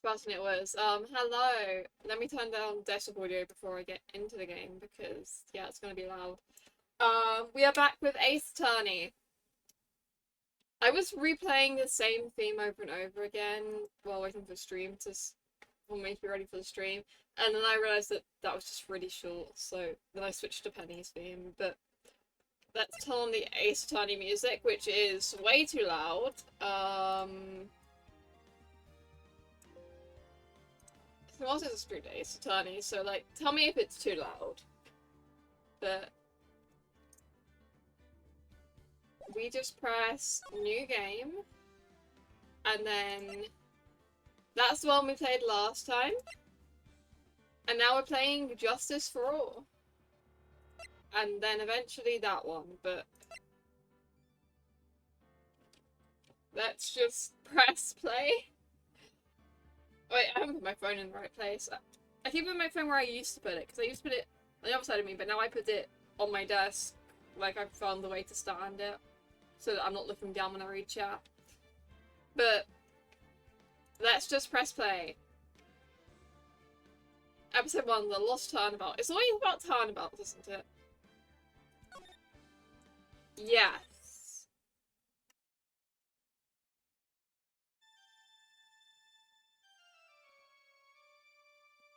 which person it was. Hello. Let me turn down desktop audio before I get into the game because yeah, it's gonna be loud. We are back with Ace Attorney. I was replaying the same theme over and over again while waiting for stream for me to be ready for the stream, and then I realized that that was just really short, so then I switched to Penny's theme. But let's turn on the Ace Attorney music, which is way too loud. What is a street Ace Attorney? So like, tell me if it's too loud. But we just press new game, and then that's the one we played last time, and now we're playing Justice for All, and then eventually that one. But let's just press play. Wait, I haven't put my phone in the right place. I keep putting my phone where I used to put it, because I used to put it on the other side of me, but now I put it on my desk. Like, I've found the way to stand it, so that I'm not looking down when I read chat. But let's just press play. Episode 1, The Lost Turnabout. It's always about turnabouts, isn't it? Yes.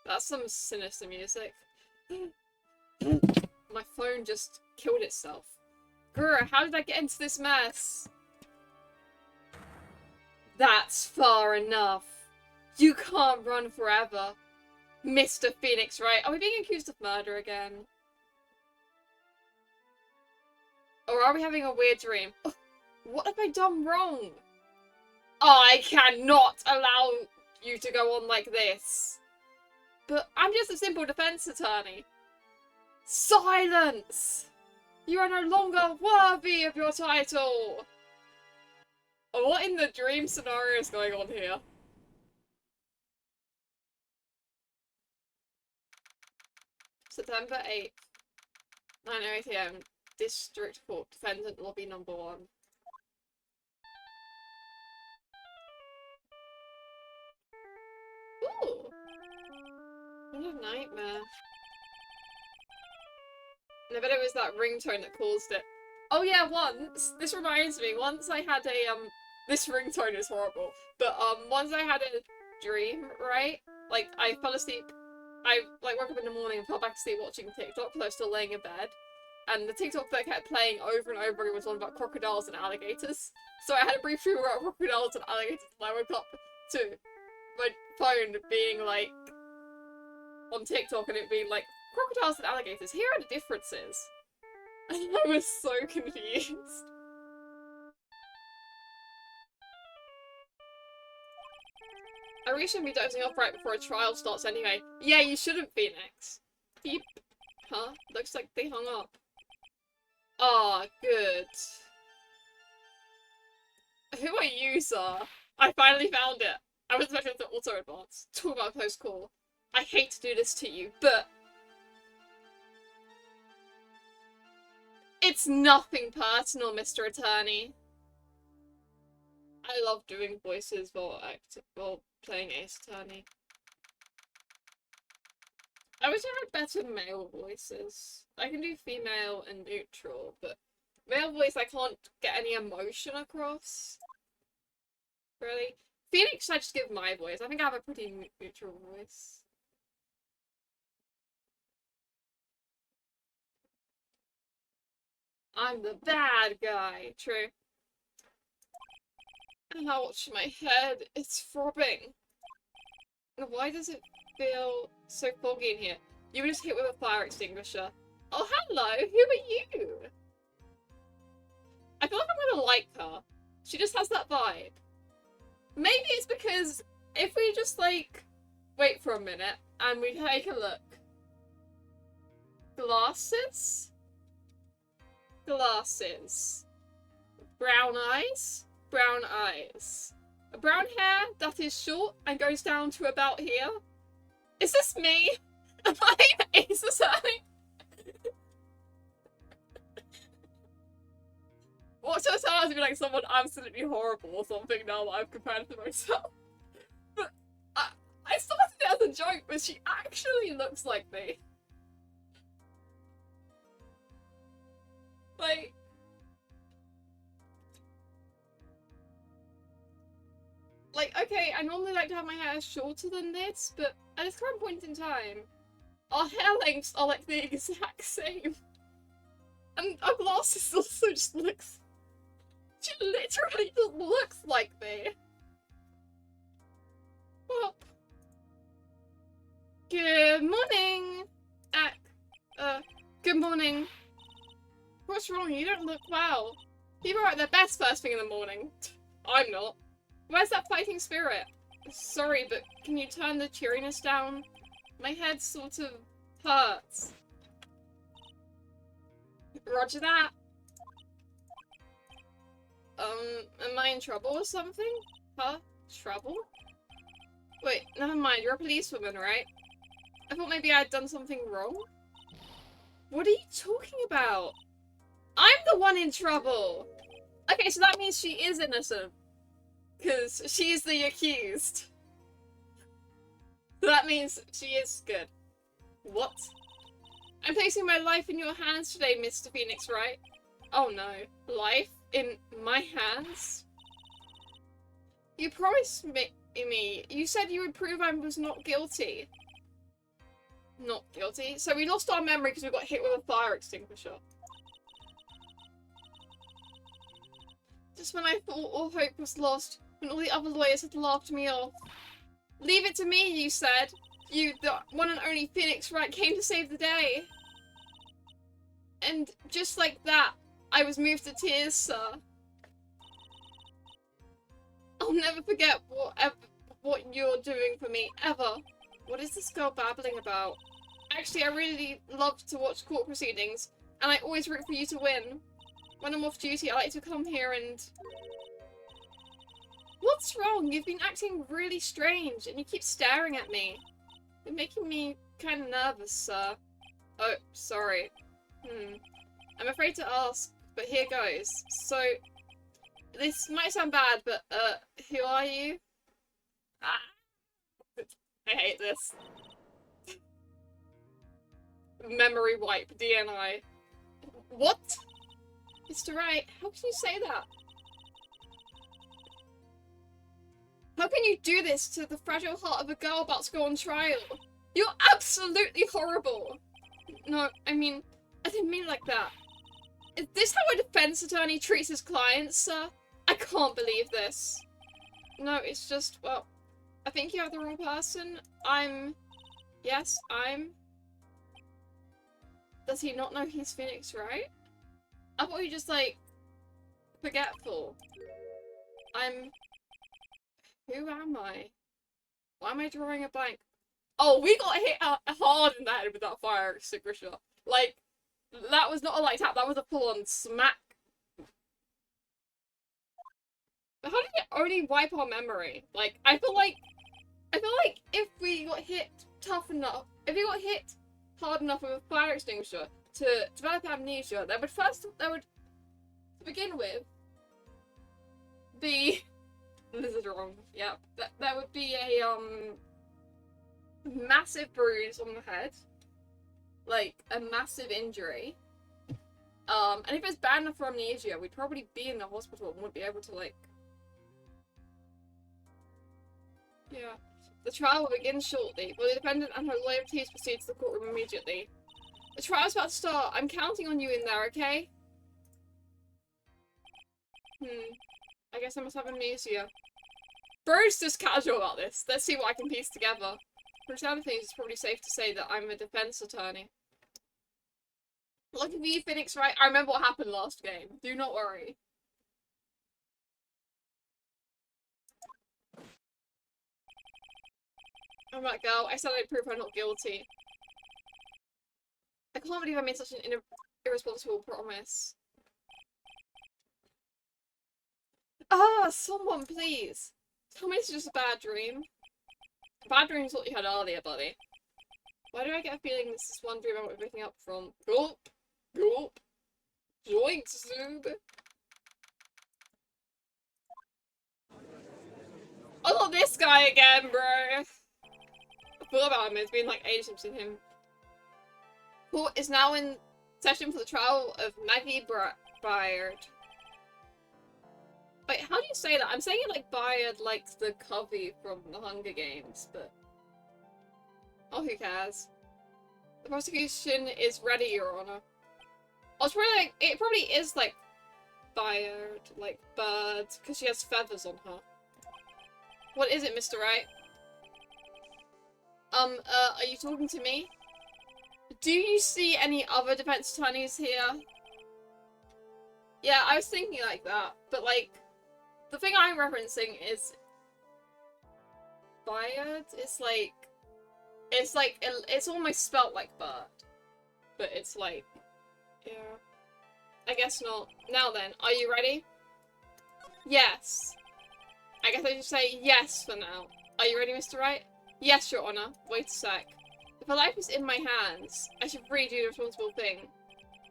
That's some sinister music. My phone just killed itself. Grr, how did I get into this mess? That's far enough. You can't run forever. Mr. Phoenix, right? Are we being accused of murder again? Or are we having a weird dream? Oh, what have I done wrong? I cannot allow you to go on like this. But I'm just a simple defense attorney. Silence! You are no longer worthy of your title! What in the dream scenario is going on here? September 8th, 9:08 AM, District Court, Defendant Lobby number 1. Ooh! What a nightmare. And I bet it was that ringtone that caused it. Oh yeah, once, this reminds me, once I had a, this ringtone is horrible, but, once I had a dream, right? Like, I fell asleep, I, like, woke up in the morning and fell back asleep watching TikTok because I was still laying in bed, and the TikTok that kept playing over and over again was one about crocodiles and alligators, so I had a brief dream about crocodiles and alligators, and I woke up to my phone being, like, on TikTok, and it being like, crocodiles and alligators, here are the differences. And I was so confused. I really shouldn't be dozing off right before a trial starts anyway. Yeah, you shouldn't, Phoenix. Beep. Huh? Looks like they hung up. Ah, good. Who are you, sir? I finally found it. I was expecting to auto-advance. Talk about close call. I hate to do this to you, but it's nothing personal, Mr. Attorney. I love doing voices while playing Ace Attorney. I wish I had better male voices. I can do female and neutral, but male voice I can't get any emotion across. Really? Phoenix, I just give my voice. I think I have a pretty neutral voice. I'm the bad guy. True. Ouch, my head. It's throbbing. Why does it feel so foggy in here? You were just hit with a fire extinguisher. Oh, hello! Who are you? I feel like I'm gonna like her. She just has that vibe. Maybe it's because if we just, like, wait for a minute and we take a look. Glasses? Glasses. Brown eyes? Brown eyes. Brown hair that is short and goes down to about here. Is this me? Am I Ace Attorney? Watch her sound to be like someone absolutely horrible or something now that I've compared to myself. But I started it as a joke, but she actually looks like me. Like, okay, I normally like to have my hair shorter than this, but at this current point in time, our hair lengths are like the exact same. And our glasses also just looks... She literally just looks like me. Well... Good morning! Good morning. What's wrong? You don't look well. People are at their best first thing in the morning. I'm not. Where's that fighting spirit? Sorry, but can you turn the cheeriness down? My head sort of hurts. Roger that. Am I in trouble or something? Huh? Trouble? Wait, never mind, you're a policewoman, right? I thought maybe I'd done something wrong? What are you talking about? I'm the one in trouble! Okay, so that means she is innocent. Because she's the accused. So that means she is good. What? I'm placing my life in your hands today, Mr. Phoenix, right? Oh no. Life in my hands? You promised me. You said you would prove I was not guilty. Not guilty? So we lost our memory because we got hit with a fire extinguisher. Just when I thought all hope was lost, when all the other lawyers had laughed me off. Leave it to me, you said. You, the one and only Phoenix Wright, came to save the day. And just like that, I was moved to tears, sir. I'll never forget what you're doing for me, ever. What is this girl babbling about? Actually, I really love to watch court proceedings, and I always root for you to win. When I'm off duty, I like to come here and... What's wrong? You've been acting really strange, and you keep staring at me. You're making me kind of nervous, sir. Oh, sorry. I'm afraid to ask, but here goes. So, this might sound bad, but, who are you? Ah, I hate this. Memory wipe, DNI. What? Mr. Wright, how can you say that? How can you do this to the fragile heart of a girl about to go on trial? You're absolutely horrible. No, I mean, I didn't mean it like that. Is this how a defense attorney treats his clients, sir? I can't believe this. No, it's just, well, I think you have the wrong person. Yes, Does he not know he's Phoenix, right? I thought he just, like, forgetful. Who am I? Why am I drawing a blank? Oh, we got hit hard in the head with that fire extinguisher. Like, that was not a light tap, that was a full-on smack. But how did it only wipe our memory? Like, I feel like if we got hit tough enough, if we got hit hard enough with a fire extinguisher to develop amnesia, that would, to begin with, be... This is wrong. Yeah, that would be a, massive bruise on the head. Like, a massive injury. And if it's bad enough for amnesia, we'd probably be in the hospital and wouldn't be able to, like... Yeah. The trial will begin shortly. Will the defendant and her lawyer please proceed to the courtroom immediately? The trial's about to start. I'm counting on you in there, okay? I guess I must have amnesia. Bro's just casual about this. Let's see what I can piece together. For the other things, it's probably safe to say that I'm a defense attorney. Lucky for you, Phoenix, right? I remember what happened last game. Do not worry. I'm that girl. I said I'd prove her not guilty. I can't believe I made such an irresponsible promise. Ah, someone please. Tell me it's just a bad dream. Bad dream's what you had earlier, buddy. Why do I get a feeling this is one dream I'm waking up from? Gulp. Gulp. Zoinks, Zoob. Oh, not this guy again, bro. forgot about him. It's been like ages since I've seen him. Court is now in session for the trial of Maggie Byard. Wait, how do you say that? I'm saying it like Byard, like the Covey from the Hunger Games, but... Oh, who cares? The prosecution is ready, Your Honor. Oh, it's probably like, it probably is like Byard, like bird, because she has feathers on her. What is it, Mr. Wright? Are you talking to me? Do you see any other defense attorneys here? Yeah, I was thinking like that, but like, the thing I'm referencing is Byard. It's almost spelt like bird, but it's like, yeah. I guess not. Now then, are you ready? Yes. I guess I should say yes for now. Are you ready, Mr. Wright? Yes, Your Honor. Wait a sec. If her life is in my hands, I should really do the responsible thing.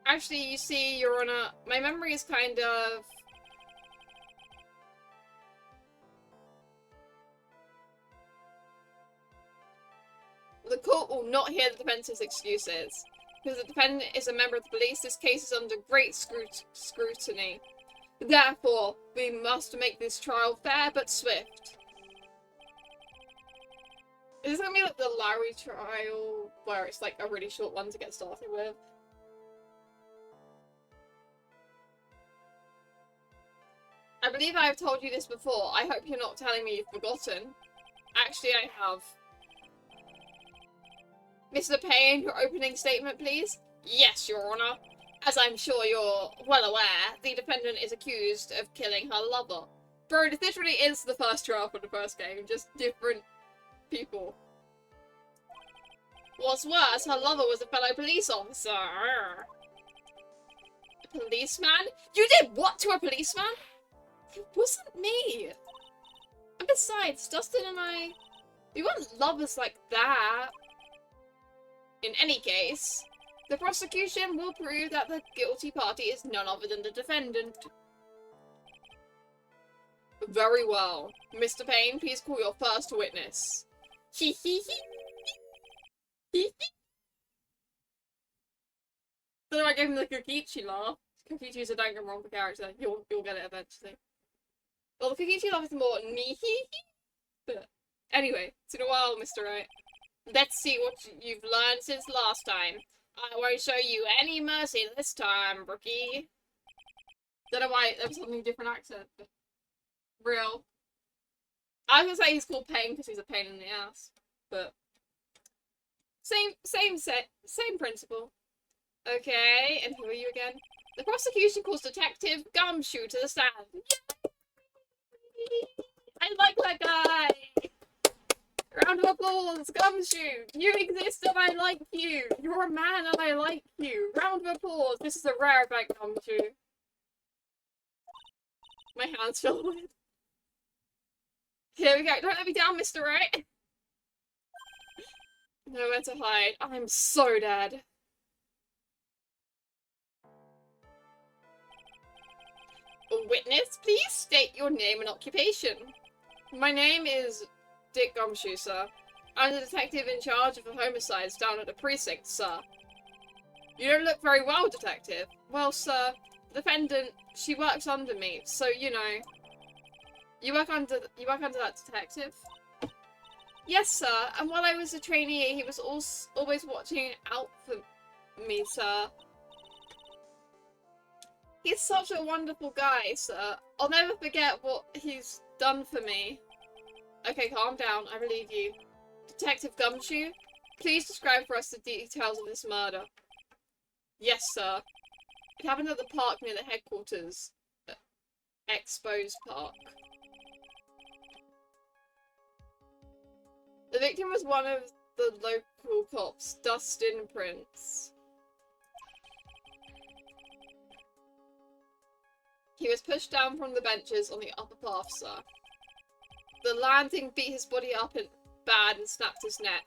Actually, you see, Your Honor, my memory is kind of... The court will not hear the defense's excuses. Because the defendant is a member of the police, this case is under great scrutiny. Therefore, we must make this trial fair but swift. Is this gonna be like the Lowry trial, where it's like a really short one to get started with? I believe I have told you this before. I hope you're not telling me you've forgotten. Actually, I have. Mr. Payne, your opening statement, please? Yes, Your Honor. As I'm sure you're well aware, the defendant is accused of killing her lover. Bro, this literally is the first trial for the first game, just different people. What's worse, her lover was a fellow police officer. A policeman? You did what to a policeman? It wasn't me. And besides, Dustin and I, we weren't lovers like that. In any case, the prosecution will prove that the guilty party is none other than the defendant. Very well. Mr. Payne, please call your first witness. Hee hee hee. Hee hee. So I gave him the Kokichi laugh. Kokichi's a don't get wrong character. You'll get it eventually. Well, the Kokichi laugh is more nee hee hee. But anyway, it's been a while, Mr. Wright. Let's see what you've learned since last time. I won't show you any mercy this time, rookie. Don't know why there was something different accent, but real. I was gonna say he's called Pain because he's a pain in the ass, but same principle. Okay, and who are you again? The prosecution calls Detective Gumshoe to the stand. Yay! I like that guy. Round of applause, Gumshoe! You exist and I like you! You're a man and I like you! Round of applause! This is a rare event, Gumshoe. My hands feel weird. Here we go. Don't let me down, Mr. Wright! Nowhere to hide. I'm so dead. A witness, please state your name and occupation. My name is Dick Gumshoe, sir. I'm the detective in charge of the homicides down at the precinct, sir. You don't look very well, detective. Well, sir, the defendant, she works under me, so, you know. You work under that detective? Yes, sir, and while I was a trainee, he was always watching out for me, sir. He's such a wonderful guy, sir. I'll never forget what he's done for me. Okay, calm down. I believe you. Detective Gumshoe, please describe for us the details of this murder. Yes, sir. It happened at the park near the headquarters. Expos Park. The victim was one of the local cops, Dustin Prince. He was pushed down from the benches on the upper path, sir. The landing beat his body up bad and snapped his neck.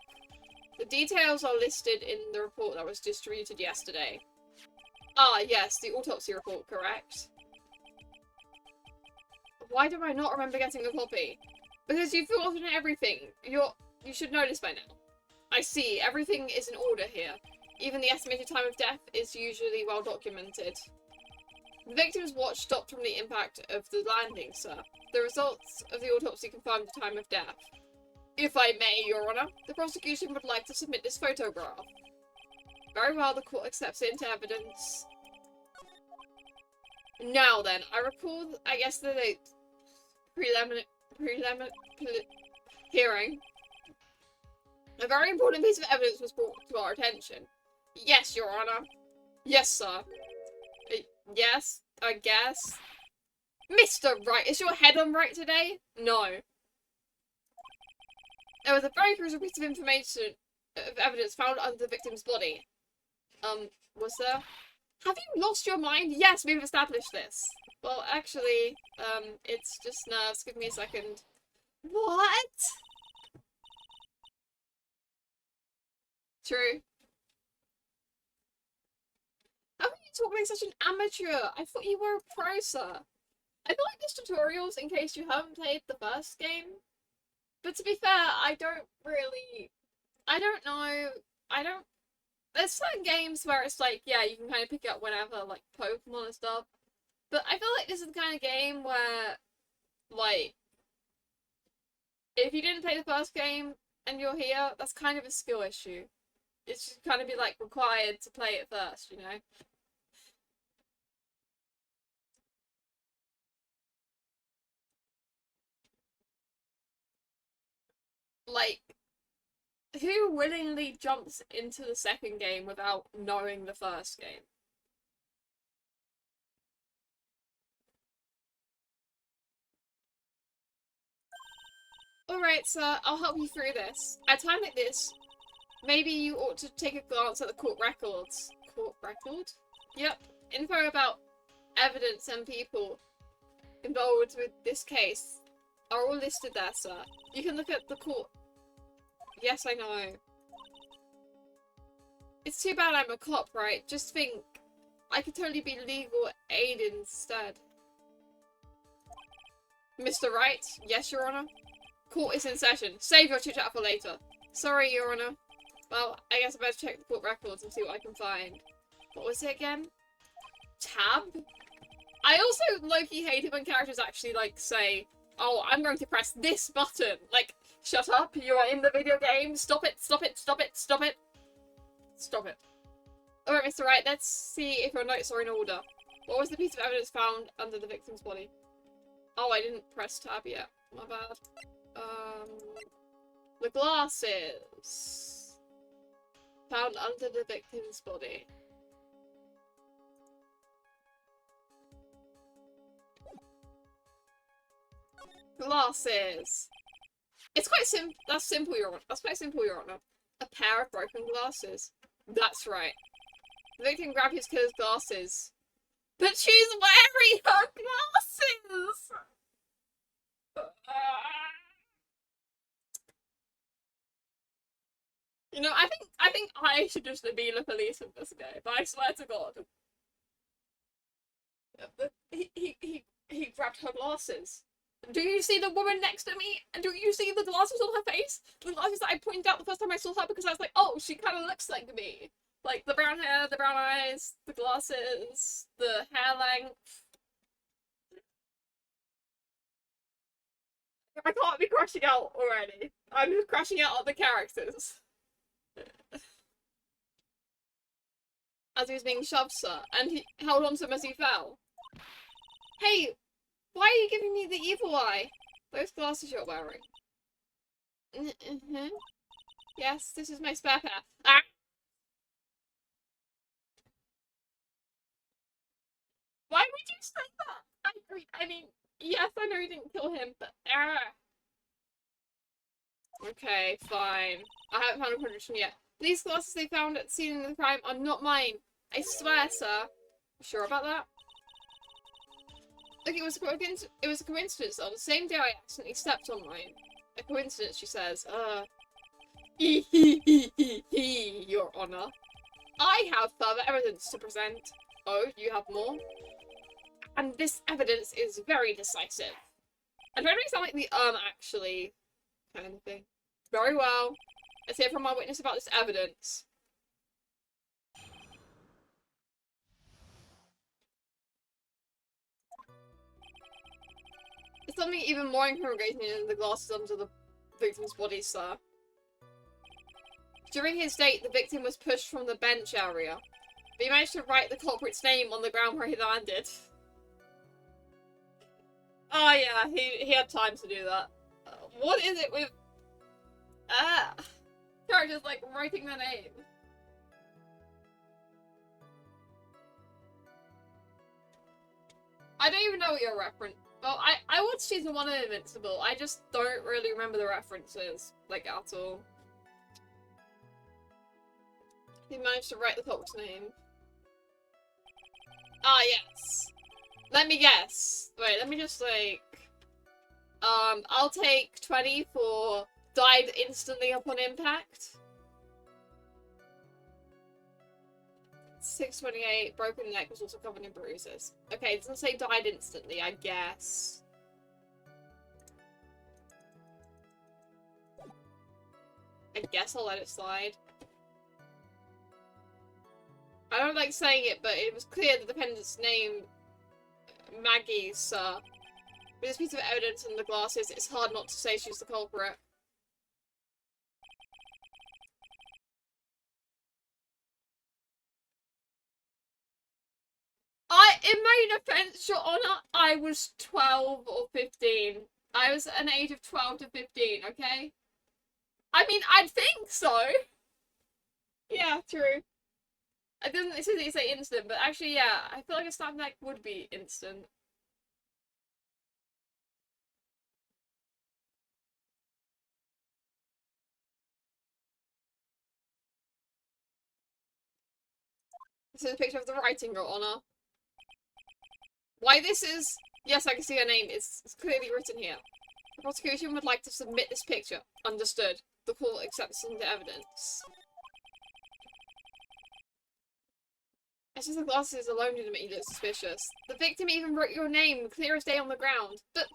The details are listed in the report that was distributed yesterday. Ah, yes, the autopsy report, correct? Why do I not remember getting a copy? Because you've forgotten everything. You should know this by now. I see. Everything is in order here. Even the estimated time of death is usually well documented. The victim's watch stopped from the impact of the landing, sir. The results of the autopsy confirmed the time of death. If I may, Your Honour, the prosecution would like to submit this photograph. Very well, the court accepts it into evidence. Now then, I recall, I guess, the preliminary hearing. A very important piece of evidence was brought to our attention. Yes, Your Honour. Yes, sir. Yes, I guess. Mr. Wright, is your head on right today? No. There was a very crucial piece of information, of evidence found under the victim's body. Was there? Have you lost your mind? Yes, we've established this. Well, actually, it's just nerves. Give me a second. What? True. How can you talk like such an amateur? I thought you were a pro, sir. I feel like this tutorials in case you haven't played the first game. But to be fair, I don't know. There's certain games where it's like, yeah, you can kind of pick it up whenever, like Pokemon and stuff. But I feel like this is the kind of game where, like, if you didn't play the first game and you're here, that's kind of a skill issue. It should kind of be, like, required to play it first, you know? Like, who willingly jumps into the second game without knowing the first game? Alright, sir, I'll help you through this. At a time like this, maybe you ought to take a glance at the court records. Court record? Yep. Info about evidence and people involved with this case are all listed there, sir. You can look at the court. Yes, I know. It's too bad I'm a cop, right? Just think, I could totally be legal aid instead. Mr. Wright? Yes, Your Honour? Court is in session. Save your chit-chat for later. Sorry, Your Honour. Well, I guess I better check the court records and see what I can find. What was it again? Tab? I also low-key hate it when characters actually, like, say, oh, I'm going to press this button. Like, shut up, you are in the video game. Stop it, stop it, stop it, stop it. Stop it. Alright, Mr. Wright, let's see if your notes are in order. What was the piece of evidence found under the victim's body? Oh, I didn't press tab yet. My bad. The glasses. Found under the victim's body. Glasses. It's quite simple. That's simple, Your Honor. That's quite simple, Your Honor. A pair of broken glasses. That's right. The victim grabbed his killer's glasses. But she's wearing her glasses! You know, I think I should just be the police in this game, but I swear to God. He grabbed her glasses. Do you see the woman next to me? And do you see the glasses on her face? The glasses that I pointed out the first time I saw her because I was like, oh, she kind of looks like me. Like, the brown hair, the brown eyes, the glasses, the hair length. I can't be crashing out already. I'm just crashing out on the characters. As he was being shoved, sir, and he held on to him as he fell. Hey, why are you giving me the evil eye? Those glasses you're wearing. Yes, this is my spare pair. Ah! Why would you say that? I mean, yes, I know you didn't kill him, but okay, fine. I haven't found a contradiction yet. These glasses they found at the scene of the crime are not mine. I swear, sir. You sure about that? Look, it was a coincidence. On the same day I accidentally stepped on mine. A coincidence, she says. Your Honor. I have further evidence to present. Oh, you have more? And this evidence is very decisive. I don't make sound like the actually kind of thing. Very well. Let's hear from our witness about this evidence. There's something even more incriminating than the glasses under the victim's body, sir. During his date, the victim was pushed from the bench area. But he managed to write the culprit's name on the ground where he landed. Oh yeah, he had time to do that. What is it with... characters like writing their name? I don't even know what your reference... Well, I watched season 1 of Invincible. I just don't really remember the references, like, at all. He managed to write the culprit's name. Ah, yes. Let me guess. Wait, let me just, like... I'll take 20 for died instantly upon impact. 628, broken neck, was also covered in bruises. Okay, it doesn't say died instantly, I guess. I guess I'll let it slide. I don't like saying it, but it was clear the defendant's name, Maggie, sir. With this piece of evidence in the glasses, it's hard not to say she's the culprit. In my defense, Your Honor, I was 12 or 15. I was an age of 12 to 15, okay? I mean, I'd think so. Yeah, true. It doesn't specifically say instant, but actually, yeah, I feel like a snapback would be instant. This is a picture of the writing, Your Honor. Why this is... Yes, I can see her name. It's clearly written here. The prosecution would like to submit this picture. Understood. The court accepts into evidence. It's just the glasses alone didn't make you look suspicious. The victim even wrote your name, clear as day, on the ground. But,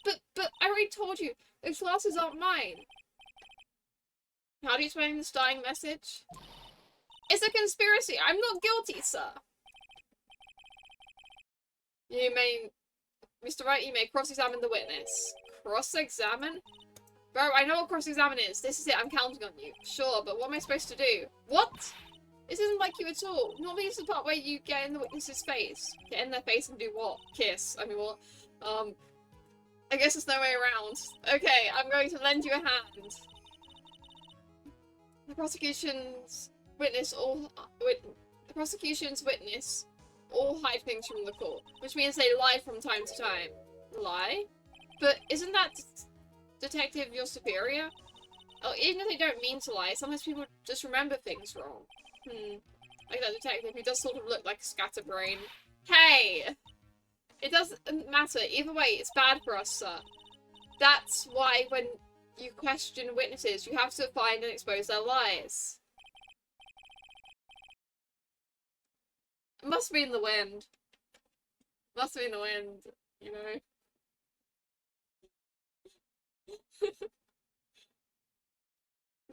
I already told you, those glasses aren't mine. How do you explain this dying message? It's a conspiracy. I'm not guilty, sir. You may... Mr. Wright, you may cross-examine the witness. Cross-examine? Bro, I know what cross-examine is. This is it. I'm counting on you. Sure, but what am I supposed to do? What? This isn't like you at all. Normally it's the part where you get in the witness's face. Get in their face and do what? Kiss. I mean, what? I guess there's no way around. Okay, I'm going to lend you a hand. The prosecution's witness all hide things from the court, which means they lie from time to time. Lie? But isn't that detective your superior? Oh, even if they don't mean to lie, sometimes people just remember things wrong. Like that detective who does sort of look like a scatterbrain. Hey! It doesn't matter. Either way, it's bad for us, sir. That's why when you question witnesses, you have to find and expose their lies. It must be in the wind. Must be in the wind, you know?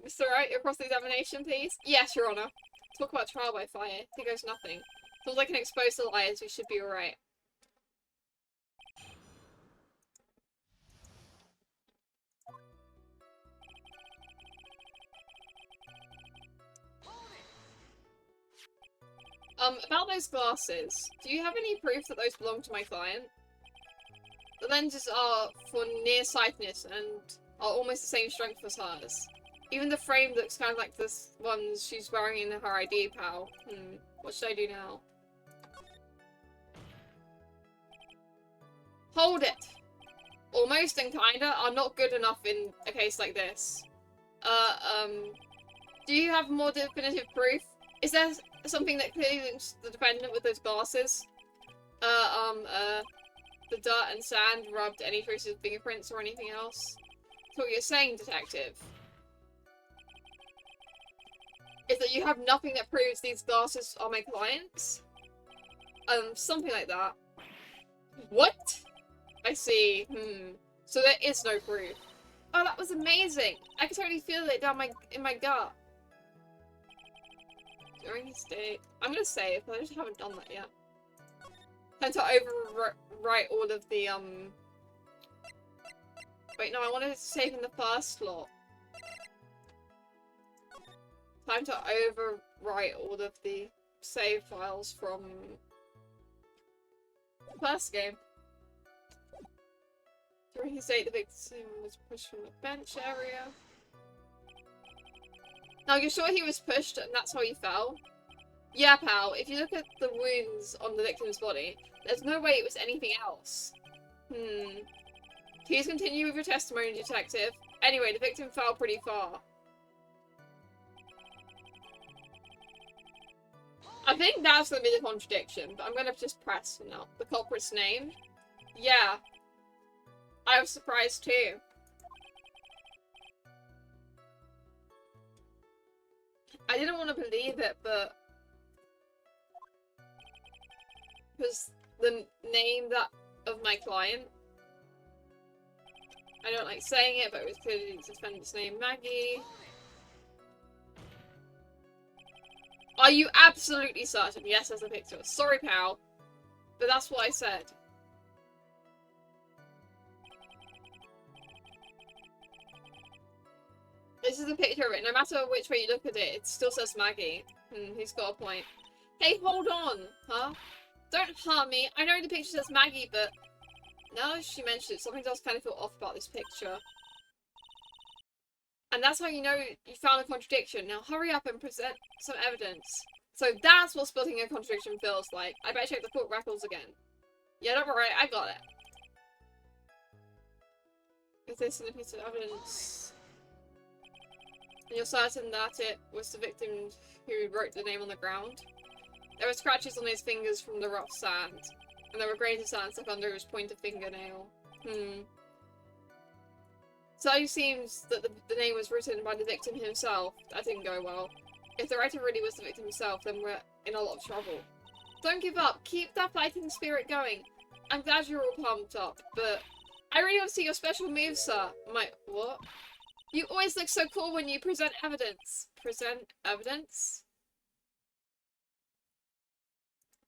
Mr. Wright, your cross-examination, please? Yes, Your Honor. Talk about trial by fire. Here goes nothing. As long as I can expose the liars, we should be alright. About those glasses, do you have any proof that those belong to my client? The lenses are for nearsightedness and are almost the same strength as hers. Even the frame looks kind of like the ones she's wearing in her ID, pal. What should I do now? Hold it! Almost and kinda are not good enough in a case like this. Do you have more definitive proof? Is there something that clearly links the defendant with those glasses? The dirt and sand rubbed any traces of fingerprints or anything else? That's what you're saying, detective. Is that you have nothing that proves these glasses are my clients? Something like that. What? I see. So there is no proof. Oh, that was amazing! I could totally feel it down in my gut. During his day. I'm gonna save, but I just haven't done that yet. Time to overwrite all of the, Wait, no, I wanted to save in the first slot. Time to overwrite all of the save files from the first game. During his date, the victim was pushed from the bench area. Now, you're sure he was pushed and that's how he fell? Yeah, pal, if you look at the wounds on the victim's body, there's no way it was anything else. Please continue with your testimony, detective. Anyway, the victim fell pretty far. I think that's gonna be the contradiction, but I'm gonna just press for now. The culprit's name? Yeah. I was surprised too. I didn't want to believe it, but... was the name of my client. I don't like saying it, but it was clearly the defendant's name, Maggie. Are you absolutely certain? Yes, there's a picture. Sorry, pal. But that's what I said. This is a picture of it. No matter which way you look at it, it still says Maggie. He's got a point. Hey, hold on, huh? Don't harm me. I know the picture says Maggie, but now that she mentioned it, something does kind of feel off about this picture. And that's how you know you found a contradiction. Now hurry up and present some evidence. So that's what spotting a contradiction feels like. I better check the court records again. Yeah, don't worry, I got it. Is this a piece of evidence? And you're certain that it was the victim who wrote the name on the ground? There were scratches on his fingers from the rough sand. And there were grains of sand stuck under his pointer fingernail. So it seems that the name was written by the victim himself. That didn't go well. If the writer really was the victim himself, then we're in a lot of trouble. Don't give up. Keep that fighting spirit going. I'm glad you're all pumped up, but I really want to see your special moves, sir. What? You always look so cool when you present evidence. Present evidence?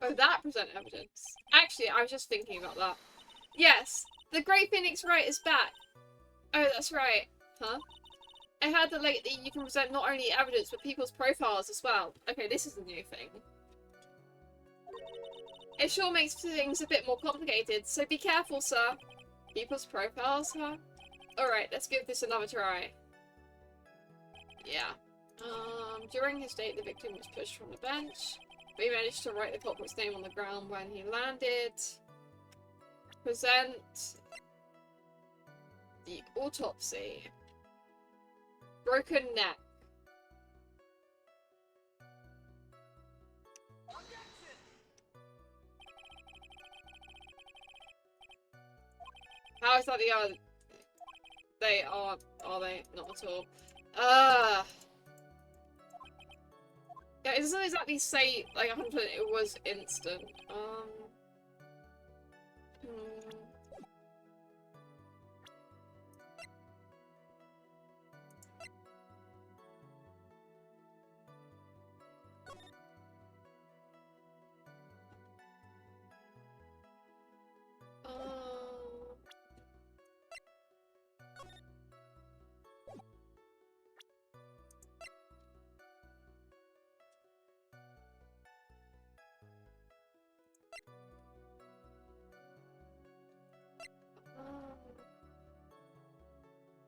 Oh, that present evidence. Actually, I was just thinking about that. Yes, the Great Phoenix Wright is back. Oh, that's right. Huh? I heard that lately you can present not only evidence, but people's profiles as well. Okay, this is a new thing. It sure makes things a bit more complicated, so be careful, sir. People's profiles, huh? Alright, let's give this another try. Yeah. During his date, the victim was pushed from the bench. But he managed to write the culprit's name on the ground when he landed. Present the autopsy. Broken neck. How is that the other? They are they? Not at all. Yeah, it doesn't exactly say, like, 100% it was instant.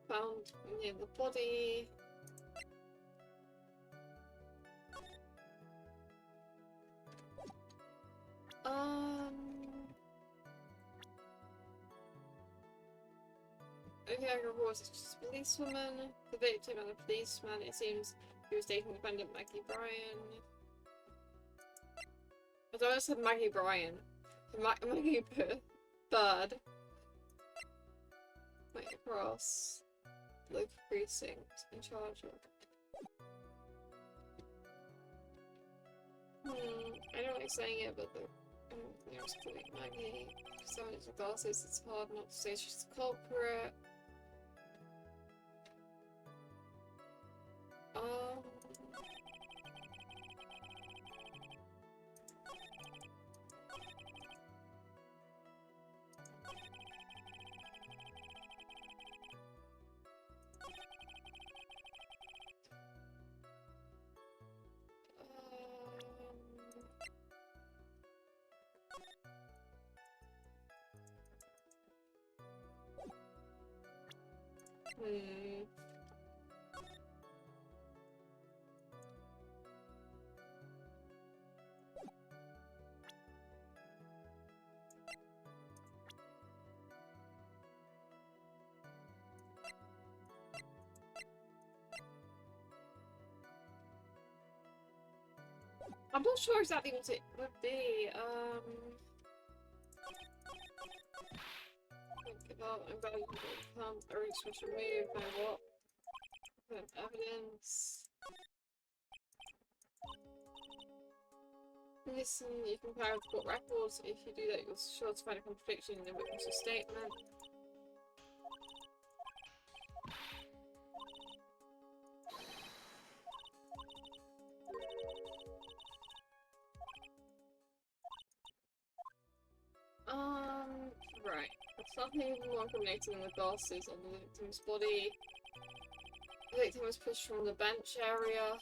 Found near the body. Okay, I report it's just a policewoman. The victim and a policeman. It seems he was dating defendant Maggie Bryan. I thought I said Maggie Bryan. Maggie Bird. Wait, across. Local precinct in charge of. I don't like saying it, but the nearest point, Maggie. Someone with glasses, it's hard not to say she's the culprit. Hmm. I'm not sure exactly what it would be. Think about invaluable become a really special move. Now what? Evidence. Listen, you can compare with court records. If you do that, you're sure to find a contradiction in the witness's statement. Right. Something more incriminating in the glasses on the victim's body. The victim was pushed from the bench area.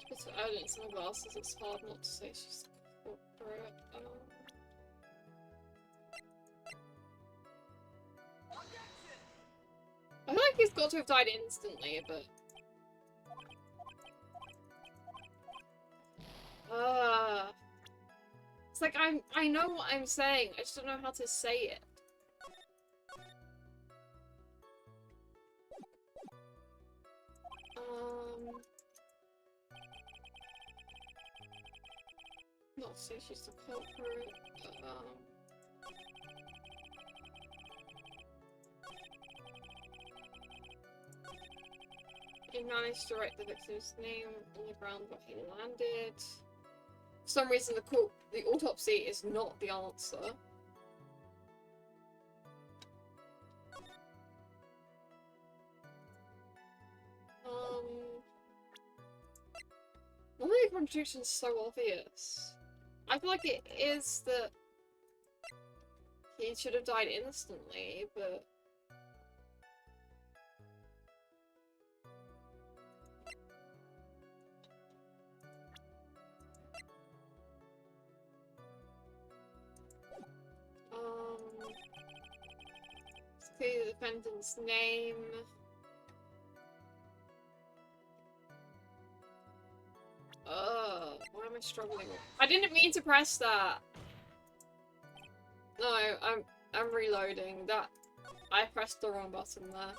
Bits of evidence in the glasses, it's hard not to say she's the culprit. I feel like he's got to have died instantly, but... It's like I know what I'm saying, I just don't know how to say it. Not say she's the culprit, he managed to write the victim's name on the ground where he landed. For some reason, the autopsy is not the answer. One of the contradictions is so obvious. I feel like it is that he should have died instantly, but... let's clear the defendant's name. Why am I struggling? I didn't mean to press that! No, I'm reloading. I pressed the wrong button there.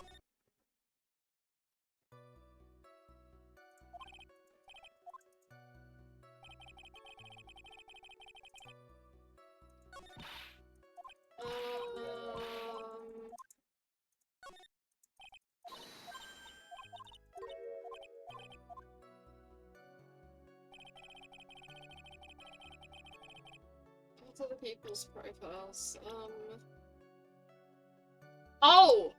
What other people's profiles? Oh!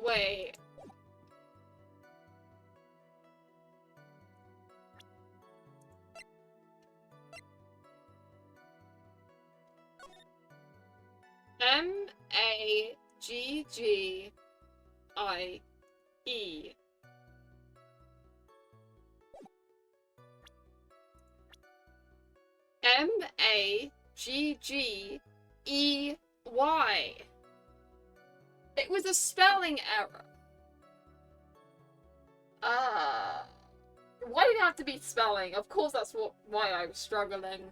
Wait. M-A-G-G-I-E. M-A-G-G-E-Y. It was a spelling error. Why did it have to be spelling? Of course that's why I was struggling.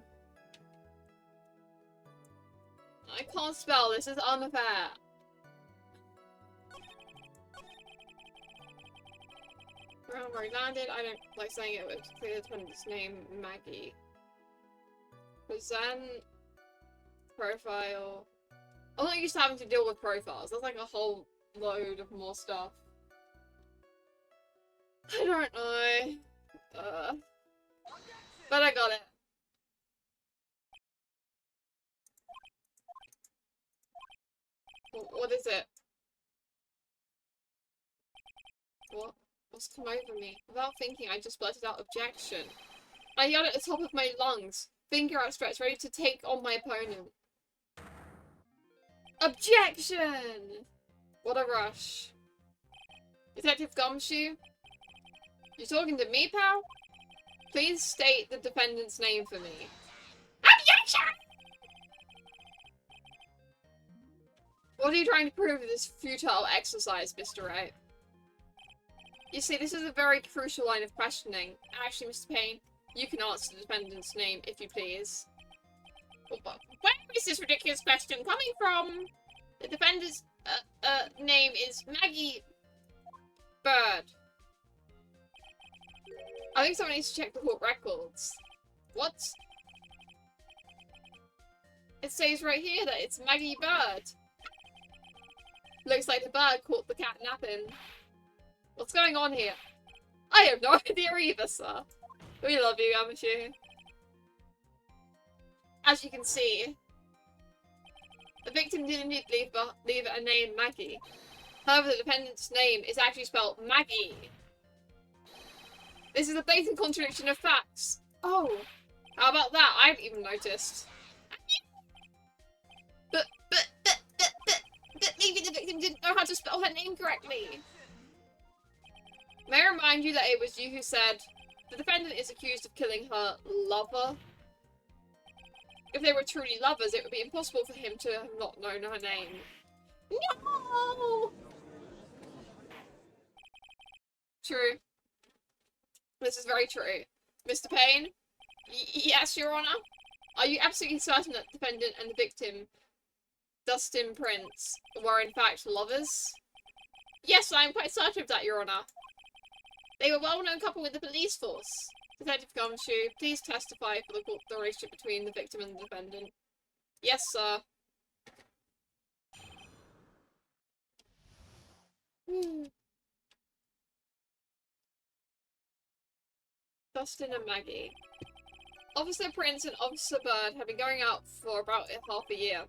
I can't spell, this is unfair. Around where he landed, I don't like saying it, but it's clear the defendant's name, Maggie. Present. Profile. I'm not used to having to deal with profiles. There's like a whole load of more stuff. I don't know. But I got it. What is it? What's come over me? Without thinking, I just blurted out objection. I yelled at the top of my lungs, finger outstretched, ready to take on my opponent. Objection! What a rush. Detective Gumshoe? You talking to me, pal? Please state the defendant's name for me. What are you trying to prove with this futile exercise, Mr. Wright? You see, this is a very crucial line of questioning. Actually, Mr. Payne, you can answer the defendant's name, if you please. Where is this ridiculous question coming from? The defendant's name is Maggie Bird. I think someone needs to check the court records. What? It says right here that it's Maggie Bird. Looks like the bird caught the cat napping. What's going on here? I have no idea either, sir. We love you, Amateur. As you can see, the victim didn't leave a name Maggie. However, the defendant's name is actually spelled Maggie. This is a blatant contradiction of facts. Oh, how about that? I haven't even noticed. But maybe the victim didn't know how to spell her name correctly. May I remind you that it was you who said the defendant is accused of killing her lover? If they were truly lovers, it would be impossible for him to have not known her name. No! True. This is very true. Mr. Payne? Yes, Your Honour? Are you absolutely certain that the defendant and the victim, Dustin Prince, were in fact lovers? Yes, I am quite certain of that, Your Honour. They were a well-known couple with the police force. Detective Gumshoe, please testify for the court the relationship between the victim and the defendant. Yes, sir. Dustin and Maggie. Officer Prince and Officer Bird have been going out for about half a year.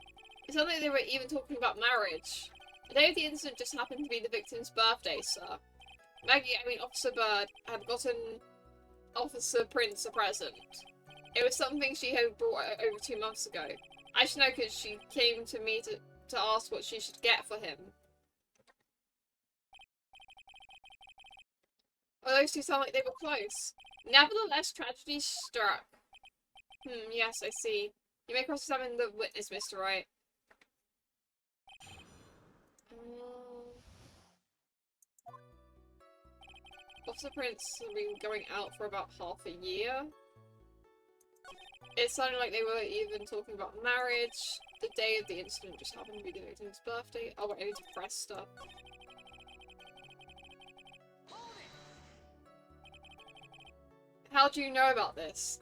It sounded like they were even talking about marriage. The day of the incident just happened to be the victim's birthday, sir. Officer Bird had gotten Officer Prince a present. It was something she had brought over 2 months ago. I should know because she came to me to ask what she should get for him. Oh, those two sound like they were close. Nevertheless, tragedy struck. Yes, I see. You may cross-examine the witness, Mr. Wright. Officer Prince have been going out for about half a year. It sounded like they were even talking about marriage. The day of the incident just happened to be the victim's birthday. Oh wait, I need to press stuff. How do you know about this?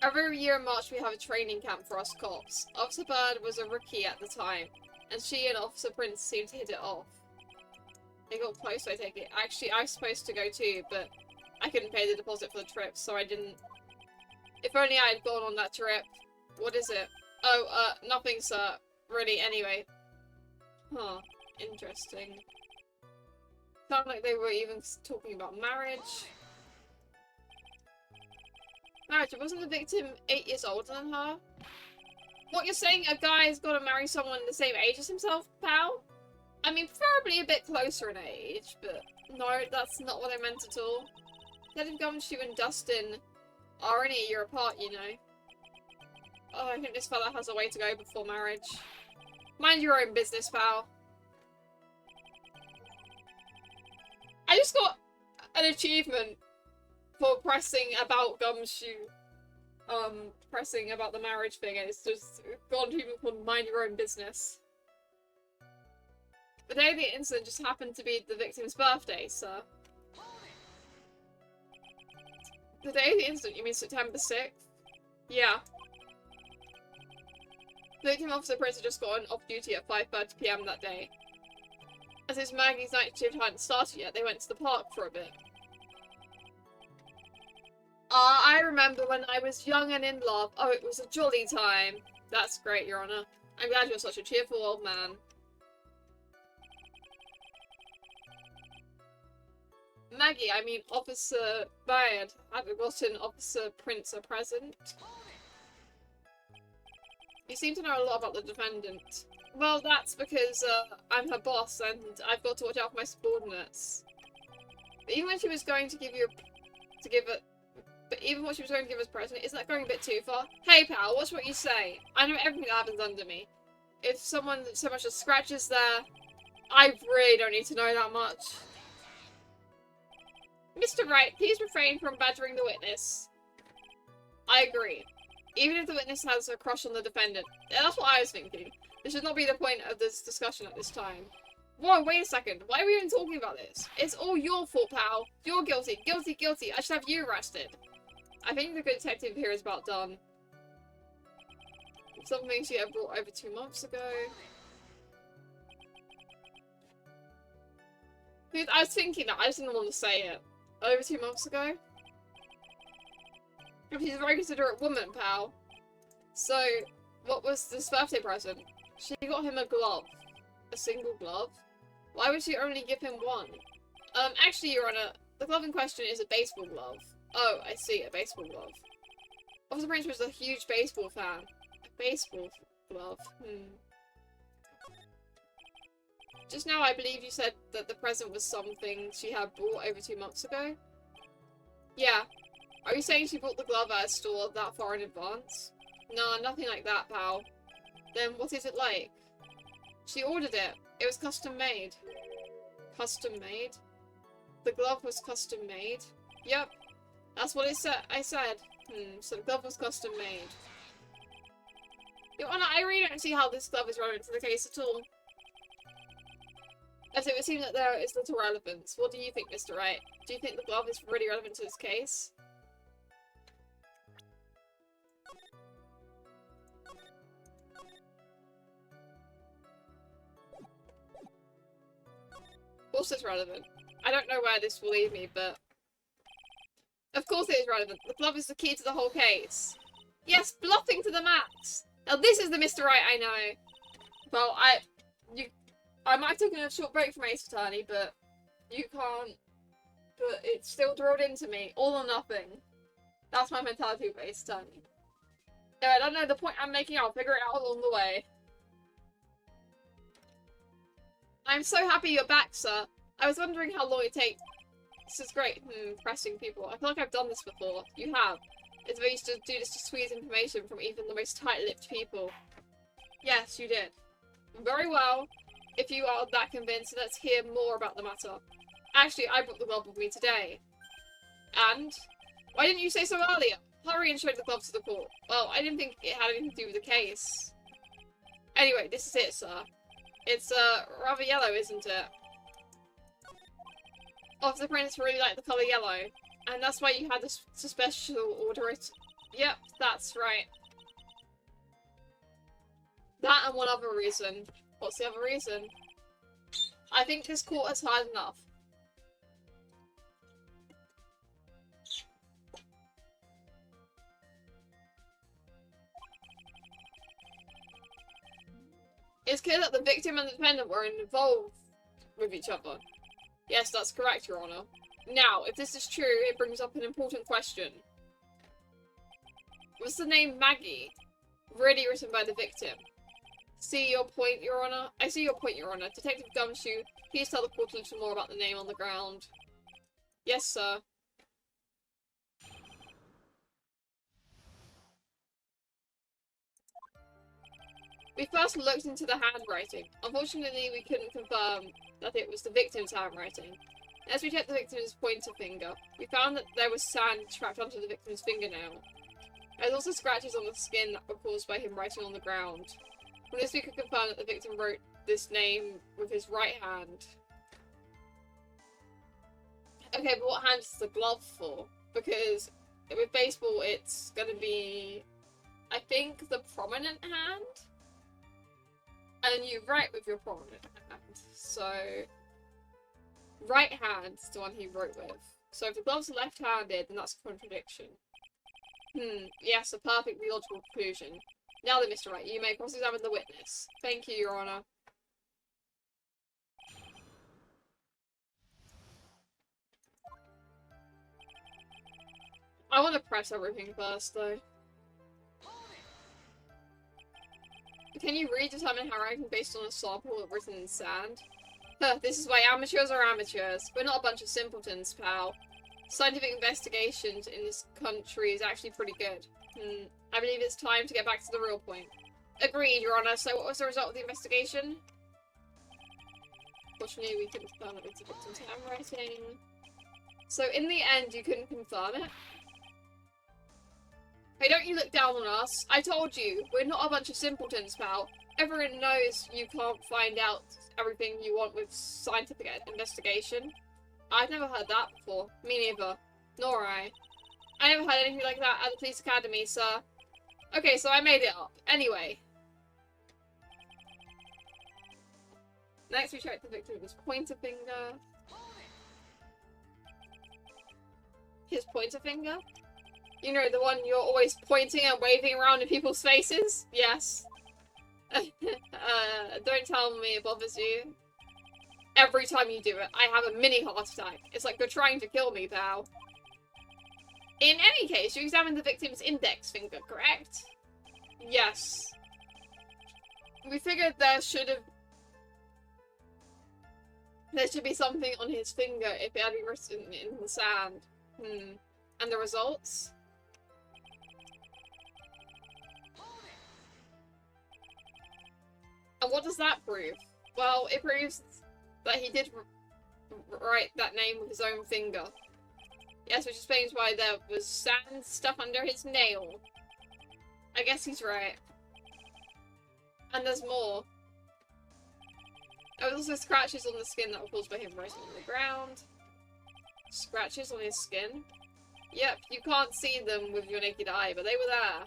Every year in March we have a training camp for us cops. Officer Bird was a rookie at the time, and she and Officer Prince seemed to hit it off. They got close, I take it. Actually, I was supposed to go too, but I couldn't pay the deposit for the trip, so I didn't. If only I had gone on that trip. What is it? Oh, nothing, sir. Really, anyway. Huh. Interesting. Sounded like they were even talking about marriage. Marriage? Wasn't the victim 8 years older than her? What you're saying, a guy's gotta marry someone the same age as himself, pal? I mean, preferably a bit closer in age, but no, that's not what I meant at all. Detective Gumshoe and Dustin are only a year apart, you know. Oh, I think this fella has a way to go before marriage. Mind your own business, pal. I just got an achievement for pressing about Gumshoe. Pressing about the marriage thing, and it's just got an achievement called Mind Your Own Business. The day of the incident just happened to be the victim's birthday, sir. The day of the incident, you mean September 6th? Yeah. The victim Officer Prince had just gotten off duty at 5:30 PM that day. As his Maggie's night shift hadn't started yet, they went to the park for a bit. I remember when I was young and in love. Oh, it was a jolly time. That's great, Your Honour. I'm glad you're such a cheerful old man. Maggie, I mean Officer Bird, had gotten Officer Prince a present. You seem to know a lot about the defendant. Well, that's because I'm her boss and I've got to watch out for my subordinates. But even when she was going to give you to give it. But even what she was going to give as present, isn't that going a bit too far? Hey pal, watch what you say. I know everything that happens under me. If someone so much as scratches there, I really don't need to know that much. Mr. Wright, please refrain from badgering the witness. I agree. Even if the witness has a crush on the defendant. Yeah, that's what I was thinking. This should not be the point of this discussion at this time. Whoa, wait a second. Why are we even talking about this? It's all your fault, pal. You're guilty. Guilty, guilty. I should have you arrested. I think the good detective here is about done. Something she had brought over 2 months ago. Dude, I was thinking that. I just didn't want to say it. Over 2 months ago? She's a very considerate woman, pal. So, what was this birthday present? She got him a glove. A single glove? Why would she only give him one? Actually, Your Honor, the glove in question is a baseball glove. Oh, I see, a baseball glove. Officer Prince was a huge baseball fan. A baseball glove? Just now, I believe you said that the present was something she had bought over 2 months ago? Yeah. Are you saying she bought the glove at a store that far in advance? No, nothing like that, pal. Then what is it like? She ordered it. It was custom made. Custom made? The glove was custom made? Yep. That's what I said. So the glove was custom made. Your Honor, I really don't see how this glove is relevant to the case at all. As it would seem that there is little relevance. What do you think, Mr. Wright? Do you think the glove is really relevant to this case? Of course it's relevant. I don't know where this will leave me, but... Of course it is relevant. The glove is the key to the whole case. Yes, bluffing to the max! Now this is the Mr. Right I know. Well, I might have taken a short break from Ace Attorney, but you can't... But it's still drilled into me. All or nothing. That's my mentality with Ace Attorney. No, I don't know the point I'm making. I'll figure it out along the way. I'm so happy you're back, sir. I was wondering how long it takes. This is great. Pressing people. I feel like I've done this before. You have. It's very used to do this to squeeze information from even the most tight-lipped people. Yes, you did. Very well. If you are that convinced, let's hear more about the matter. Actually, I brought the glove with me today. And? Why didn't you say so earlier? Hurry and show the glove to the court. Well, I didn't think it had anything to do with the case. Anyway, this is it, sir. It's, rather yellow, isn't it? Officer Prince really liked the colour yellow. And that's why you had to special order it. Yep, that's right. That and one other reason. What's the other reason? I think this court has had enough. It's clear that the victim and the defendant were involved with each other. Yes, that's correct, Your Honor. Now, if this is true, it brings up an important question. Was the name Maggie really written by the victim? See your point, Your Honor? I see your point, Your Honor. Detective Gumshoe, please tell the court a little more about the name on the ground. Yes, sir. We first looked into the handwriting. Unfortunately, we couldn't confirm that it was the victim's handwriting. As we checked the victim's pointer finger, we found that there was sand trapped onto the victim's fingernail. There was also scratches on the skin that were caused by him writing on the ground. From this we could confirm that the victim wrote this name with his right hand. Okay, but what hand is the glove for? Because with baseball it's gonna be, I think, the prominent hand? And you write with your prominent hand. So, right hand is the one he wrote with. So if the glove's left-handed, then that's a contradiction. Yes, a perfectly logical conclusion. Now then, Mr. Wright, you may cross-examine the witness. Thank you, Your Honor. I want to press everything first, though. Can you redetermine handwriting based on a sample written in sand? Huh, this is why amateurs are amateurs. We're not a bunch of simpletons, pal. Scientific investigations in this country is actually pretty good. I believe it's time to get back to the real point. Agreed, Your Honor. So what was the result of the investigation? Fortunately, we couldn't confirm it with the victim's handwriting. So in the end, you couldn't confirm it? Hey, don't you look down on us. I told you, we're not a bunch of simpletons, pal. Everyone knows you can't find out everything you want with scientific investigation. I've never heard that before. Me neither. Nor I. I never heard anything like that at the police academy, sir. Okay, so I made it up. Anyway. Next we check the victim's pointer finger. His pointer finger? You know, the one you're always pointing and waving around in people's faces? Yes. Don't tell me it bothers you. Every time you do it, I have a mini heart attack. It's like you're trying to kill me, pal. In any case, you examined the victim's index finger, correct? Yes. We figured there should be something on his finger if it had been written in the sand. And the results? And what does that prove? Well, it proves that he did write that name with his own finger. Yes, which explains why there was sand stuff under his nail. I guess he's right. And there's more. There was also scratches on the skin that were caused by him writing on the ground. Scratches on his skin? Yep, you can't see them with your naked eye, but they were there.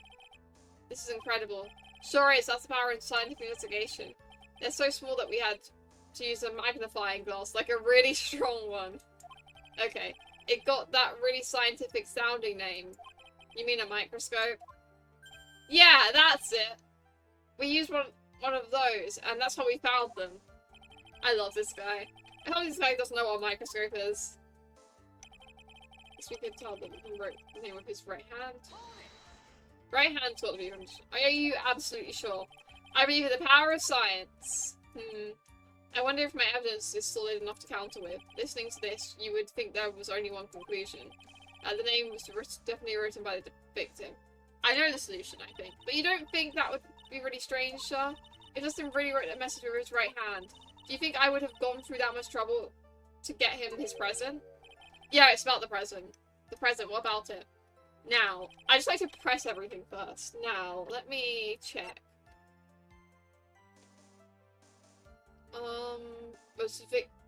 This is incredible. Sure is, that's the power of scientific investigation. They're so small that we had to use a magnifying glass, like a really strong one. Okay, it got that really scientific sounding name. You mean a microscope? Yeah, that's it! We used one of those, and that's how we found them. I love this guy. I hope this guy doesn't know what a microscope is. Guess we could tell that he wrote the name with his right hand. Right hand's got to be. Are you absolutely sure? I believe in the power of science. I wonder if my evidence is solid enough to counter with. Listening to this, you would think there was only one conclusion. The name was definitely written by the victim. I know the solution, I think. But you don't think that would be really strange, sir? If Justin really wrote that message with his right hand, do you think I would have gone through that much trouble to get him his present? Yeah, it's about the present. The present, what about it? Now, I just like to press everything first. Now, let me check.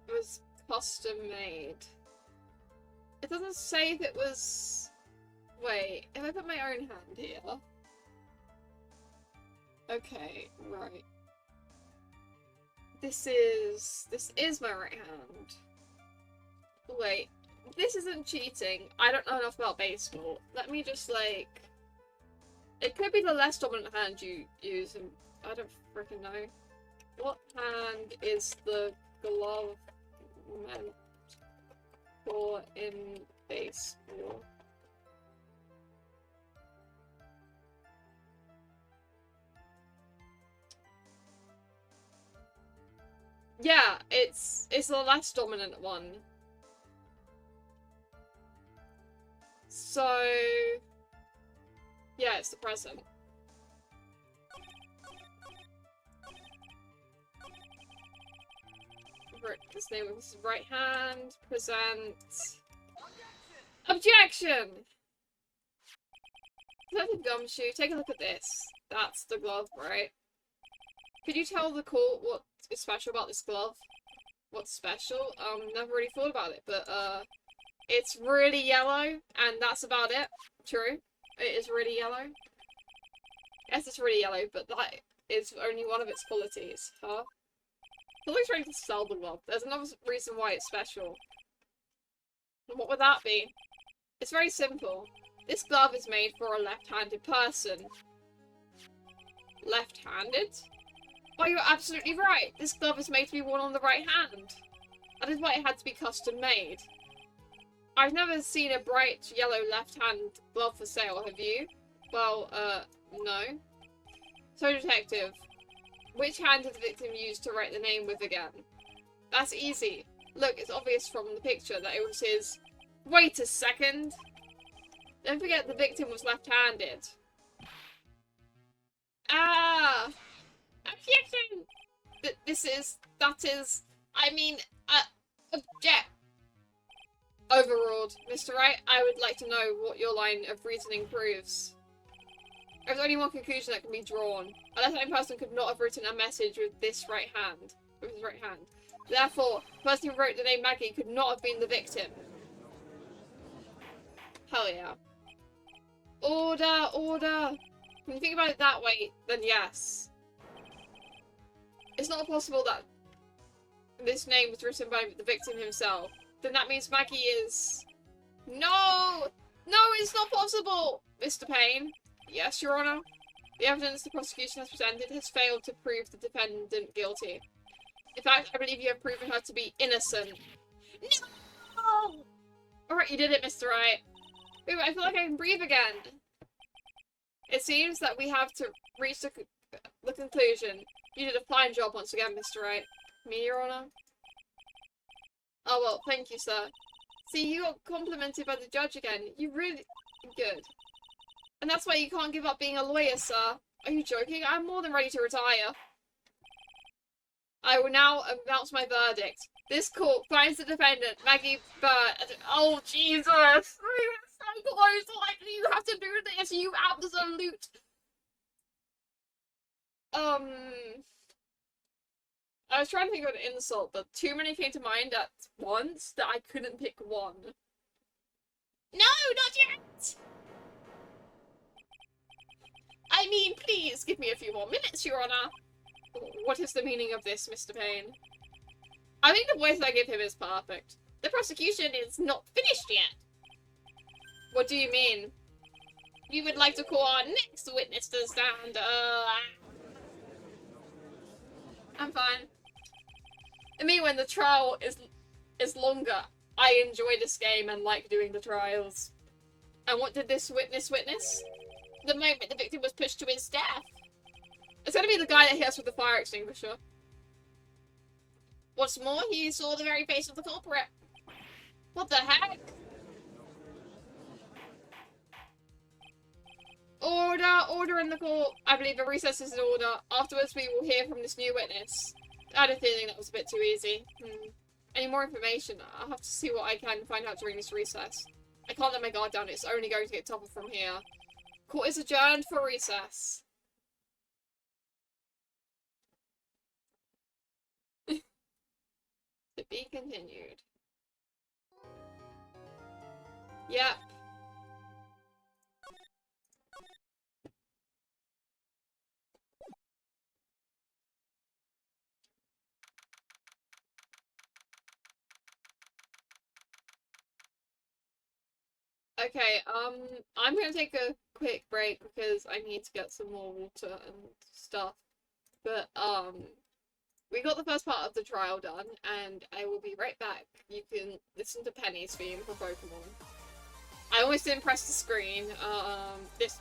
Was custom made. It doesn't say if it was... Wait, if I put my own hand here... Okay, right. This is my right hand. Wait, this isn't cheating. I don't know enough about baseball. Let me just, like... It could be the less dominant hand you use, and I don't freaking know. What hand is the glove meant for in baseball? Yeah, it's the less dominant one. So yeah, it's the present. His name with his right hand. Present. Objection! Detective Gumshoe, take a look at this. That's the glove, right? Could you tell the court what is special about this glove? What's special? Never really thought about it, but it's really yellow, and that's about it. True. It is really yellow. Yes, it's really yellow, but that is only one of its qualities, huh? Somebody's trying to sell the glove. There's another reason why it's special. And what would that be? It's very simple. This glove is made for a left-handed person. Left-handed? Why, you're absolutely right. This glove is made to be worn on the right hand. That is why it had to be custom made. I've never seen a bright yellow left-hand glove for sale, have you? Well, no. So, detective, which hand did the victim use to write the name with again? That's easy. Look, it's obvious from the picture that it was his Wait a second. Don't forget the victim was left-handed. Ah! Objection! I mean, object. Overruled. Mr. Wright, I would like to know what your line of reasoning proves. There's only one conclusion that can be drawn. A left-handed person could not have written a message with his right hand. Therefore, the person who wrote the name Maggie could not have been the victim. Hell yeah. Order, order. When you think about it that way, then yes. It's not possible that this name was written by the victim himself. Then that means Maggie is... No! No, it's not possible! Mr. Payne? Yes, Your Honour? The evidence the prosecution has presented has failed to prove the defendant guilty. In fact, I believe you have proven her to be innocent. No! Alright, you did it, Mr. Wright. Wait, I feel like I can breathe again. It seems that we have to reach the conclusion. You did a fine job once again, Mr. Wright. Me, Your Honour? Oh, well, thank you, sir. See, you got complimented by the judge again. You really... Good. And that's why you can't give up being a lawyer, sir. Are you joking? I'm more than ready to retire. I will now announce my verdict. This court finds the defendant, Maggie Bird. Oh, Jesus! We were so close! Why do you have to do this, you absolute... I was trying to think of an insult, but too many came to mind at once that I couldn't pick one. No, not yet! I mean, please, give me a few more minutes, Your Honour. What is the meaning of this, Mr. Payne? I think the voice I give him is perfect. The prosecution is not finished yet. What do you mean? We would like to call our next witness to stand. I'm fine. I mean, when the trial is longer, I enjoy this game and like doing the trials. And what did this witness witness? The moment the victim was pushed to his death. It's gonna be the guy that hit us with the fire extinguisher. What's more, he saw the very face of the culprit. What the heck? Order! Order in the court! I believe a recess is in order. Afterwards we will hear from this new witness. I had a feeling that was a bit too easy. Any more information? I'll have to see what I can find out during this recess. I can't let my guard down, it's only going to get tougher from here. Court is adjourned for recess. To be continued. Yep. Okay, I'm gonna take a quick break because I need to get some more water and stuff. But, we got the first part of the trial done, and I will be right back. You can listen to Penny's theme for Pokemon. I almost didn't press the screen, this...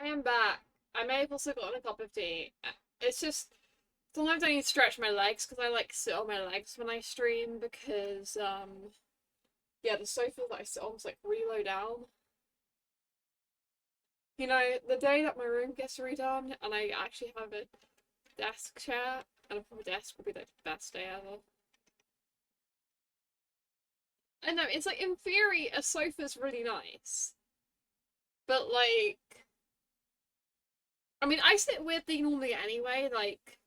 I am back. I may have also gotten a cup of tea. It's just sometimes I need to stretch my legs because I like sit on my legs when I stream because yeah, the sofa that I sit on is like really low down. You know, the day that my room gets redone and I actually have a desk chair and a proper desk will be the best day ever. I know, it's like in theory a sofa's really nice. But like I mean I sit weirdly normally anyway, like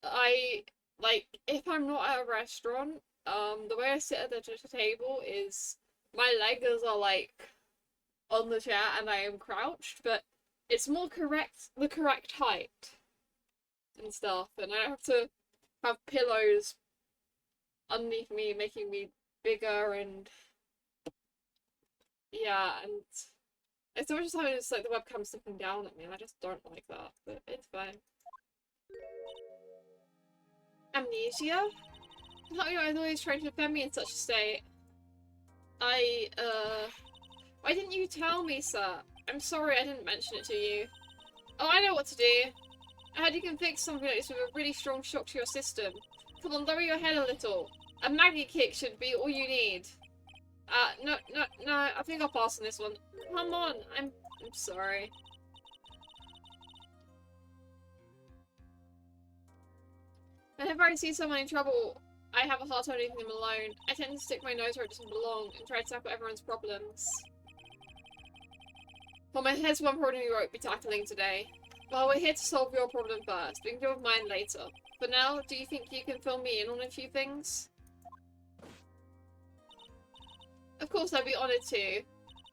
I like if I'm not at a restaurant, the way I sit at the table is my legs are like on the chair and I am crouched, but it's more correct the correct height and stuff, and I don't have to have pillows underneath me making me bigger and yeah, and it's always just having just like the webcam slipping down at me and I just don't like that, but it's fine. Amnesia? How you are always trying to defend me in such a state? Why didn't you tell me, sir? I'm sorry I didn't mention it to you. Oh, I know what to do. I heard you can fix something like this with a really strong shock to your system. Come on, lower your head a little. A Maggie kick should be all you need. No, I think I'll pass on this one. Come on, I'm sorry. Whenever I see someone in trouble, I have a hard time leaving them alone. I tend to stick my nose where it doesn't belong and try to tackle everyone's problems. Well, my head's one problem we won't be tackling today. Well, we're here to solve your problem first. We can deal with mine later. For now, do you think you can fill me in on a few things? Of course, I'd be honoured to.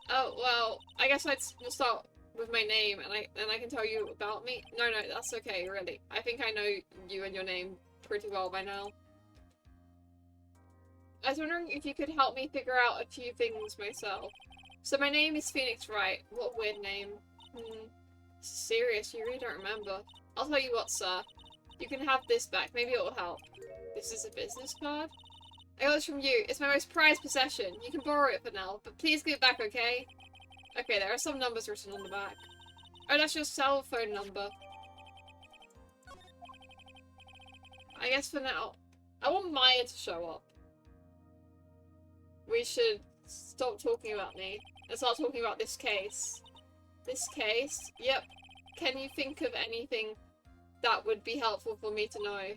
Oh, well, I guess we'll start with my name, and I can tell you about me. No, that's okay, really. I think I know you and your name pretty well by now. I was wondering if you could help me figure out a few things myself. So my name is Phoenix Wright. What a weird name. Serious, you really don't remember. I'll tell you what, sir. You can have this back. Maybe it will help. This is a business card? I got this from you. It's my most prized possession. You can borrow it for now, but please give it back, okay? Okay, there are some numbers written on the back. Oh, that's your cell phone number. I guess for now, I want Maya to show up. We should stop talking about me and start talking about this case. This case? Yep. Can you think of anything that would be helpful for me to know?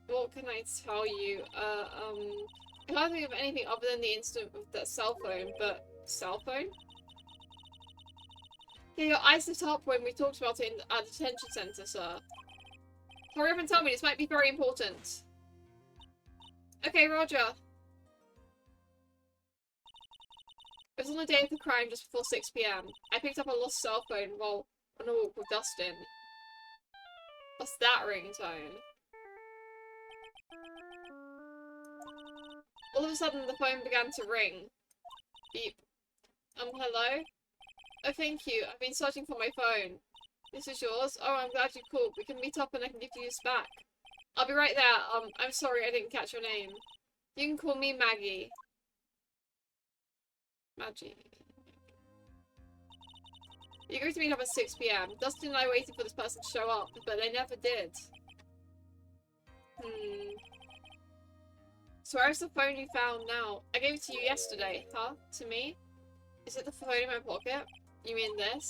What can I tell you? I can't think of anything other than the incident with that cell phone, but... Cell phone? Yeah, your eyes lit up when we talked about it at the detention centre, sir. Hurry up and tell me, this might be very important. Okay, Roger. It was on the day of the crime just before 6 PM. I picked up a lost cell phone while on a walk with Dustin. What's that ringtone? All of a sudden, the phone began to ring. Beep. Hello? Oh, thank you. I've been searching for my phone. This is yours? Oh, I'm glad you called. We can meet up and I can give you this back. I'll be right there. I'm sorry I didn't catch your name. You can call me Maggie. Maggie. You agreed to meet up at 6 PM. Dustin and I waited for this person to show up, but they never did. So where's the phone you found now? I gave it to you yesterday. Huh? To me? Is it the phone in my pocket? You mean this?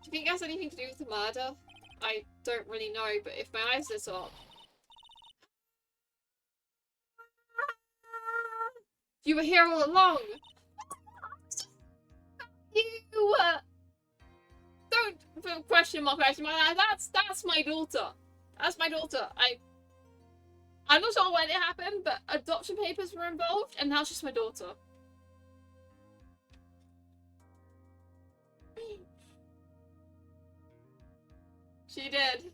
Do you think it has anything to do with the murder? I don't really know, but if my eyes lit up... You were here all along! You, don't question mark. That's my daughter. That's my daughter. I'm not sure when it happened, but adoption papers were involved, and now she's my daughter. She did.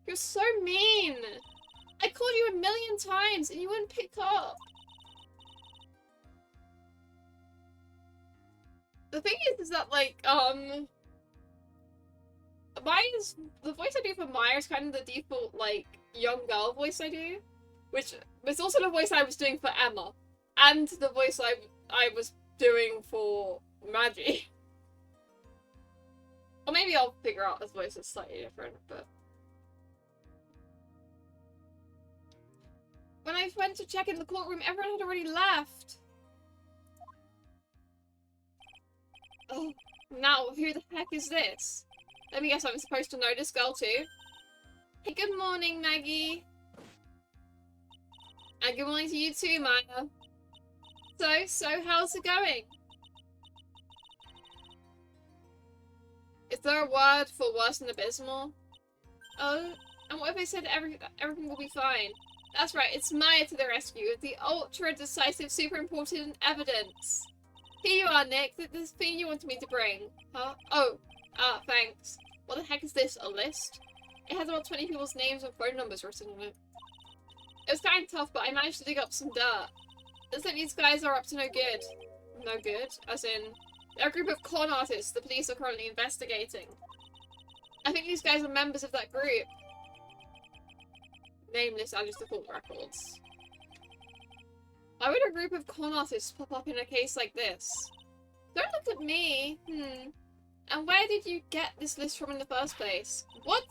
You're so mean! I called you a million times, and you wouldn't pick up. The thing is that, like, Maya's, the voice I do for Maya is kind of the default, like, young girl voice I do. Which was also the voice I was doing for Emma. and the voice I was doing for Maggie. Or maybe I'll figure out his voice is slightly different, but... When I went to check in the courtroom, everyone had already left. Oh, now who the heck is this? Let me guess, I'm supposed to know this girl too. Hey, good morning, Maggie. And good morning to you too, Maya. So, how's it going? Is there a word for worse than abysmal? Oh, and what if I said everything will be fine? That's right, it's Maya to the rescue, with the ultra-decisive, super important evidence. Here you are, Nick, this thing you wanted me to bring. Huh? Oh, thanks. What the heck is this, a list? It has about 20 people's names and phone numbers written on it. It was kind of tough, but I managed to dig up some dirt. Looks like these guys are up to no good. No good? As in, they're a group of con artists the police are currently investigating. I think these guys are members of that group. Nameless added to court records. Why would a group of con artists pop up in a case like this? Don't look at me. And where did you get this list from in the first place? What?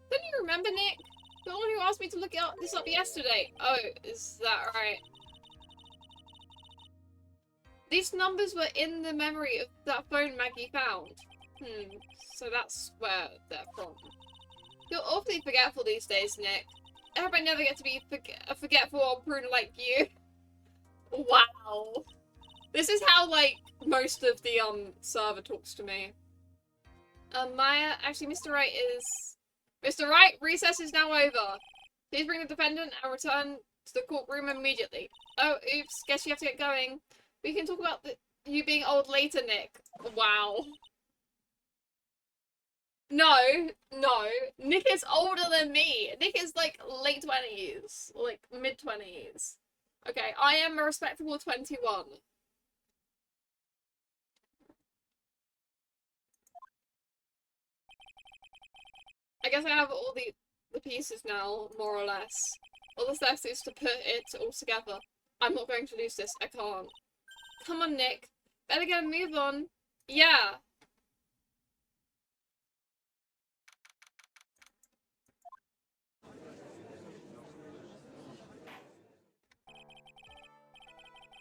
Don't you remember, Nick? The one who asked me to look this up yesterday. Oh, is that right? These numbers were in the memory of that phone Maggie found. So that's where they're from. You're awfully forgetful these days, Nick. I hope I never get to be a forgetful old prune like you. Wow. This is how, like, most of the, server talks to me. Maya, actually, Mr. Wright is... Mr. Wright, recess is now over. Please bring the defendant and return to the courtroom immediately. Oh, oops, guess you have to get going. We can talk about you being old later, Nick. Wow. No, Nick is older than me. Nick is like late 20s, like mid 20s. Okay, I am a respectable 21. I guess I have all the pieces now, more or less. All that's left is to put it all together. I'm not going to lose this, I can't. Come on, Nick. Better get a move on. Yeah.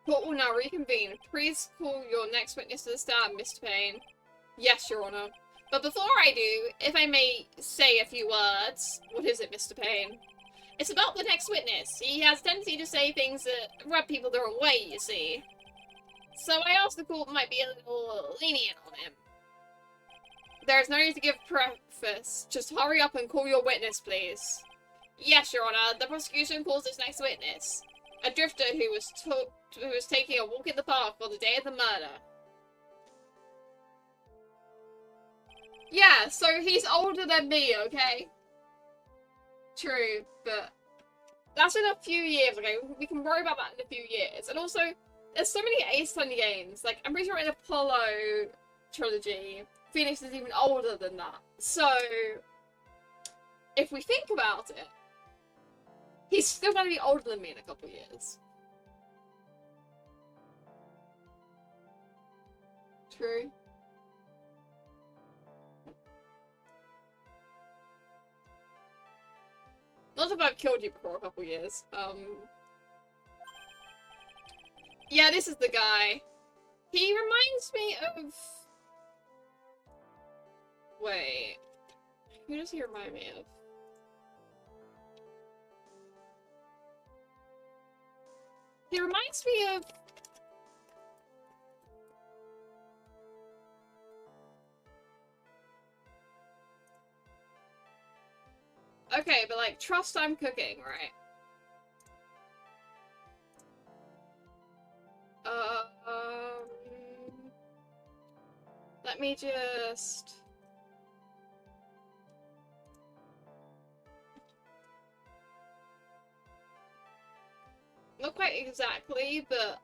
Court will now reconvene. Please call your next witness to the stand, Mr. Payne. Yes, Your Honor. But before I do, if I may say a few words. What is it, Mr. Payne? It's about the next witness. He has a tendency to say things that rub people the wrong way, you see. So I asked the court might be a little lenient on him. There is no need to give preface. Just hurry up and call your witness, please. Yes, Your Honor. The prosecution calls this next witness. A drifter who was taking a walk in the park on the day of the murder. Yeah, so he's older than me, okay? True, but that's in a few years, okay? We can worry about that in a few years. And also, there's so many Ace Attorney games. Like, I'm pretty sure in Apollo trilogy, Phoenix is even older than that. So, if we think about it, he's still going to be older than me in a couple of years. True. Not if I've killed you before a couple of years. Yeah, this is the guy. He reminds me of... Wait. Who does he remind me of? He reminds me of... Okay, but like, trust I'm cooking, right? Let me just... Not quite exactly, but,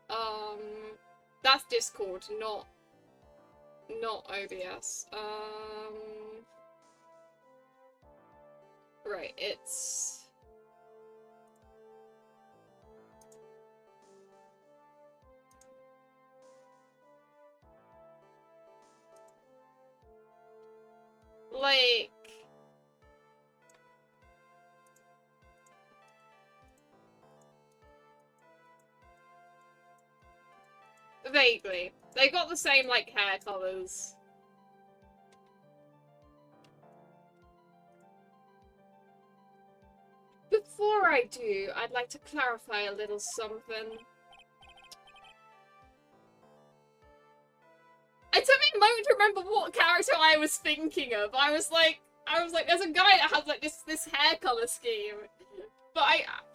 that's Discord, not OBS. Right, it's... Vaguely. They got the same, like, hair colours. Before I do, I'd like to clarify a little something. It took me a moment to remember what character I was thinking of. I was like, there's a guy that has like this hair color scheme, but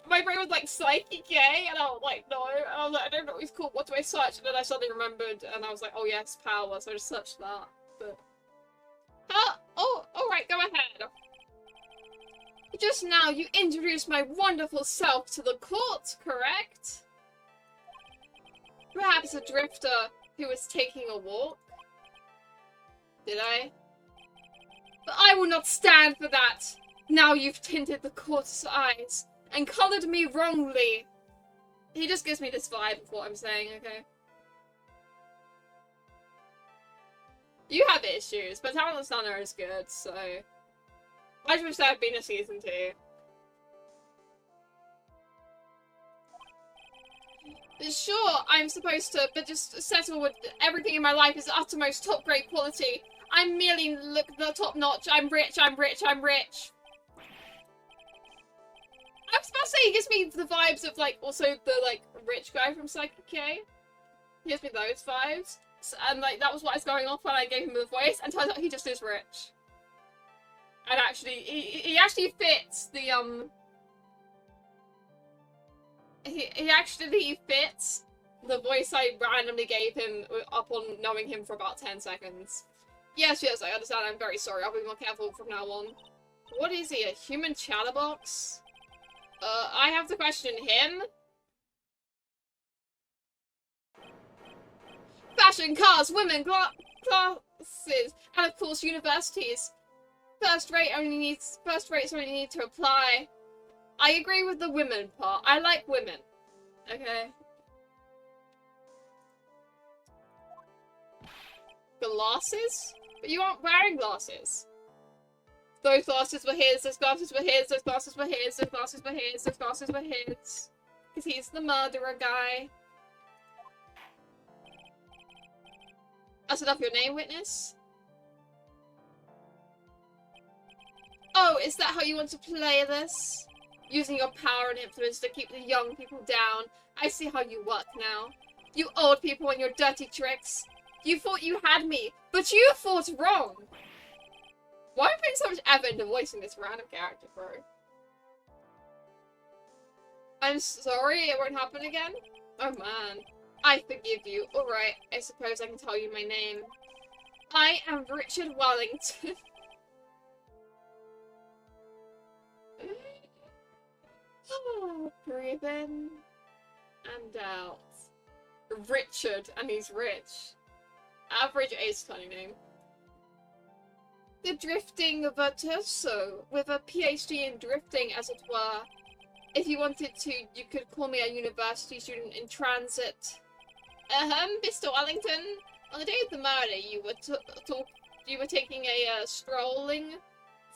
my brain was like Psyche Gay, and I was like, no, and I was like, I don't know what he's called. What do I search? And then I suddenly remembered, and I was like, oh yes, power. So I just searched that. But oh, all right, go ahead. Just now, you introduced my wonderful self to the court, correct? Perhaps a drifter who was taking a walk. Did I? But I will not stand for that! Now you've tinted the court's eyes and coloured me wrongly. He just gives me this vibe of what I'm saying, okay? You have issues, but Talent Stunner is good, so... I just wish there had been a season 2. Sure, I'm supposed to, but just settle with everything in my life is uttermost top-grade quality. I'm merely look the top-notch. I'm rich, I'm rich, I'm rich. I was about to say, he gives me the vibes of, like, also the, like, rich guy from Psychic K. He gives me those vibes. And, like, that was what I was going off when I gave him the voice, and turns out he just is rich. And actually, he actually fits the, He actually fits the voice I randomly gave him upon knowing him for about 10 seconds. Yes, I understand. I'm very sorry. I'll be more careful from now on. What is he, a human chatterbox? I have to question him? Fashion, cars, women, classes, and of course universities. First rates only need to apply. I agree with the women part. I like women. Okay. Glasses? But you aren't wearing glasses. Those glasses were his, those glasses were his, those glasses were his, those glasses were his, those glasses were his. Because he's the murderer guy. That's enough your name, witness? Oh, is that how you want to play this? Using your power and influence to keep the young people down. I see how you work now. You old people and your dirty tricks. You thought you had me, but you thought wrong. Why am I putting so much effort into voicing this random character, bro? I'm sorry, it won't happen again? Oh man. I forgive you. Alright, I suppose I can tell you my name. I am Richard Wellington. Breathe in and out. Richard, and he's rich. Average ace funny name. The drifting virtuoso, with a PhD in drifting, as it were. If you wanted to, you could call me a university student in transit. Mr. Wellington. On the day of the murder, you were taking a strolling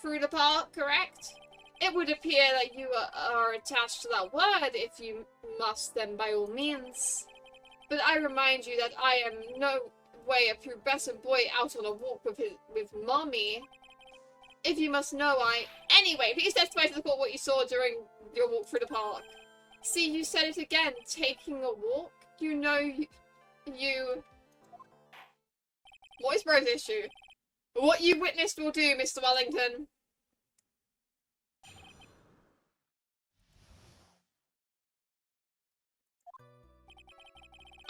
through the park, correct? It would appear that you are attached to that word. If you must, then by all means. But I remind you that I am no way a pubescent boy out on a walk with mommy. If you must know, Anyway, please testify to the court what you saw during your walk through the park. See, you said it again. Taking a walk? You know, you... What is Bro's issue? What you witnessed will do, Mr. Wellington.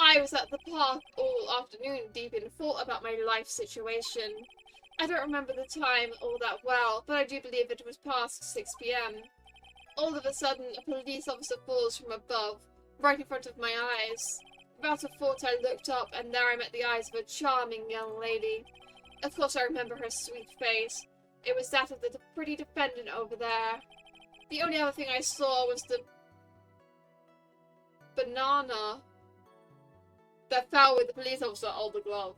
I was at the park all afternoon, deep in thought about my life situation. I don't remember the time all that well, but I do believe it was past 6 p.m. All of a sudden, a police officer falls from above, right in front of my eyes. About a thought, I looked up, and there I met the eyes of a charming young lady. Of course, I remember her sweet face. It was that of the pretty defendant over there. The only other thing I saw was the banana that fell with the police officer on the glove.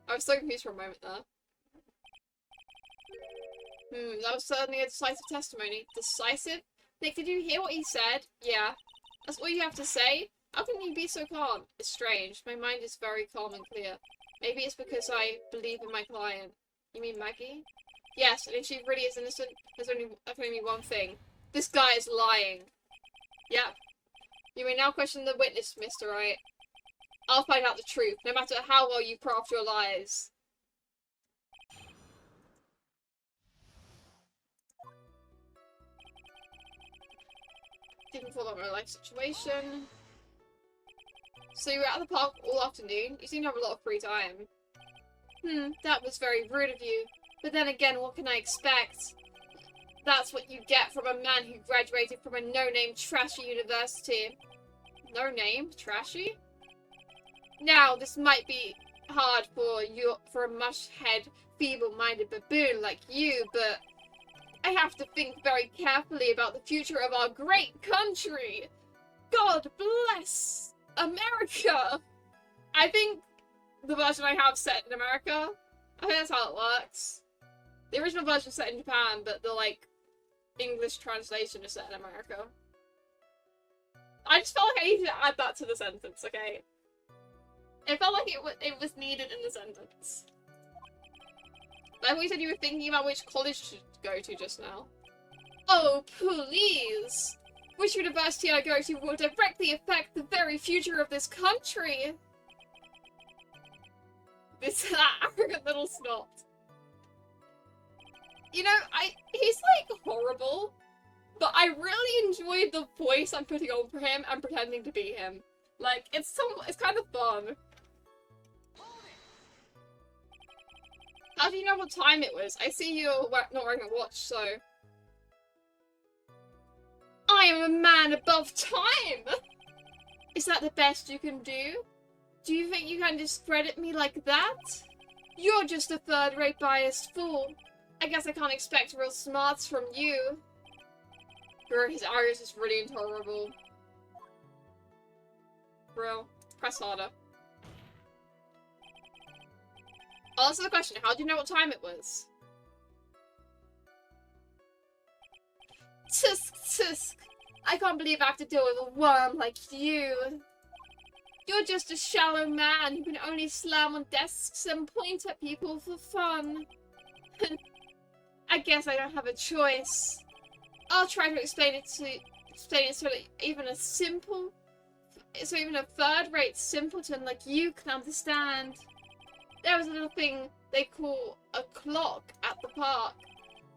I was so confused for a moment there. That was certainly a decisive testimony. Decisive? Nick, did you hear what he said? Yeah. That's all you have to say? How can you be so calm? It's strange. My mind is very calm and clear. Maybe it's because I believe in my client. You mean Maggie? Yes, and if she really is innocent, there's only one thing. This guy is lying. Yep. You may now question the witness, Mr. Wright. I'll find out the truth, no matter how well you craft your lies. Didn't fall about my life situation. So you were at the park all afternoon? You seem to have a lot of free time. That was very rude of you. But then again, what can I expect? That's what you get from a man who graduated from a no-name trashy university. No name? Trashy? Now, this might be hard for a mush-head, feeble-minded baboon like you, but I have to think very carefully about the future of our great country. God bless America! I think the version I have set in America, I think that's how it works. The original version is set in Japan, but the, like, English translation is set in America. I just felt like I needed to add that to the sentence, okay? It felt like it was needed in the sentence. I thought you said you were thinking about which college to go to just now. Oh, please! Which university I go to will directly affect the very future of this country! That arrogant little snot. You know, he's like horrible, but I really enjoyed the voice I'm putting on for him and pretending to be him. Like, it's kind of fun. How do you know what time it was? I see you're not wearing a watch, so... I am a man above time! Is that the best you can do? Do you think you can discredit me like that? You're just a third-rate biased fool. I guess I can't expect real smarts from you. Bro, his Irish is really intolerable. Bro, press harder. I'll answer the question. How do you know what time it was? Tisk, tisk. I can't believe I have to deal with a worm like you. You're just a shallow man who can only slam on desks and point at people for fun. I guess I don't have a choice. I'll try to explain it so that even a third-rate simpleton like you can understand. There was a little thing they call a clock at the park.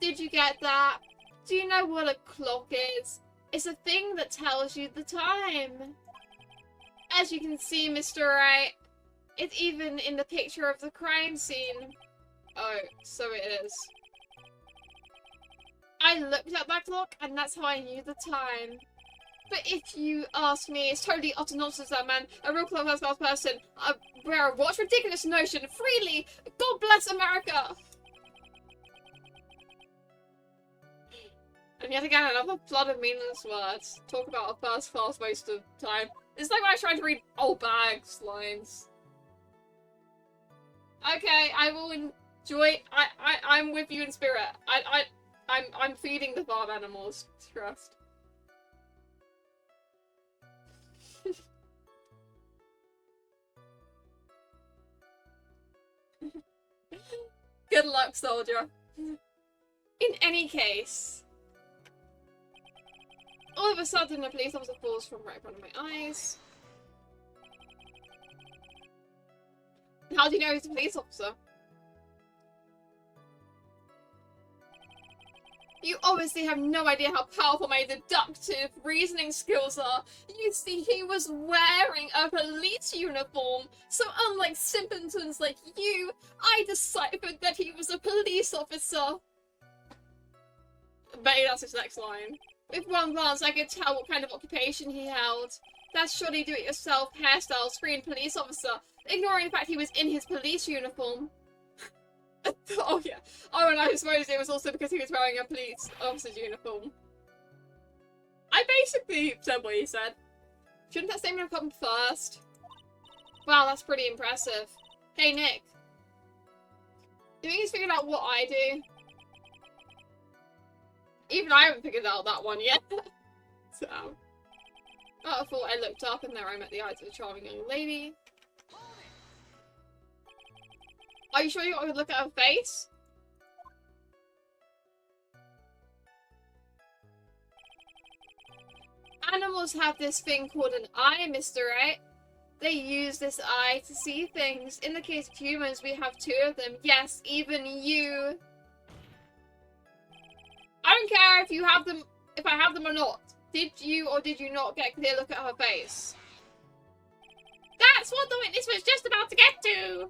Did you get that? Do you know what a clock is? It's a thing that tells you the time. As you can see, Mr. Wright, it's even in the picture of the crime scene. Oh, so it is. I looked at that clock, and that's how I knew the time. But if you ask me, it's totally utter nonsense, that man. A real clubhouse person. Wear a watch? Ridiculous notion. Freely! God bless America! And yet again, another flood of meaningless words. Talk about a first-class waste of time. It's like when I tried to read old bags lines. Okay, I will enjoy. I'm with you in spirit. I'm feeding the farm animals. Trust. Good luck, soldier. In any case, all of a sudden, a police officer falls from right in front of my eyes. How do you know he's a police officer? You obviously have no idea how powerful my deductive reasoning skills are. You see, he was wearing a police uniform, so unlike simpletons like you, I deciphered that he was a police officer. Maybe that's his next line. With one glance, I could tell what kind of occupation he held. That's surely do-it-yourself hairstyle screen police officer, ignoring the fact he was in his police uniform. Oh yeah. Oh, and I suppose it was also because he was wearing a police officer's uniform. I basically said what he said. Shouldn't that statement have come first? Wow, that's pretty impressive. Hey, Nick. Do you think he's figured out what I do? Even I haven't figured out that one yet. So. Oh, I thought I looked up and there I met the eyes of a charming young lady. Are you sure you got a good look at her face? Animals have this thing called an eye, Mr. Right? They use this eye to see things. In the case of humans, we have two of them. Yes, even you. I don't care if you have them, if I have them or not. Did you or did you not get a clear look at her face? That's what the witness was just about to get to!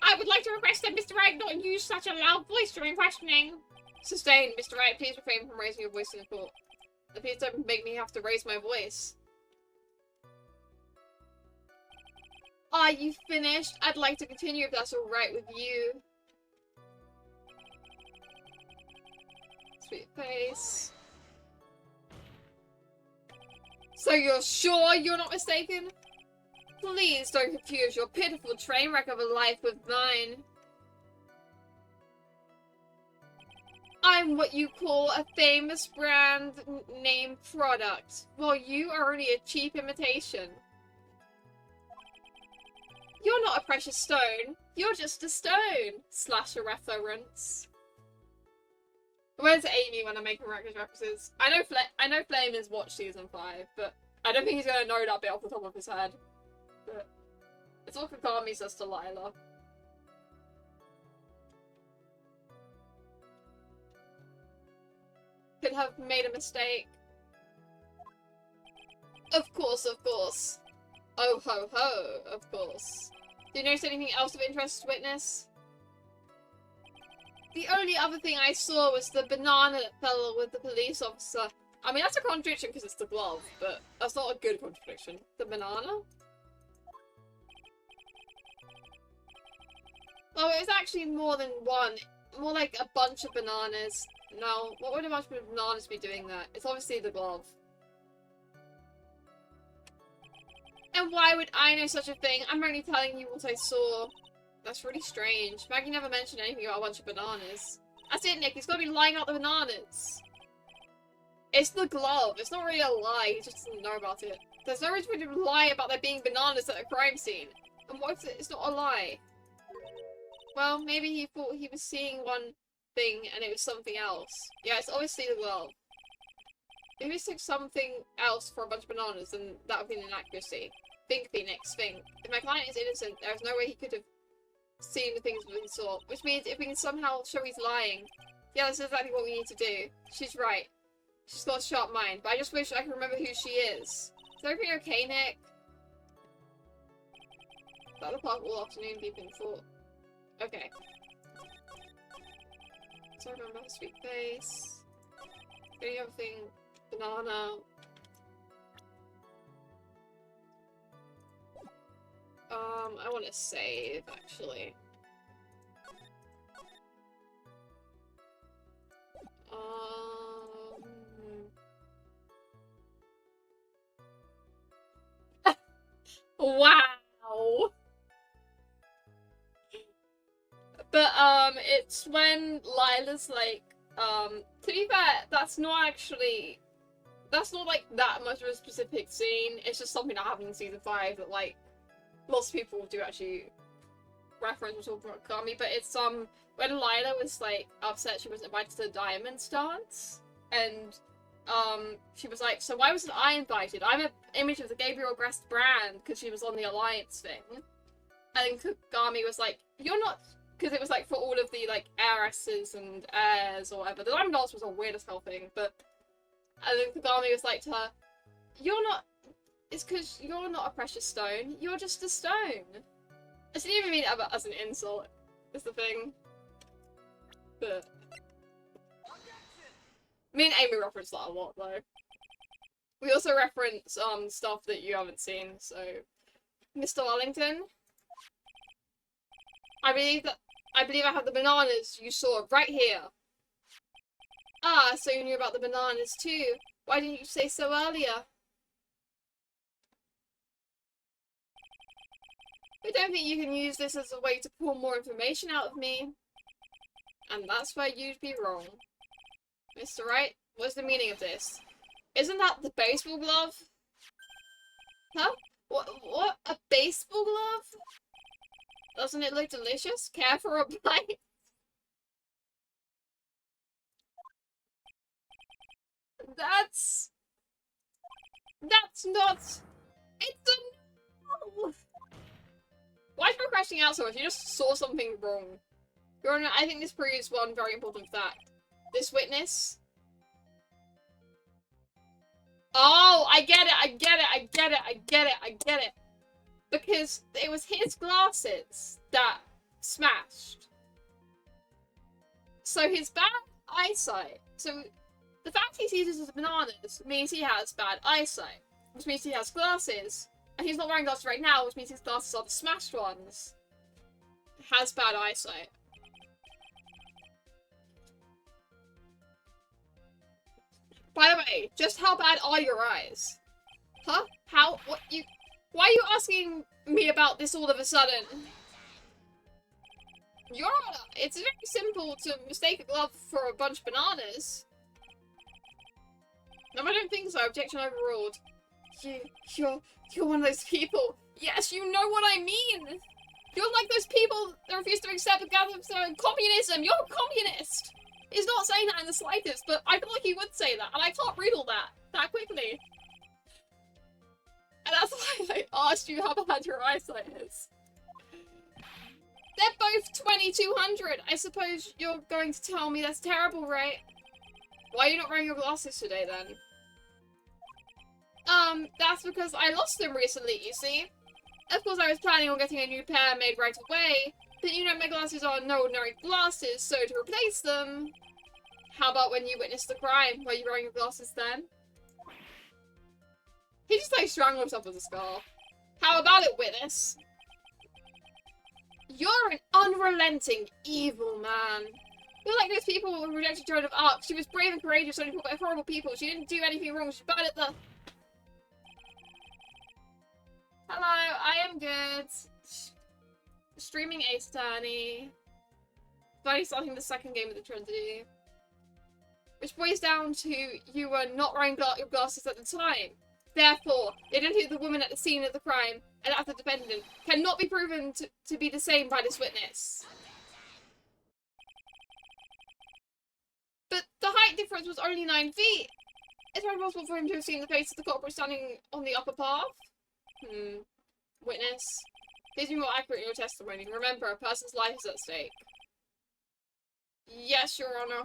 I would like to request that Mr. Wright not use such a loud voice during questioning. Sustained, Mr. Wright. Please refrain from raising your voice in the court. Please don't make me have to raise my voice. Are you finished? I'd like to continue if that's alright with you. Sweet face. So you're sure you're not mistaken? Please don't confuse your pitiful train wreck of a life with mine. I'm what you call a famous brand name product, while you are only a cheap imitation. You're not a precious stone, you're just a stone, slash a reference. Where's Amy when I'm making references? I know Flame has watched season 5, but I don't think he's gonna know that bit off the top of his head. But it's all Kagami says to Lila. Could have made a mistake. Of course, of course. Oh ho ho, of course. Do you notice anything else of interest, witness? The only other thing I saw was the banana that fell with the police officer. I mean, that's a contradiction because it's the glove, but that's not a good contradiction. The banana? Well, it was actually more than one. More like a bunch of bananas. No, what would a bunch of bananas be doing there? It's obviously the glove. And why would I know such a thing? I'm only telling you what I saw. That's really strange. Maggie never mentioned anything about a bunch of bananas. That's it, Nick. He's got to be lying about the bananas. It's the glove. It's not really a lie. He just doesn't know about it. There's no reason for him to lie about there being bananas at a crime scene. And what if it's not a lie? Well, maybe he thought he was seeing one thing and it was something else. Yeah, it's obviously the glove. If he took something else for a bunch of bananas, then that would be an inaccuracy. Think, Phoenix, think. If my client is innocent, there's no way he could have seen the things we saw. Which means if we can somehow show he's lying, yeah, that's exactly what we need to do. She's right. She's got a sharp mind, but I just wish I could remember who she is. Is everything okay, Nick? That the park all afternoon, deep in thought. Okay. So I remember her sweet face. Any other thing? Banana. I want to save, actually. Wow! But, it's when Lila's like, to be fair, that's not like that much of a specific scene. It's just something that happened in season 5 that, like, lots of people do actually reference or talk about Kami, but it's, when Lila was, like, upset she wasn't invited to the Diamonds dance, and, she was like, so why wasn't I invited? I'm an image of the Gabriel Grest brand, because she was on the Alliance thing. And then Kagami was like, you're not... Because it was, like, for all of the, like, heiresses and heirs or whatever. The Diamond Dance was a weird as hell thing, but... And then Kagami was like to her, you're not... It's because you're not a precious stone. You're just a stone. I didn't even mean it as an insult. Is the thing. But... Me and Amy reference that a lot, though. We also reference, stuff that you haven't seen, so... Mr. Wellington? I believe I have the bananas you saw right here. Ah, so you knew about the bananas too. Why didn't you say so earlier? I don't think you can use this as a way to pull more information out of me. And that's where you'd be wrong. Mr. Wright, what's the meaning of this? Isn't that the baseball glove? Huh? What? A baseball glove? Doesn't it look delicious? Care for a bite? That's... That's not... It's a no! Why is my crashing out so much? You just saw something wrong. Your Honor, I think this proves one very important fact. This witness... Oh, I get it, I get it, I get it, I get it, I get it. Because it was his glasses that smashed. So his bad eyesight. So the fact he sees this as bananas means he has bad eyesight. Which means he has glasses. And he's not wearing glasses right now, which means his glasses are the smashed ones. Has bad eyesight. By the way, just how bad are your eyes? Huh? How? What? You? Why are you asking me about this all of a sudden? Your Honor, it's very simple to mistake a glove for a bunch of bananas. No, I don't think so. Objection overruled. You're one of those people. Yes, you know what I mean. You're like those people that refuse to accept communism. You're a communist. He's not saying that in the slightest, but I feel like he would say that, and I can't read all that quickly. And that's why I asked you how bad your eyesight is. They're both 2200. I suppose you're going to tell me that's terrible, right? Why are you not wearing your glasses today, then? That's because I lost them recently, you see. Of course, I was planning on getting a new pair made right away, but you know my glasses are no ordinary glasses, so to replace them... How about when you witnessed the crime? Were you wearing your glasses then? He just, like, strangled himself with a scarf. How about it, witness? You're an unrelenting, evil man. You're like those people who rejected Joan of Arc. She was brave and courageous, only fought by horrible people. She didn't do anything wrong. She's bad at the... Hello, I am good. Streaming Ace Attorney. Finally starting the second game of the Trinity. Which boils down to you were not wearing your glasses at the time. Therefore, the identity of the woman at the scene of the crime and that of the defendant cannot be proven to be the same by this witness. But the height difference was only 9 feet. It's not possible for him to have seen the face of the culprit standing on the upper path. Witness. Please be more accurate in your testimony. Remember, a person's life is at stake. Yes, Your Honor.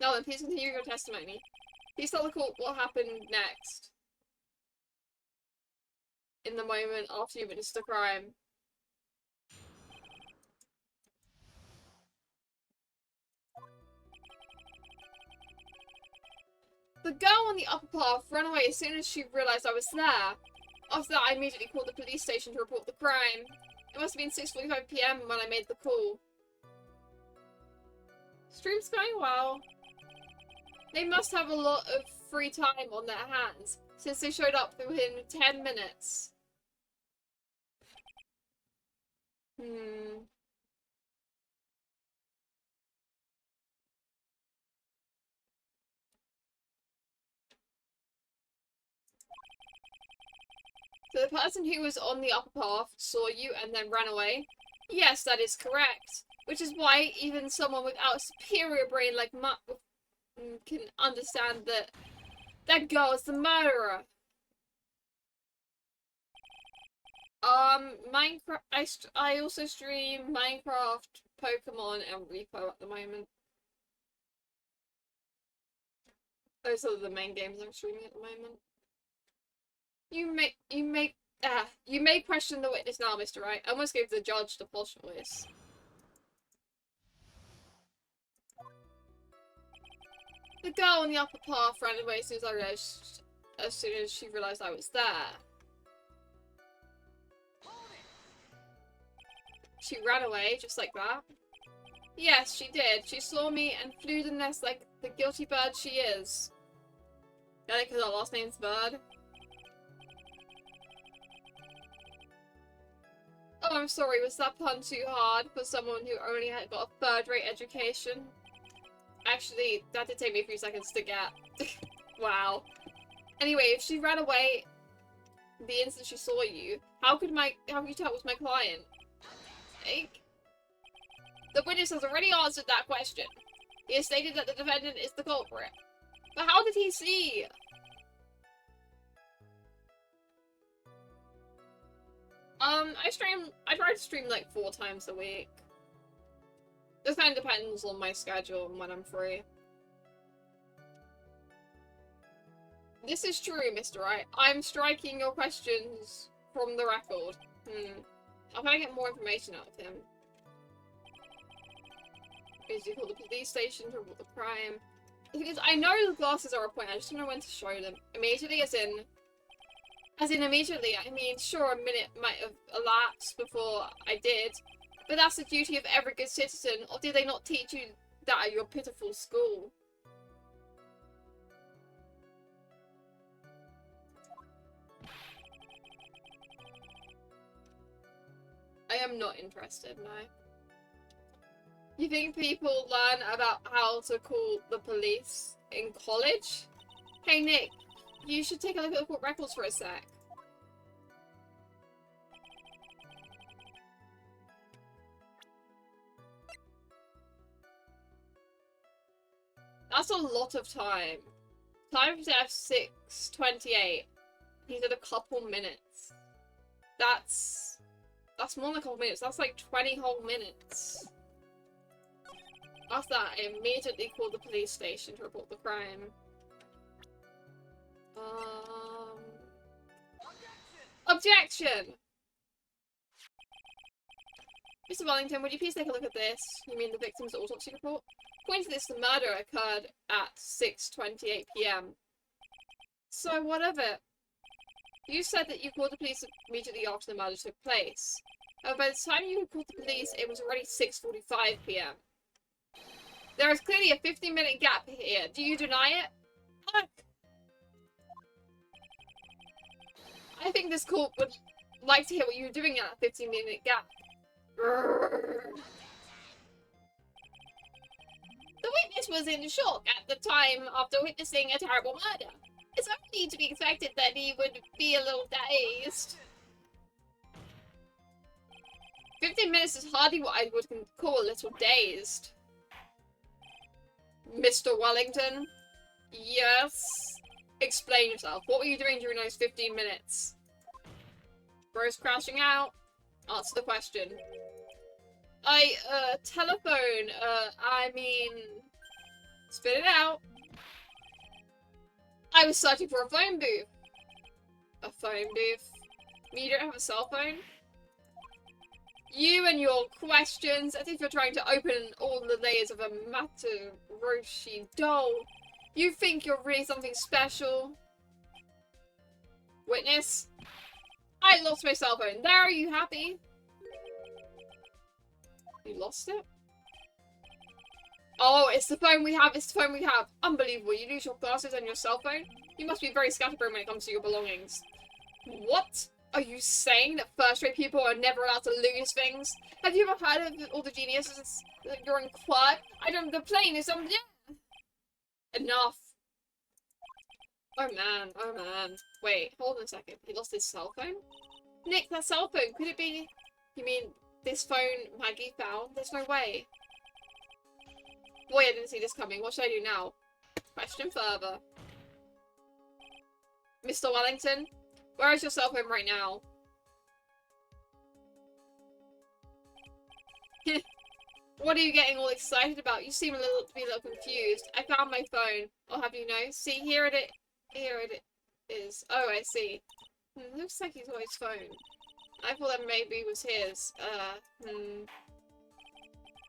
Now then, please continue your testimony. Please tell the court what happened next. In the moment after you witnessed the crime. The girl on the upper path ran away as soon as she realised I was there. After that, I immediately called the police station to report the crime. It must have been 6:45 PM when I made the call. Stream's going well. They must have a lot of free time on their hands, since they showed up within 10 minutes. So the person who was on the upper path saw you and then ran away? Yes, that is correct. Which is why even someone without a superior brain like can understand that that girl is the murderer. Minecraft. I also stream Minecraft, Pokemon, and Repo at the moment. Those are the main games I'm streaming at the moment. You may question the witness now, Mr. Wright. I almost gave the judge the posh voice. The girl on the upper path ran away as soon as she realised I was there. She ran away, just like that? Yes, she did. She saw me and flew the nest like the guilty bird she is. Got it because our last name's Bird? Oh, I'm sorry, was that pun too hard for someone who only had got a third-rate education? Actually, that did take me a few seconds to get. Wow. Anyway, if she ran away, the instant she saw you. How could you tell it was my client? Like, the witness has already answered that question. He has stated that the defendant is the culprit. But how did he see? I try to stream like 4 times a week. This kind of depends on my schedule and when I'm free. This is true, Mr. Wright. I'm striking your questions from the record. How can I get more information out of him? Is he called the police station to report the crime? The thing is, I know the glasses are a point, I just don't know when to show them. Immediately, as in immediately, I mean, sure, a minute might have elapsed before I did, but that's the duty of every good citizen, or did they not teach you that at your pitiful school? I am not interested, no. You think people learn about how to call the police in college? Hey Nick, you should take a look at the court records for a sec. That's a lot of time. Time to F6:28. He did a couple minutes. That's more than a couple minutes. That's like 20 whole minutes. After that, I immediately called the police station to report the crime. Objection! Mr. Wellington, would you please take a look at this? You mean the victim's autopsy report? According to this, the murder occurred at 6:28 PM. So what of it? You said that you called the police immediately after the murder took place. By the time you called the police, it was already 6:45 PM. There is clearly a 15-minute gap here. Do you deny it? Heck. I think this court would like to hear what you were doing in that 15-minute gap. The witness was in shock at the time after witnessing a terrible murder. It's only to be expected that he would be a little dazed. 15 minutes is hardly what I would call a little dazed. Mr. Wellington? Yes? Explain yourself. What were you doing during those 15 minutes? Bros crashing out? Answer the question. Telephone, I mean... Spit it out. I was searching for a phone booth. A phone booth? You don't have a cell phone? You and your questions, as if you're trying to open all the layers of a Matsuroshi doll. You think you're really something special? Witness? I lost my cell phone. There, are you happy? You lost it? Oh, it's the phone we have, it's the phone we have. Unbelievable, you lose your glasses and your cell phone? You must be very scatterbrained when it comes to your belongings. What? Are you saying that first-rate people are never allowed to lose things? Have you ever heard of all the geniuses that you're in quad? The plane is on... Enough. Oh man, oh man. Wait, hold on a second. He lost his cell phone? Nick, that cell phone, could it be... You mean this phone Maggie found? There's no way. Boy, I didn't see this coming. What should I do now? Question further. Mr. Wellington? Where is your cell phone right now? What are you getting all excited about? You seem to be a little confused. I found my phone. I'll have you know. See, here it is. Oh, I see. Looks like he's got his phone. I thought that maybe it was his.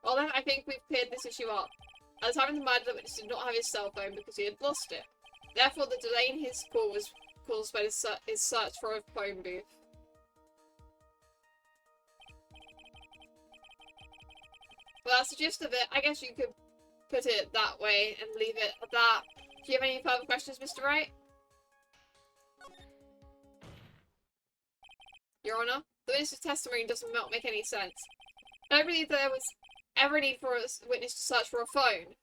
Well then, I think we've cleared this issue up. At the time of the murder, the witness did not have his cell phone because he had lost it. Therefore, the delay in his call was caused by his search for a phone booth. Well, that's the gist of it. I guess you could put it that way and leave it at that. Do you have any further questions, Mr. Wright? Your Honour, the witness's testimony does not make any sense. I don't believe there was ever need for a witness to search for a phone.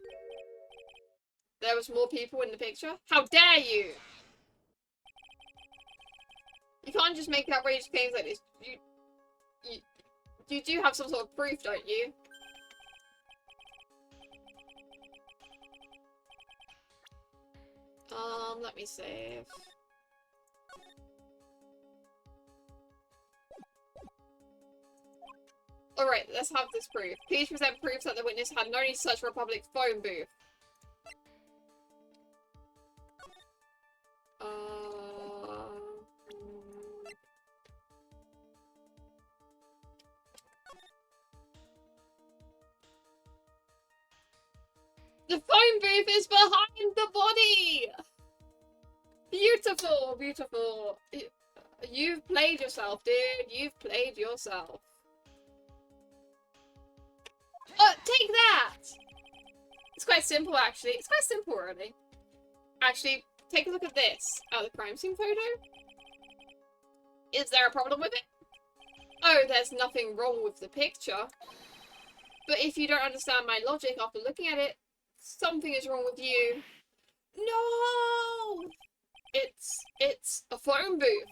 There was more people in the picture? How dare you! You can't just make outrageous claims like this. You do have some sort of proof, don't you? Let me save. Alright, let's have this proof. Please present proof that the witness had no need to search for a public phone booth. The phone booth is behind the body! Beautiful, beautiful. You've played yourself, dude. You've played yourself. Take that! It's quite simple, actually. It's quite simple, really. Actually, take a look at this. The crime scene photo? Is there a problem with it? Oh, there's nothing wrong with the picture. But if you don't understand my logic after looking at it, something is wrong with you. No! It's a phone booth.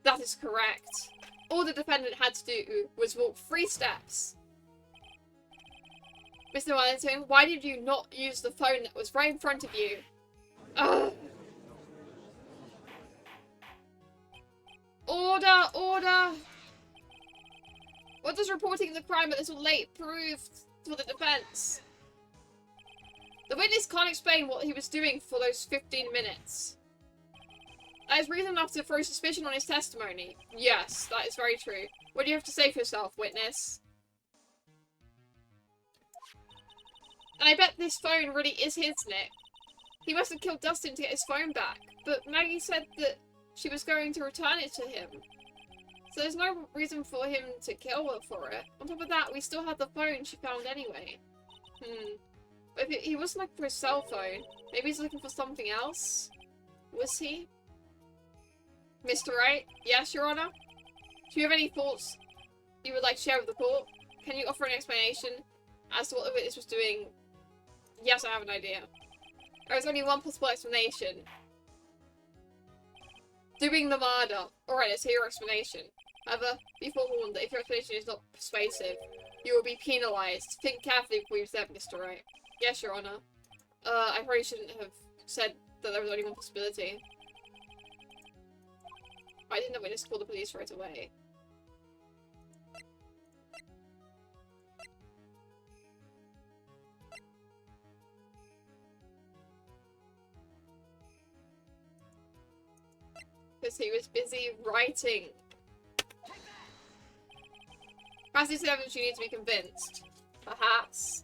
That is correct. All the defendant had to do was walk 3 steps. Mr. Wellington, why did you not use the phone that was right in front of you? Ugh. Order, order! What does reporting the crime a little late prove for the defense? The witness can't explain what he was doing for those 15 minutes. That is reason enough to throw suspicion on his testimony. Yes, that is very true. What do you have to say for yourself, witness? And I bet this phone really is his, Nick. He must have killed Dustin to get his phone back. But Maggie said that she was going to return it to him. So there's no reason for him to kill her for it. On top of that, we still had the phone she found anyway. But if he wasn't looking for his cell phone, maybe he's looking for something else? Was he? Mr. Wright? Yes, Your Honor? Do you have any thoughts you would like to share with the court? Can you offer an explanation as to what the witness was doing? Yes, I have an idea. There is only one possible explanation. Doing the murder. Alright, let's hear your explanation. However, be forewarned that if your explanation is not persuasive, you will be penalised. Think carefully before you said, Mr. Wright. Yes, Your Honor. I probably shouldn't have said that there was only one possibility. I didn't know we just called the police right away. Because he was busy writing. Perhaps these evidence you need to be convinced. Perhaps.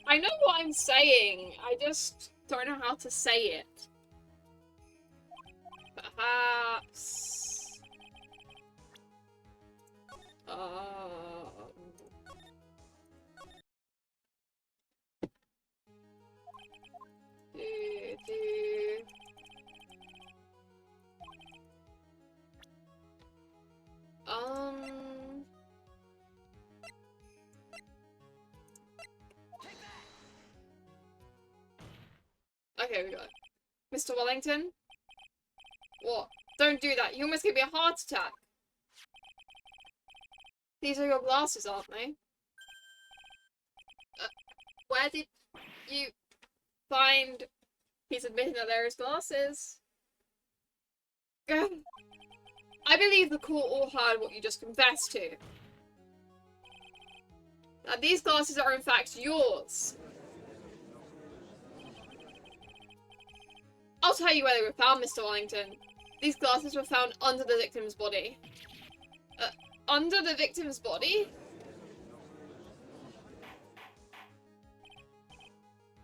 I know what I'm saying. I just don't know how to say it. Perhaps. Okay, we got it. Mr. Wellington? What? Don't do that. You almost gave me a heart attack. These are your glasses, aren't they? Where did you find... He's admitting that they're his glasses. I believe the court all heard what you just confessed to. That these glasses are in fact yours. I'll tell you where they were found, Mr. Wellington. These glasses were found under the victim's body. Under the victim's body?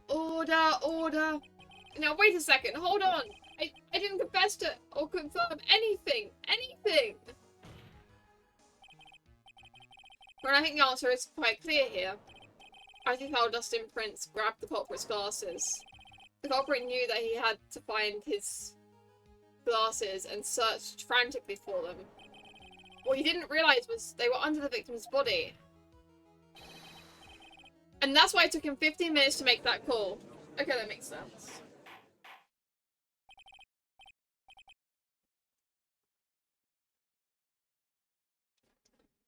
Order, order. Now, wait a second. Hold on. I didn't confess to or confirm anything. Anything! Well, I think the answer is quite clear here. I think our dust imprints grabbed the culprit's glasses. The culprit knew that he had to find his glasses and searched frantically for them. What he didn't realise was they were under the victim's body. And that's why it took him 15 minutes to make that call. Okay, that makes sense.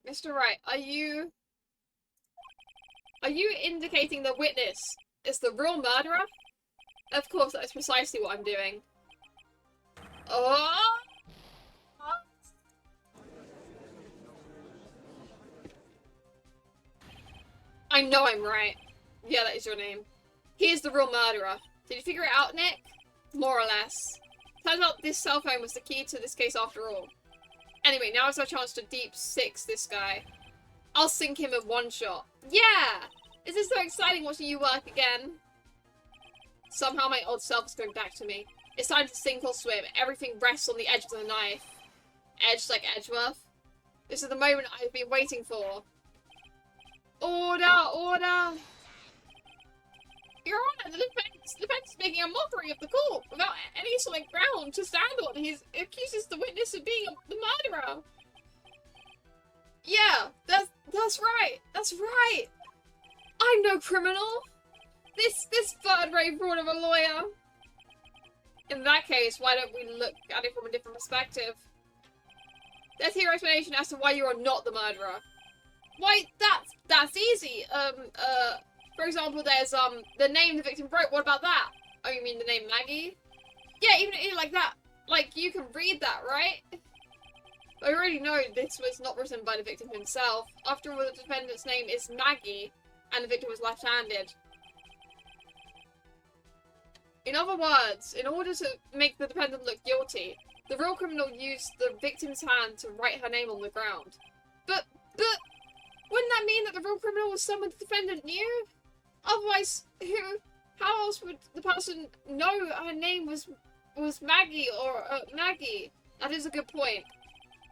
Mr. Wright, are you indicating the witness is the real murderer? Of course, that is precisely what I'm doing. Oh! I know I'm right. Yeah, that is your name. He is the real murderer. Did you figure it out, Nick? More or less. Turns out this cell phone was the key to this case after all. Anyway, now is our chance to deep six this guy. I'll sink him in one shot. Yeah! Is this so exciting watching you work again? Somehow my old self is going back to me. It's time to sink or swim. Everything rests on the edge of the knife. Edge like Edgeworth. This is the moment I've been waiting for. Order! Order! Your Honor, the defense is making a mockery of the court without any solid ground to stand on. He accuses the witness of being the murderer. Yeah, that's right. That's right. I'm no criminal. This third-rate fraud of a lawyer. In that case, why don't we look at it from a different perspective? Let's hear your explanation as to why you are not the murderer. Why, that's easy. For example, there's, the name the victim wrote. What about that? Oh, you mean the name Maggie? Yeah, even like that. Like, you can read that, right? I already know this was not written by the victim himself. After all, the defendant's name is Maggie, and the victim was left-handed. In other words, in order to make the defendant look guilty, the real criminal used the victim's hand to write her name on the ground. But, wouldn't that mean that the real criminal was someone the defendant knew? Otherwise, how else would the person know her name was Maggie or Maggie? That is a good point.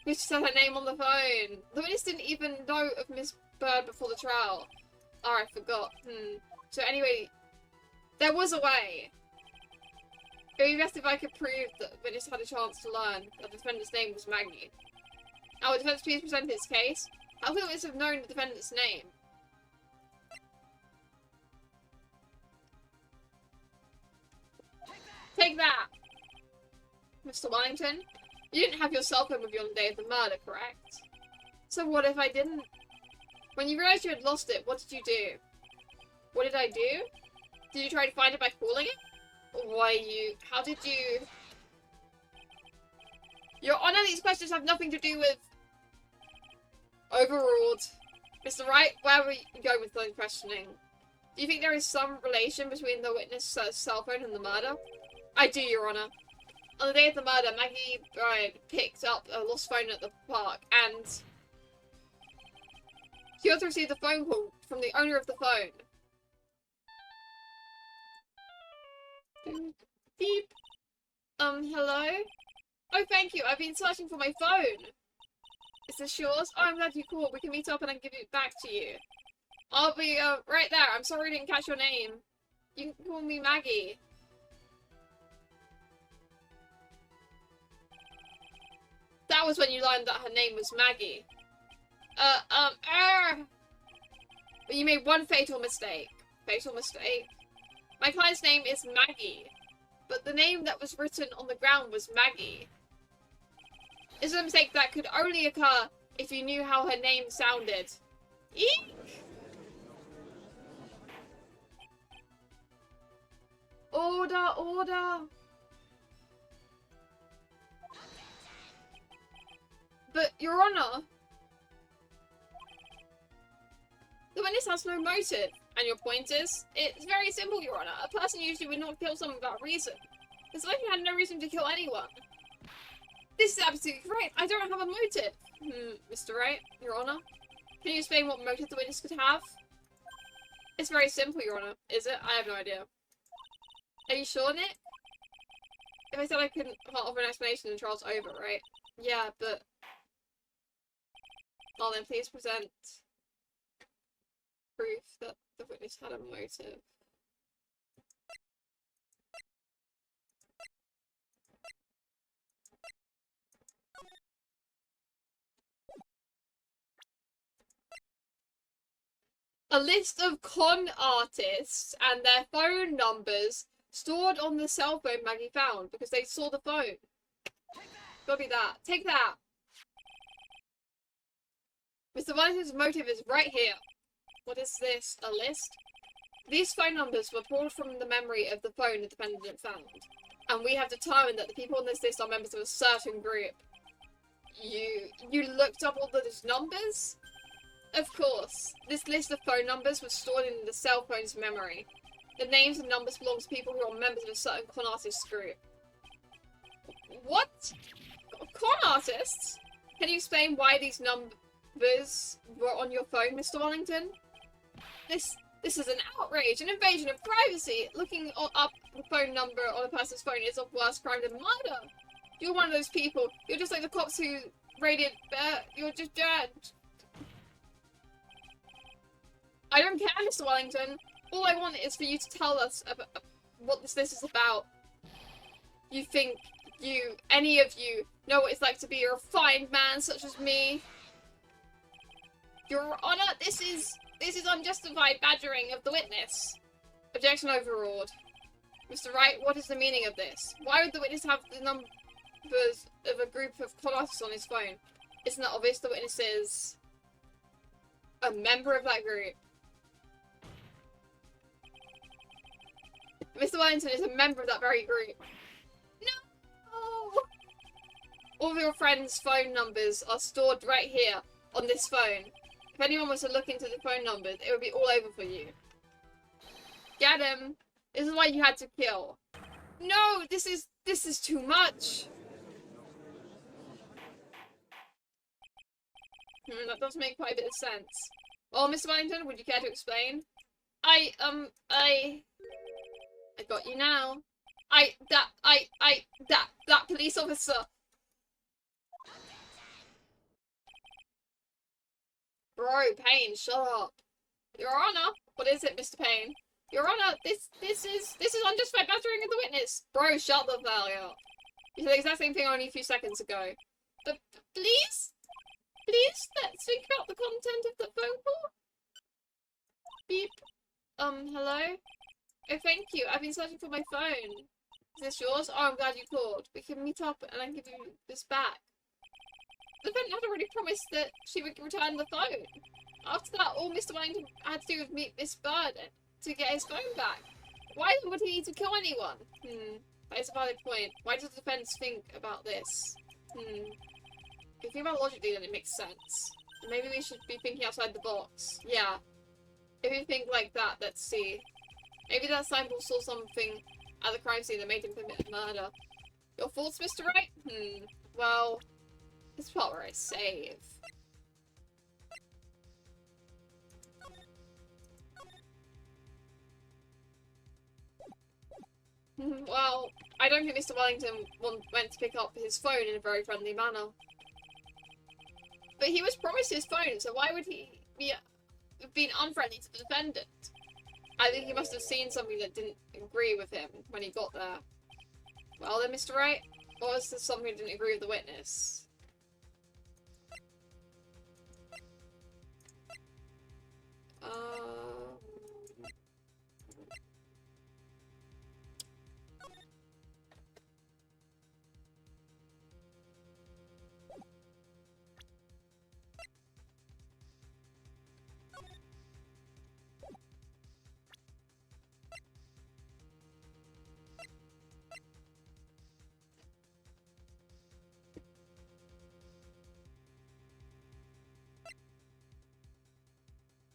Who said her name on the phone? The witness didn't even know of Miss Bird before the trial. Oh, I forgot. So anyway, there was a way. It would be best if I could prove that the witness had a chance to learn that the defendant's name was Maggie. Now, would the defense please present its case? How could the witness have known the defendant's name? Take that! Mr. Wellington? You didn't have your cell phone with you on the day of the murder, correct? So what if I didn't? When you realized you had lost it, what did you do? What did I do? Did you try to find it by calling it? How did you... Your Honor, these questions have nothing to do with... Overruled. Mr. Wright, where were you going with the questioning? Do you think there is some relation between the witness' cell phone and the murder? I do, Your Honor. On the day of the murder, Maggie Bride picked up a lost phone at the park, and she also received a phone call from the owner of the phone. Beep. Hello? Oh, thank you. I've been searching for my phone. Is this yours? Oh, I'm glad you called. We can meet up and I can give it back to you. I'll be, right there. I'm sorry I didn't catch your name. You can call me Maggie. That was when you learned that her name was Maggie. But you made one fatal mistake. Fatal mistake? My client's name is Maggie, but the name that was written on the ground was Maggie. It's a mistake that could only occur if you knew how her name sounded. Eek! Order, order! But, Your Honor, the witness has no motive. And your point is? It's very simple, Your Honor. A person usually would not kill someone without reason. This victim had no reason to kill anyone. This is absolutely correct. I don't have a motive. Mr. Wright, Your Honor. Can you explain what motive the witness could have? It's very simple, Your Honor. Is it? I have no idea. Are you sure, Nick? If I said I can't offer an explanation, the trial's over, right? Yeah, but... Oh, then please present proof that the witness had a motive. A list of con artists and their phone numbers stored on the cell phone Maggie found because they saw the phone. Gotta be that. Take that. Mr. Wellington's motive is right here. What is this? A list? These phone numbers were pulled from the memory of the phone the defendant found. And we have determined that the people on this list are members of a certain group. You looked up all those numbers? Of course. This list of phone numbers was stored in the cell phone's memory. The names and numbers belong to people who are members of a certain con artist group. What? Con artists? Can you explain why these numbers were on your phone, Mr. Wellington? This is an outrage, an invasion of privacy. Looking up the phone number on a person's phone is a worse crime than murder. You're one of those people. You're just like the cops who raided. You're just. I don't care, Mr. Wellington. All I want is for you to tell us about what this list is about. You think any of you, know what it's like to be a refined man such as me? Your Honor, this is unjustified badgering of the witness. Objection overruled. Mr. Wright, what is the meaning of this? Why would the witness have the numbers of a group of con artists on his phone? Isn't that obvious the witness is a member of that group? Mr. Wellington is a member of that very group. No! All of your friends' phone numbers are stored right here on this phone. If anyone was to look into the phone numbers, it would be all over for you. Get him! This is why you had to kill. No! This is too much! That does make quite a bit of sense. Well, Mr. Wellington, would you care to explain? I got you now. That police officer. Bro, Payne, shut up. Your Honor, what is it, Mr. Payne? Your Honor, this is unjustified battering of the witness. Bro, shut the hell up. You said the exact same thing only a few seconds ago. But please, let's think about the content of the phone call. Beep. Hello? Oh, thank you. I've been searching for my phone. Is this yours? Oh, I'm glad you called. We can meet up and I can give you this back. The defendant had already promised that she would return the phone. After that, all Mr. Wellington had to do was meet this bird to get his phone back. Why would he need to kill anyone? That is a valid point. Why does the defense think about this? If you think about it logically, then it makes sense. Maybe we should be thinking outside the box. Yeah. If you think like that, let's see. Maybe that sample saw something at the crime scene that made him commit murder. Your thoughts, Mr. Wright? Well, this is part where I save. Well, I don't think Mr. Wellington went to pick up his phone in a very friendly manner. But he was promised his phone, so why would he be being unfriendly to the defendant? I think he must have seen something that didn't agree with him when he got there. Well then, Mr. Wright, or was there something that didn't agree with the witness?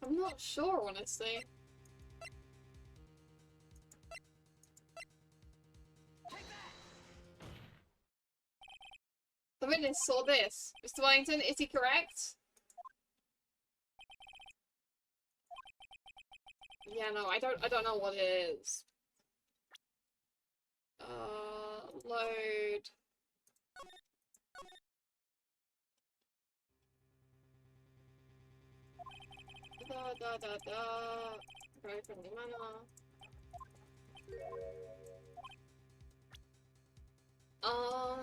I'm not sure, honestly. The witness saw this. Mr. Wellington, is he correct? Yeah, no, I don't know what it is. Load. Very friendly manner. Um.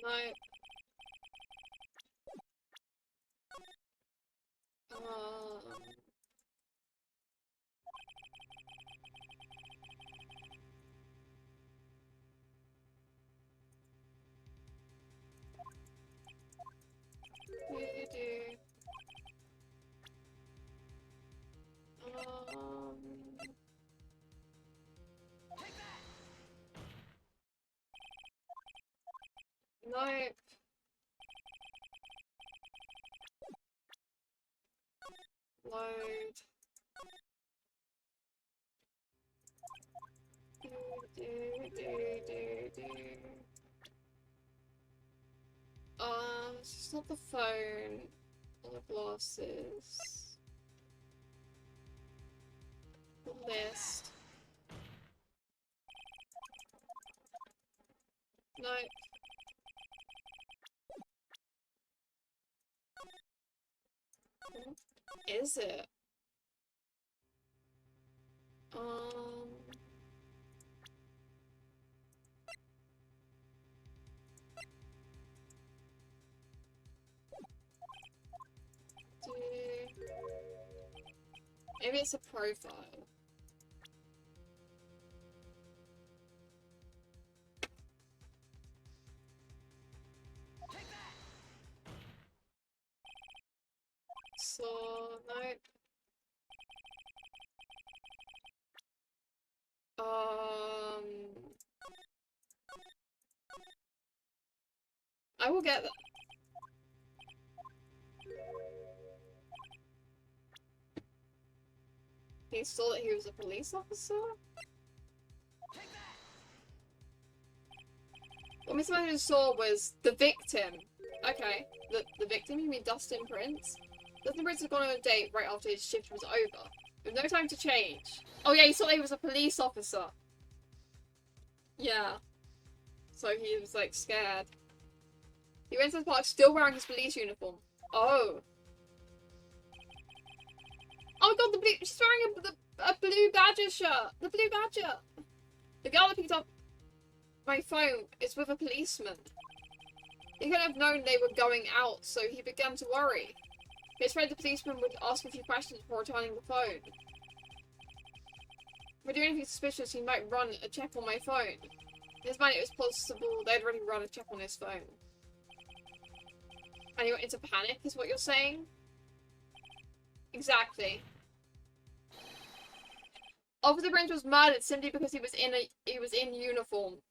No. VOD. Nope. Load. It's not the phone. Or the glasses. The list. Nope. Is it? Maybe it's a profile. So, nope. I will get that. He saw that he was a police officer? What Mr. Manager saw was the victim. Okay. The victim? You mean Dustin Prince? Dustin Prince had gone on a date right after his shift was over. With no time to change. Oh yeah, he saw he was a police officer. Yeah. So he was like scared. He went to the park still wearing his police uniform. Oh. Oh my god, the blue, she's wearing a blue badger shirt. The blue badger. The girl that picked up my phone is with a policeman. He could have known they were going out, so he began to worry. He was afraid the policeman would ask a few questions before returning the phone. If I do anything suspicious, he might run a check on my phone. In his mind, it was possible they'd already run a check on his phone. And he went into panic, is what you're saying? Exactly. Officer Prince was murdered simply because he was in uniform.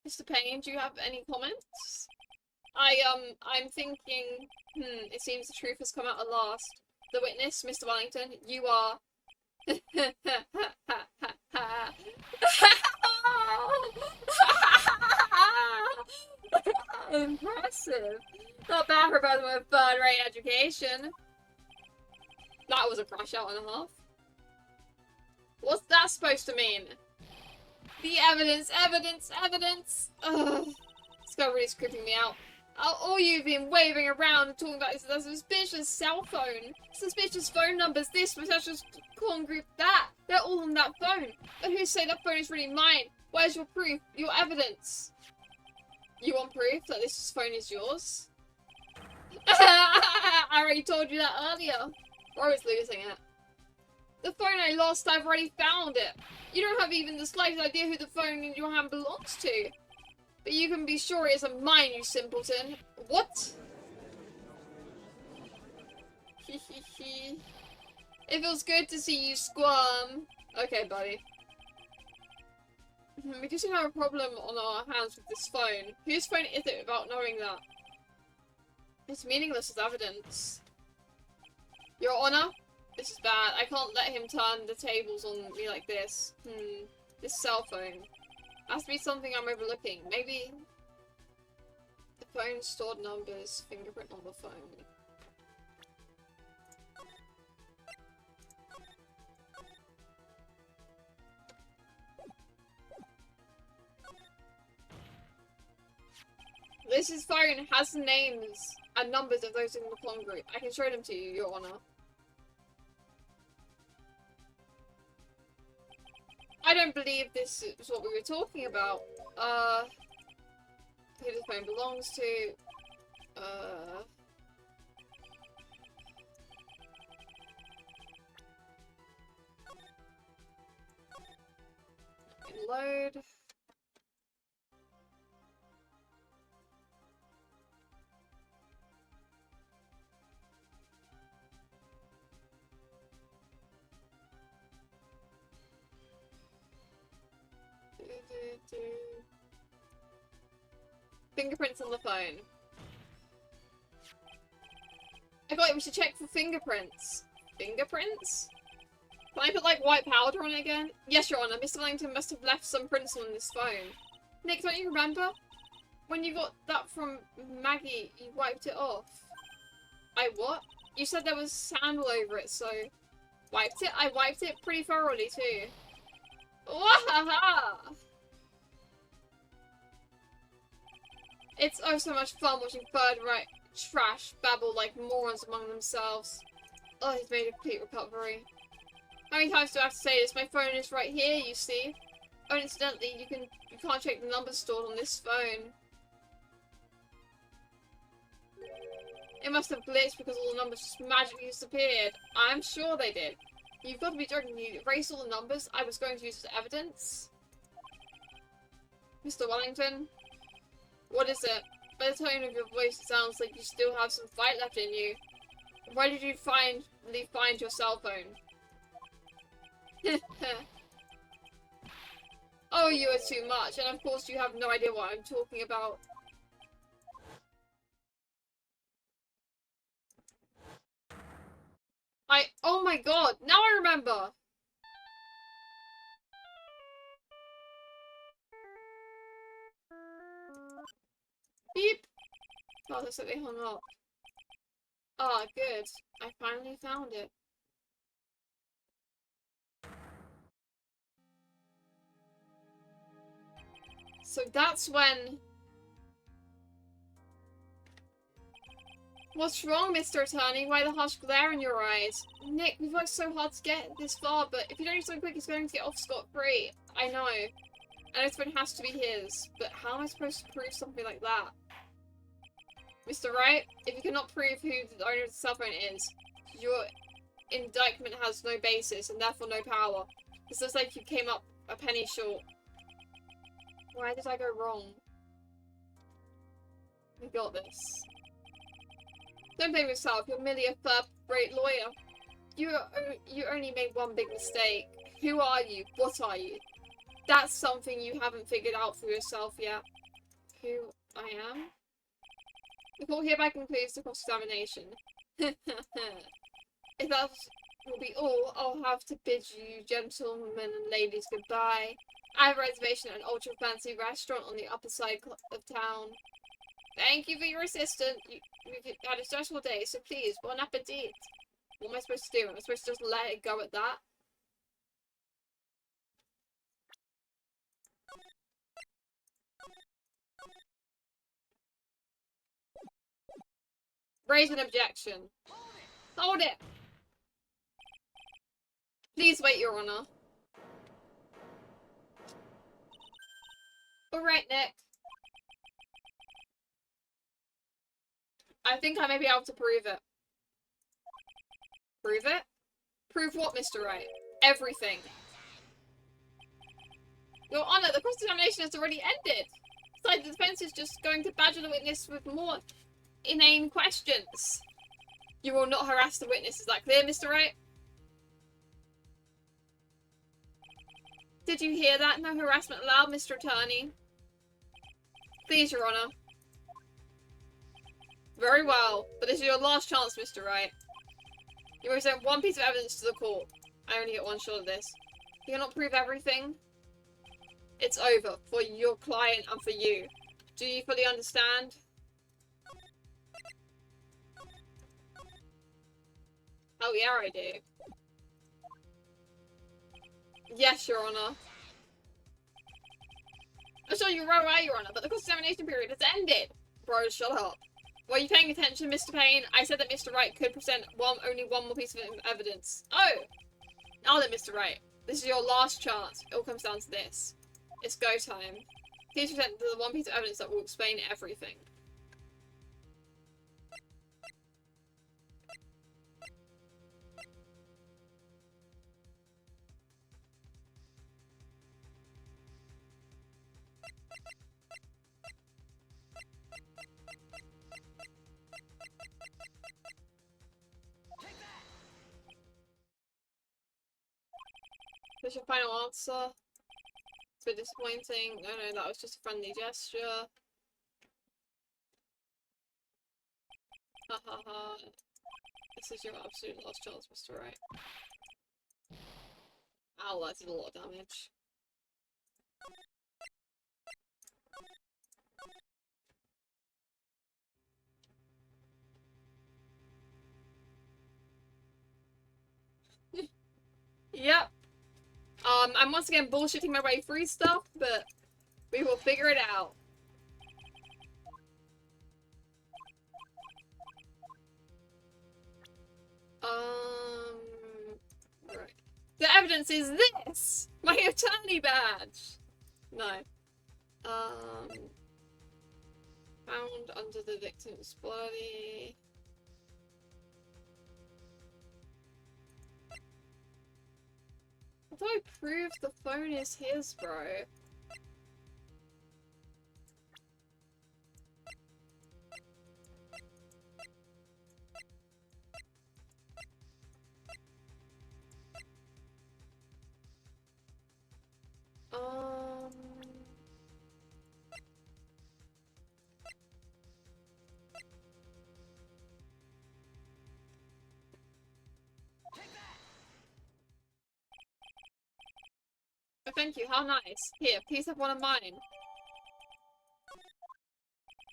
Mr. Payne, do you have any comments? I'm thinking, it seems the truth has come out at last. The witness, Mr. Wellington, you are... Impressive. Not bad for a person with third-rate education. That was a crash out and a half. What's that supposed to mean? The evidence, evidence, evidence! Ugh. This guy really is creeping me out. All you've been waving around and talking about is a suspicious cell phone. Suspicious phone numbers, this, suspicious corn group, that. They're all on that phone. But who say that phone is really mine? Where's your proof? Your evidence? You want proof that this phone is yours? I already told you that earlier. Or I was losing it. The phone I lost, I've already found it. You don't have even the slightest idea who the phone in your hand belongs to. But you can be sure it isn't mine, you simpleton. What? It feels good to see you squirm. Okay, buddy. We do seem to have a problem on our hands with this phone. Whose phone is it without knowing that? It's meaningless as evidence. Your Honor? This is bad. I can't let him turn the tables on me like this. This cell phone. Has to be something I'm overlooking. Maybe the phone stored numbers, fingerprint on the phone. This phone has the names and numbers of those in the pawn group. I can show them to you, Your Honor. I don't believe this is what we were talking about. Who this phone belongs to. Load. Fingerprints on the phone. I feel like we should check for fingerprints. Fingerprints? Can I put, like, white powder on it again? Yes, Your Honor. Mr. Langton must have left some prints on this phone. Nick, don't you remember? When you got that from Maggie, you wiped it off. I what? You said there was sand all over it, so... Wiped it? I wiped it pretty thoroughly, too. Wahaha! It's oh so much fun watching third right trash babble like morons among themselves. Oh, he's made a complete recovery. How many times do I have to say this? My phone is right here, you see. Oh, incidentally, you can't check the numbers stored on this phone. It must have glitched because all the numbers just magically disappeared. I'm sure they did. You've got to be joking. You erased all the numbers I was going to use as evidence? Mr. Wellington? What is it? By the tone of your voice, it sounds like you still have some fight left in you. Why did you finally find your cell phone? Oh, you are too much, and of course you have no idea what I'm talking about. Oh my god, now I remember! Beep! Oh, looks like they hung up. Ah, good. I finally found it. So that's when... What's wrong, Mr. Attorney? Why the harsh glare in your eyes? Nick, we've worked so hard to get this far, but if you don't do something quick, he's going to get off scot-free. I know. And this one has to be his. But how am I supposed to prove something like that? Mr. Wright, if you cannot prove who the owner of the cell phone is, your indictment has no basis and therefore no power. This looks like you came up a penny short. Why did I go wrong? We got this. Don't blame yourself, you're merely a third-rate lawyer. You only made one big mistake. Who are you? What are you? That's something you haven't figured out for yourself yet. Who I am? The court hereby concludes the cross-examination. If that will be all, I'll have to bid you gentlemen and ladies goodbye. I have a reservation at an ultra-fancy restaurant on the upper side of town. Thank you for your assistance. We've had a stressful day, so please, bon appetit. What am I supposed to do? Am I supposed to just let it go at that? Raise an objection. Hold it! Please wait, Your Honor. Alright, Nick. I think I may be able to prove it. Prove it? Prove what, Mr. Wright? Everything. Your Honor, the cross-examination has already ended. Besides, the defense is just going to badger the witness with more inane questions. You will not harass the witness. Is that clear, Mr. Wright? Did you hear that? No harassment allowed, Mr. Attorney. Please, Your Honor. Very well, but this is your last chance, Mr. Wright. You present one piece of evidence to the court. I only get one shot of this. You cannot prove everything. It's over for your client and for you. Do you fully understand? Oh yeah, I do. Yes, Your Honor. I'm sure you're right, Your Honor, but the cross-examination period has ended. Bro, shut up. Were you paying attention, Mr. Payne? I said that Mr. Wright could present only one more piece of evidence. Oh! Now then, Mr. Wright. This is your last chance. It all comes down to this. It's go time. Please present the one piece of evidence that will explain everything. What's your final answer? It's a bit disappointing. No, that was just a friendly gesture. Ha ha ha. This is your absolute last chance, Mr. Wright. Ow, that did a lot of damage. Yep. I'm once again bullshitting my way through stuff, but we will figure it out. Right. The evidence is this! My attorney badge! No. Found under the victim's body. How do I prove the phone is his, bro? Oh, thank you, how nice. Here, please have one of mine.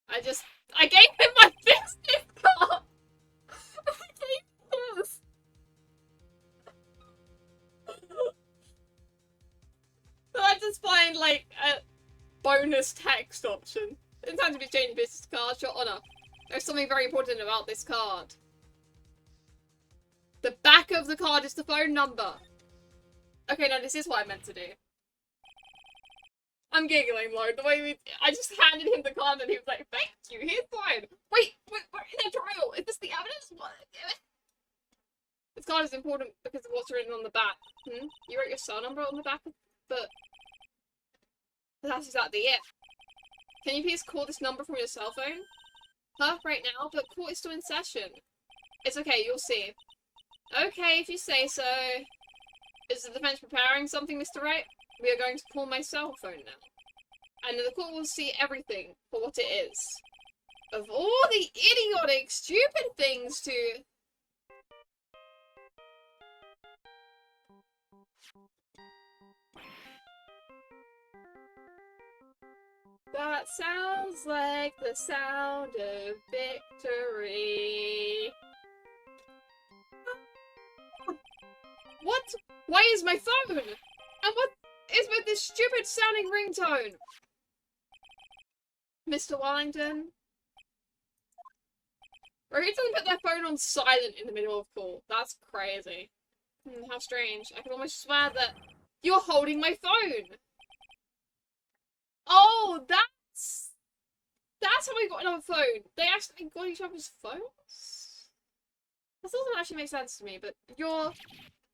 I gave him my business card! I gave him this! So I just find, like, a bonus text option. In terms of exchanging business cards, Your Honor. There's something very important about this card. The back of the card is the phone number. Okay, no, this is what I meant to do. I'm giggling, Lord. The way I just handed him the card and he was like, thank you, here's mine. Wait, we're in a trial. Is this the evidence? What? This card is important because of what's written on the back. You wrote your cell number on the back, but that's exactly it. Can you please call this number from your cell phone? Huh? Right now? But court is still in session. It's okay, you'll see. Okay, if you say so. Is the defense preparing something, Mr. Wright? We are going to call my cell phone now. And the court will see everything for what it is. Of all the idiotic, stupid things to... That sounds like the sound of victory. What? Why is my phone? And what is with this stupid sounding ringtone? Mr. Wellington? Or who doesn't put their phone on silent in the middle of call? That's crazy. How strange. I can almost swear that you're holding my phone. Oh, that's how we got another phone. They actually got each other's phones? That doesn't actually make sense to me, but you're...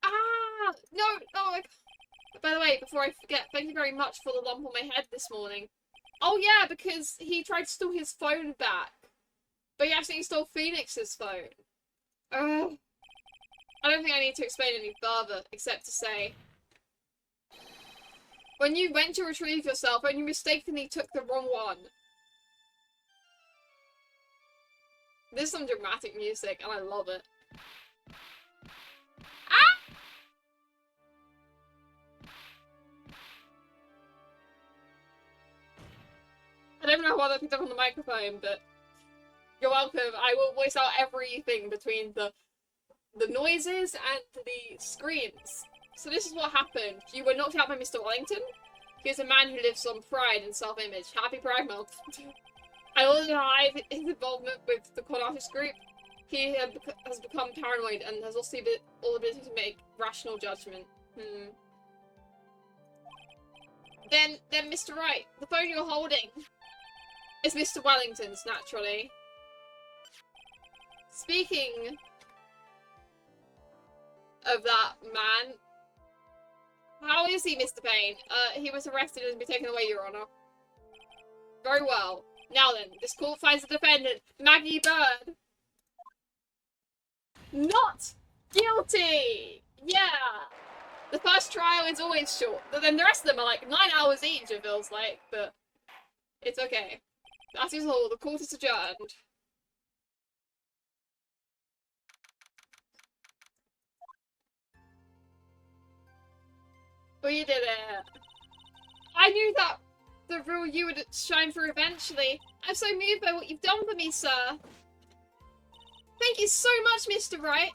Ah! No! Like... By the way, before I forget, thank you very much for the lump on my head this morning. Oh yeah, because he tried to steal his phone back. But he actually stole Phoenix's phone. Ugh. I don't think I need to explain any further, except to say... When you went to retrieve yourself and you mistakenly took the wrong one. There's some dramatic music and I love it. Ah! I don't know why I picked up on the microphone, but you're welcome. I will voice out everything between the noises and the screams. So this is what happened. You were knocked out by Mr. Wellington. He is a man who lives on pride and self-image. Happy Pride Month. I also denied his involvement with the con artist group. He has become paranoid and has lost all ability to make rational judgment. Then Mr. Wright, the phone you're holding is Mr. Wellington's, naturally. Speaking of that man, how is he, Mr. Payne? He was arrested and be taken away, Your Honor. Very well. Now then, this court finds the defendant, Maggie Bird, not guilty! Yeah! The first trial is always short, but then the rest of them are like 9 hours each, it feels like, but it's okay. That is all. The court is adjourned. We did it. I knew that the real you would shine through eventually. I'm so moved by what you've done for me, sir. Thank you so much, Mr. Wright.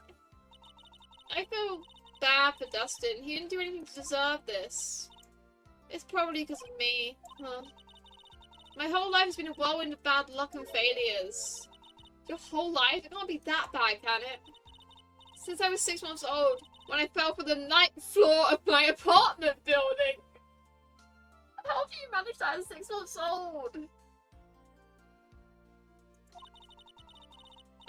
I feel bad for Dustin. He didn't do anything to deserve this. It's probably because of me. Huh. My whole life has been a whirlwind of bad luck and failures. Your whole life? It can't be that bad, can it? Since I was 6 months old, when I fell from the 9th floor of my apartment building. How have you managed that at 6 months old?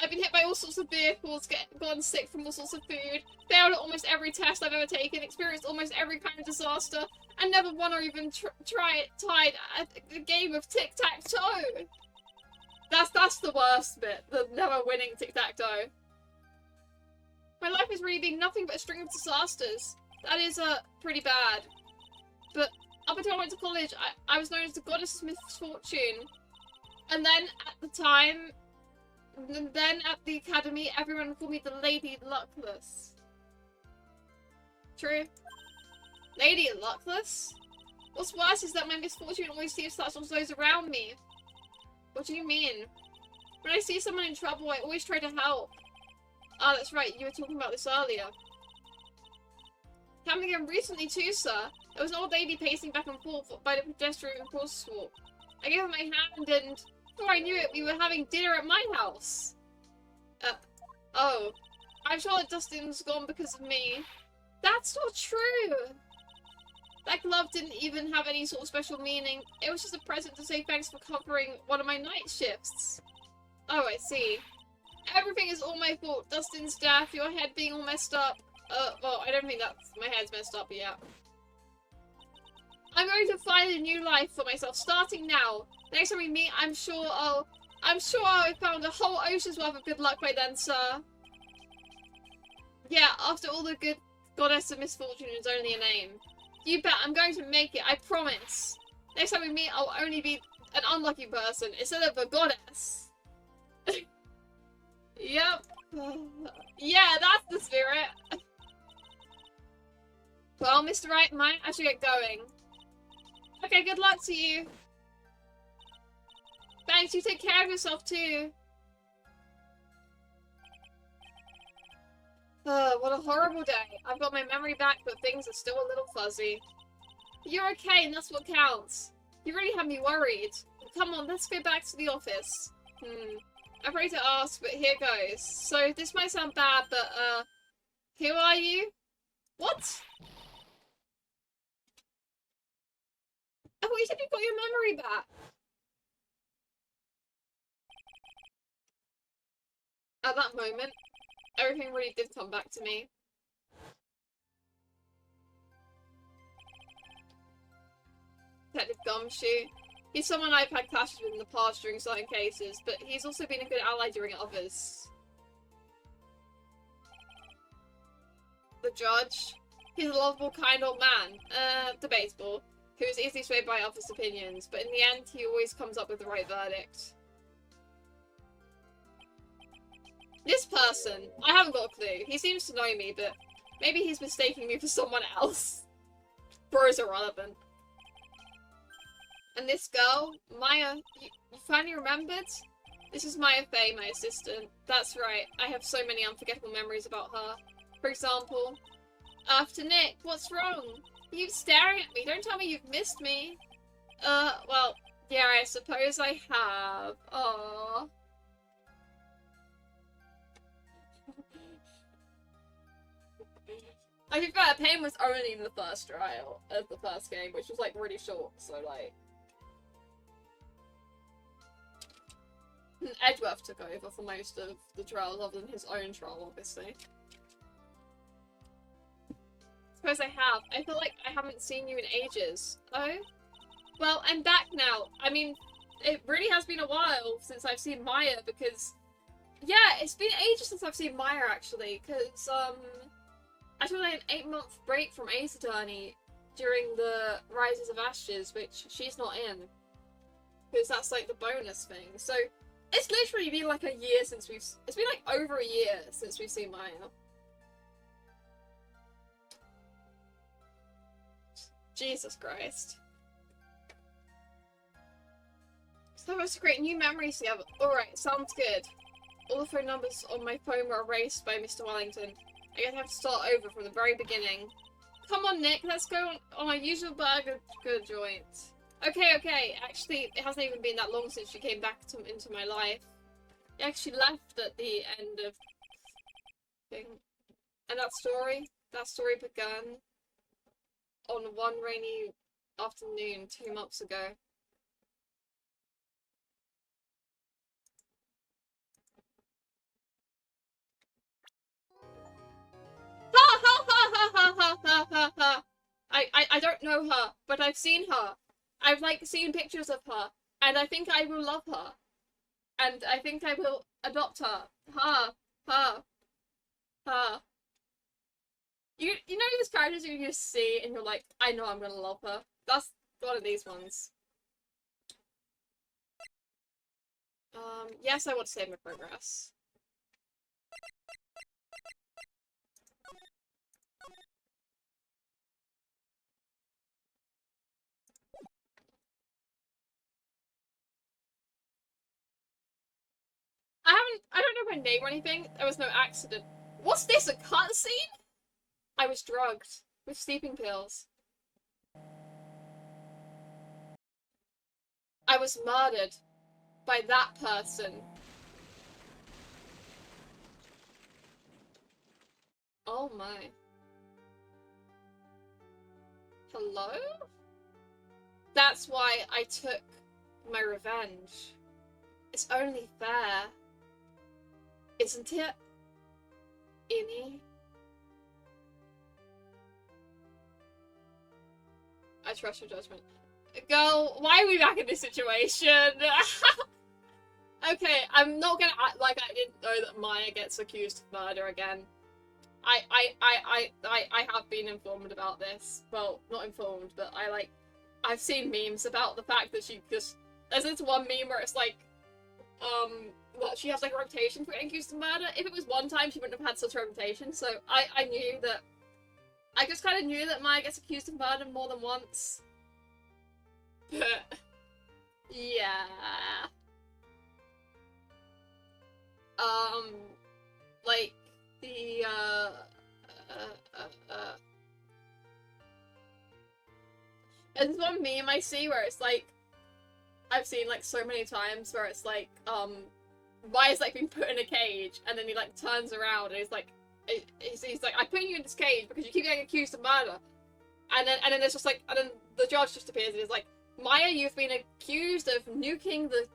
I've been hit by all sorts of vehicles, gotten sick from all sorts of food, failed at almost every test I've ever taken, experienced almost every kind of disaster, and never won or even tied at a game of tic-tac-toe. That's the worst bit, the never winning tic-tac-toe. My life has really been nothing but a string of disasters. That is, pretty bad. But up until I went to college, I was known as the Goddess of Misfortune. And then at the academy, everyone called me the Lady Luckless. True. Lady Luckless? What's worse is that my misfortune always seems to touch on those around me. What do you mean? When I see someone in trouble, I always try to help. Ah, that's right, you were talking about this earlier. Happened again recently too, sir. There was an old lady pacing back and forth by the pedestrian crosswalk. I gave her my hand and, before I knew it, we were having dinner at my house. Oh. I'm sure that Dustin's gone because of me. That's not true! That glove didn't even have any sort of special meaning. It was just a present to say thanks for covering one of my night shifts. Oh, I see. Everything is all my fault. Dustin's death, your head being all messed up. Well, I don't think my head's messed up yet. I'm going to find a new life for myself, starting now. Next time we meet, I'm sure I'll have found a whole ocean's worth of good luck by then, sir. Yeah, after all the good Goddess of Misfortune is only a name. You bet, I'm going to make it, I promise. Next time we meet, I'll only be an unlucky person instead of a goddess. Yep. Yeah, that's the spirit. Well, Mr. Wright, I should get going. Okay, good luck to you. Thanks, you take care of yourself too. What a horrible day. I've got my memory back, but things are still a little fuzzy. You're okay, and that's what counts. You really had me worried. Come on, let's go back to the office. I'm afraid to ask, but here goes. So, this might sound bad, but, who are you? What? I thought you said you got your memory back. At that moment, everything really did come back to me. Detective Gumshoe. He's someone I've had clashes with in the past during certain cases, but he's also been a good ally during others. The judge. He's a lovable, kind old man. Debatable. who's easily swayed by others' opinions, but in the end, he always comes up with the right verdict. This person, I haven't got a clue. He seems to know me, but maybe he's mistaking me for someone else. Bros are relevant. And this girl, Maya, you finally remembered? This is Maya Fey, my assistant. That's right, I have so many unforgettable memories about her. For example, after Nick, what's wrong? You staring at me, don't tell me you've missed me. Well, yeah, I suppose I have. Aww. I think that pain was only in the first trial of the first game, which was like really short, so like... Edgeworth took over for most of the trials other than his own trial, obviously. Suppose I have. I feel like I haven't seen you in ages. Oh? Well, I'm back now. I mean, it really has been a while since I've seen Maya, because... Yeah, it's been ages since I've seen Maya, actually, because, I took like an 8-month break from Ace Attorney during the Rises of Ashes, which she's not in. Because that's like the bonus thing. So, it's literally been like a year since we've... It's been like over a year since we've seen Maya. Jesus Christ. So much to create new memories together. Alright, sounds good. All the phone numbers on my phone were erased by Mr. Wellington. I guess I have to start over from the very beginning. Come on, Nick, let's go on our usual burger joint. Okay. Actually, it hasn't even been that long since she came back into my life. Yeah, she left at the end of thing. And that story began on one rainy afternoon 2 months ago. I don't know her, but I've seen her. I've like seen pictures of her, and I think I will love her. And I think I will adopt her. Her. You know these characters you just see and you're like, I know I'm gonna love her. That's one of these ones. Yes, I want to save my progress. I don't know my name or anything. There was no accident. What's this, a cutscene? I was drugged with sleeping pills. I was murdered by that person. Oh my. Hello? That's why I took my revenge. It's only fair. Isn't it? Innie? I trust your judgment. Girl, why are we back in this situation? Okay, I'm not gonna act like I didn't know that Maya gets accused of murder again. I have been informed about this. Well, not informed, but I've seen memes about the fact that she just... There's this one meme where it's like, that she has like a reputation for getting accused of murder. If it was one time, she wouldn't have had such a reputation, so I knew that... I just kind of knew that Maya gets accused of murder more than once. But... yeah... like, the, there's one meme I see where it's like, I've seen like so many times where it's like, Maya's like been put in a cage, and then he like turns around and he's like, he's like, I'm putting you in this cage because you keep getting accused of murder. And then it's just like, and then the judge just appears and is like, Maya, you've been accused of nuking the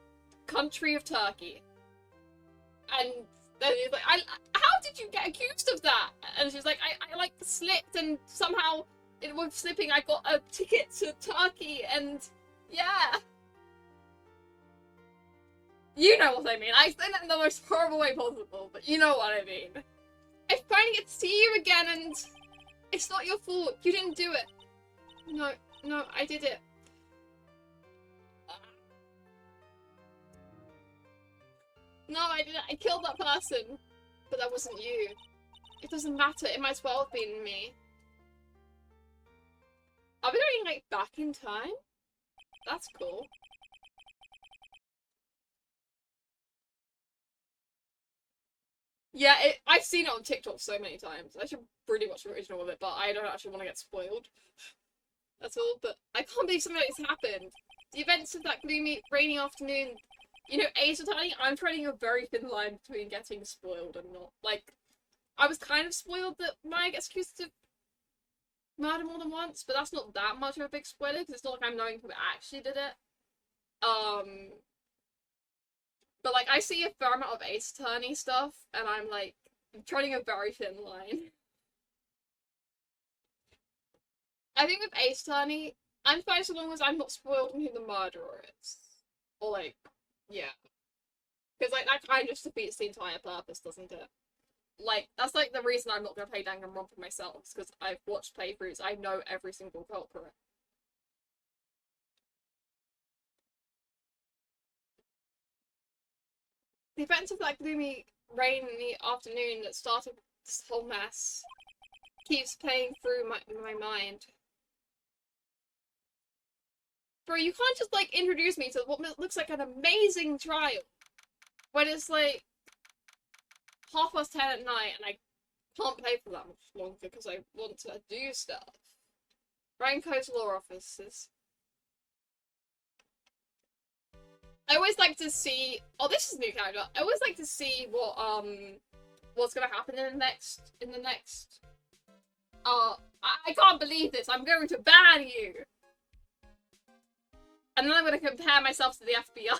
country of Turkey. And then he's like, how did you get accused of that? And she's like, I like slipped, and somehow with slipping I got a ticket to Turkey, and yeah. You know what I mean. I say that in the most horrible way possible, but you know what I mean. I finally get to see you again, and it's not your fault. You didn't do it. No, No, I did it. No, I didn't. I killed that person. But that wasn't you. It doesn't matter. It might as well have been me. Are we going, like, back in time? That's cool. Yeah, I've seen it on TikTok so many times. I should really watch the original of it, but I don't actually want to get spoiled. That's all, but I can't believe something like this happened. The events of that gloomy, rainy afternoon, you know, Ace Attorney, I'm treading a very thin line between getting spoiled and not. Like, I was kind of spoiled that Maya gets accused of murder more than once, but that's not that much of a big spoiler, because it's not like I'm knowing who actually did it. But, like, I see a fair amount of Ace Attorney stuff, and I'm, like, treading a very thin line. I think with Ace Attorney, I'm fine so long as I'm not spoiled on who the murderer is. Or, like, yeah. Because, like, that kind of just defeats the entire purpose, doesn't it? Like, that's, like, the reason I'm not going to play Danganronpa myself, because I've watched playthroughs, I know every single culprit. The events of that gloomy, rainy afternoon that started this whole mess keeps playing through my mind. Bro, you can't just, like, introduce me to what looks like an amazing trial when it's, like, 10:30 at night and I can't play for that much longer because I want to do stuff. Ranko's law offices. I always like to see. Oh, this is a new character. I always like to see what's gonna happen in the next. I can't believe this. I'm going to ban you. And then I'm gonna compare myself to the FBI.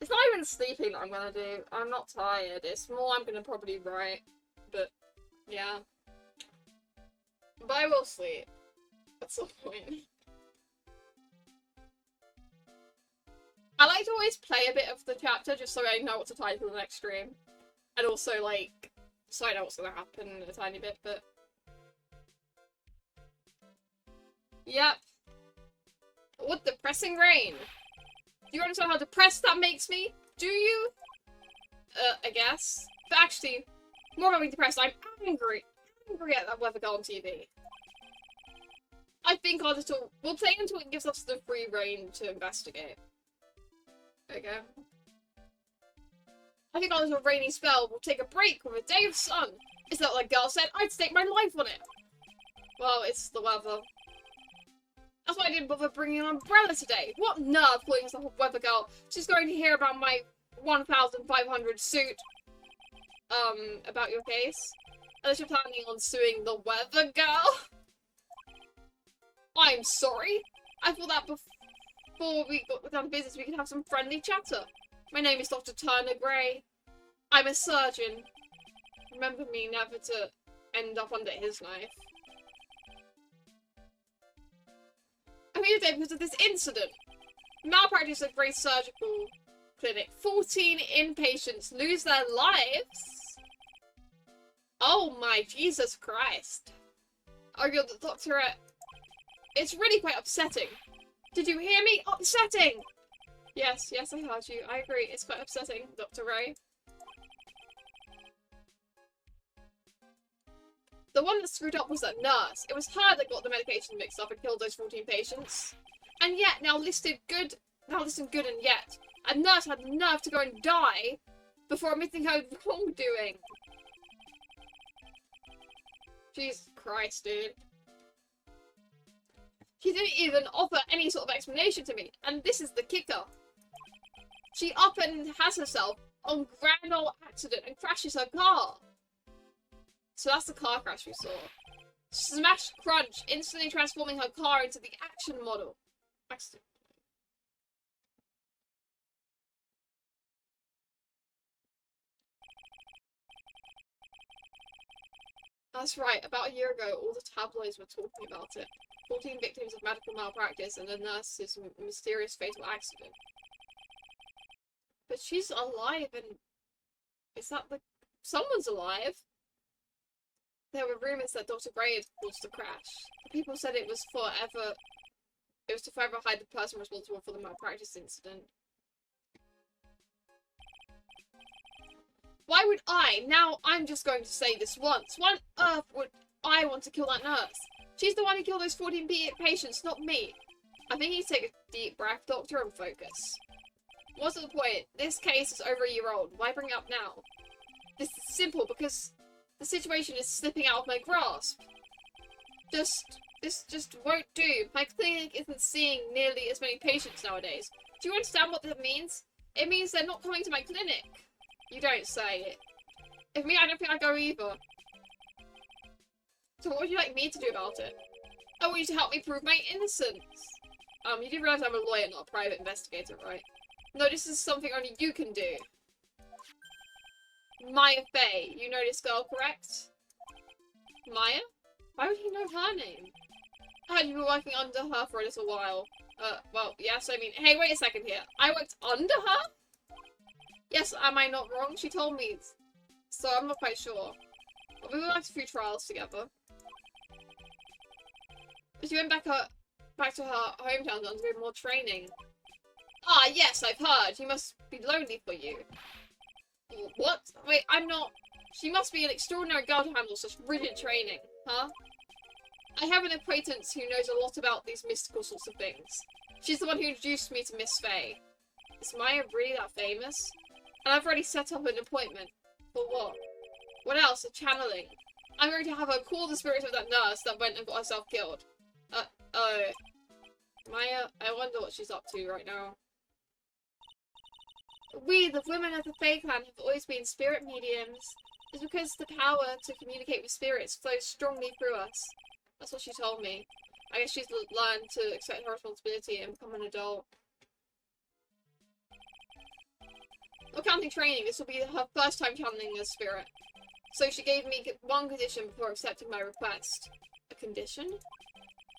It's not even sleeping that I'm gonna do. I'm not tired. It's more I'm gonna probably write. But, yeah. But I will sleep. At some point. I like to always play a bit of the chapter just so I know what to title the next stream. And also, like, so I know what's gonna happen a tiny bit, but... Yep. What depressing rain. Do you understand how depressed that makes me? Do you? I guess. But actually, more than being depressed, I'm angry. Angry at that weather girl on TV. I think our little... We'll play until it gives us the free reign to investigate. There we go. I think our little rainy spell will take a break with a day of sun. Is that what that girl said? I'd stake my life on it. Well, it's the weather. That's why I didn't bother bringing an umbrella today. What nerve calling herself a weather girl? She's going to hear about my 1,500 suit. About your case. Unless you're planning on suing the weather girl. I'm sorry. I thought that before we got down to business we could have some friendly chatter. My name is Dr. Turner Gray. I'm a surgeon. Remember me never to end up under his knife. I'm here today because of this incident. Malpractice at Gray's Surgical Clinic. 14 inpatients lose their lives? Oh my Jesus Christ. Argued the doctor at... It's really quite upsetting. Did you hear me? Upsetting! Yes, I heard you. I agree. It's quite upsetting, Dr. Ray. The one that screwed up was that nurse. It was her that got the medication mixed up and killed those 14 patients. And yet, now listed good and yet. A nurse had the nerve to go and die before admitting her wrongdoing. Jesus Christ, dude. She didn't even offer any sort of explanation to me. And this is the kicker. She up and has herself on grand old accident and crashes her car. So that's the car crash we saw. Smash crunch, instantly transforming her car into the action model. Accident. That's right, about a year ago, all the tabloids were talking about it. 14 victims of medical malpractice and a nurse's mysterious fatal accident. But she's alive and... Is that the... Someone's alive? There were rumors that Dr. Gray had caused the crash. The people said it was to forever hide the person responsible for the malpractice incident. Why would I? Now I'm just going to say this once. Why on earth would I want to kill that nurse? She's the one who killed those 14 patients, not me. I think you take a deep breath, Doctor, and focus. What's the point? This case is over a year old. Why bring it up now? This is simple because the situation is slipping out of my grasp. This just won't do. My clinic isn't seeing nearly as many patients nowadays. Do you understand what that means? It means they're not coming to my clinic. You don't say it. If me, I don't think I'd go either. So what would you like me to do about it? I want you to help me prove my innocence. You do realize I'm a lawyer, not a private investigator, right? No, this is something only you can do. Maya Fey. You know this girl, correct? Maya? Why would he know her name? I heard you were working under her for a little while. Well, yes, I mean, hey, wait a second here. I worked under her? Yes, am I not wrong? She told me. So I'm not quite sure. But we worked a few trials together. She went back to her hometown to do more training. Ah, yes, I've heard. She must be lonely for you. What? Wait, I'm not... She must be an extraordinary girl to handle such rigid training, huh? I have an acquaintance who knows a lot about these mystical sorts of things. She's the one who introduced me to Miss Fey. Is Maya really that famous? And I've already set up an appointment. For what? What else? A channeling. I'm going to have her call the spirit of that nurse that went and got herself killed. Maya, I wonder what she's up to right now. We, the women of the Fae clan, have always been spirit mediums. It's because the power to communicate with spirits flows strongly through us. That's what she told me. I guess she's learned to accept her responsibility and become an adult. Not counting training, this will be her first time channeling a spirit. So she gave me one condition before accepting my request. A condition?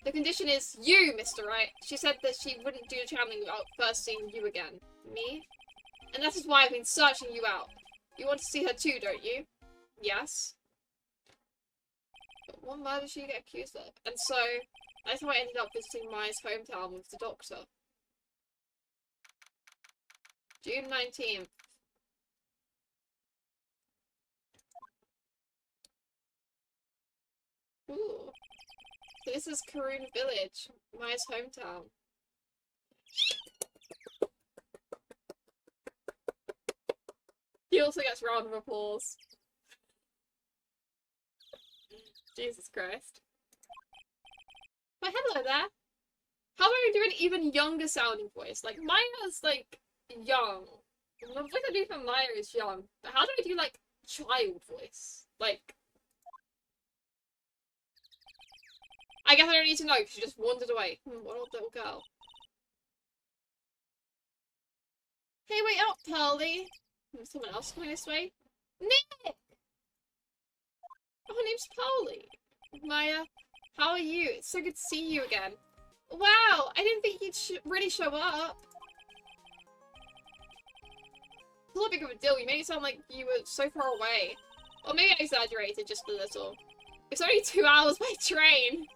The condition is you, Mr. Right. She said that she wouldn't do the channeling without first seeing you again. Me? And that is why I've been searching you out. You want to see her too, don't you? Yes. But what murder did she get accused of? And so, that's how I ended up visiting Maya's hometown with the doctor. June 19th. Ooh. So this is Karun Village, Maya's hometown. He also gets a round of applause. Jesus Christ. But hello there. How do I do an even younger sounding voice? Like, Maya's, like, young. The voice I do for Maya is young. But how do I do, like, child voice? Like... I guess I don't need to know, because she just wandered away. What old little girl. Hey, wait up, Pearly. Someone else coming this way? Nick! Oh, her name's Pearly. Maya, how are you? It's so good to see you again. Wow, I didn't think you'd really show up. It's not big of a deal. You made it sound like you were so far away. Or maybe I exaggerated just a little. It's only 2 hours by train.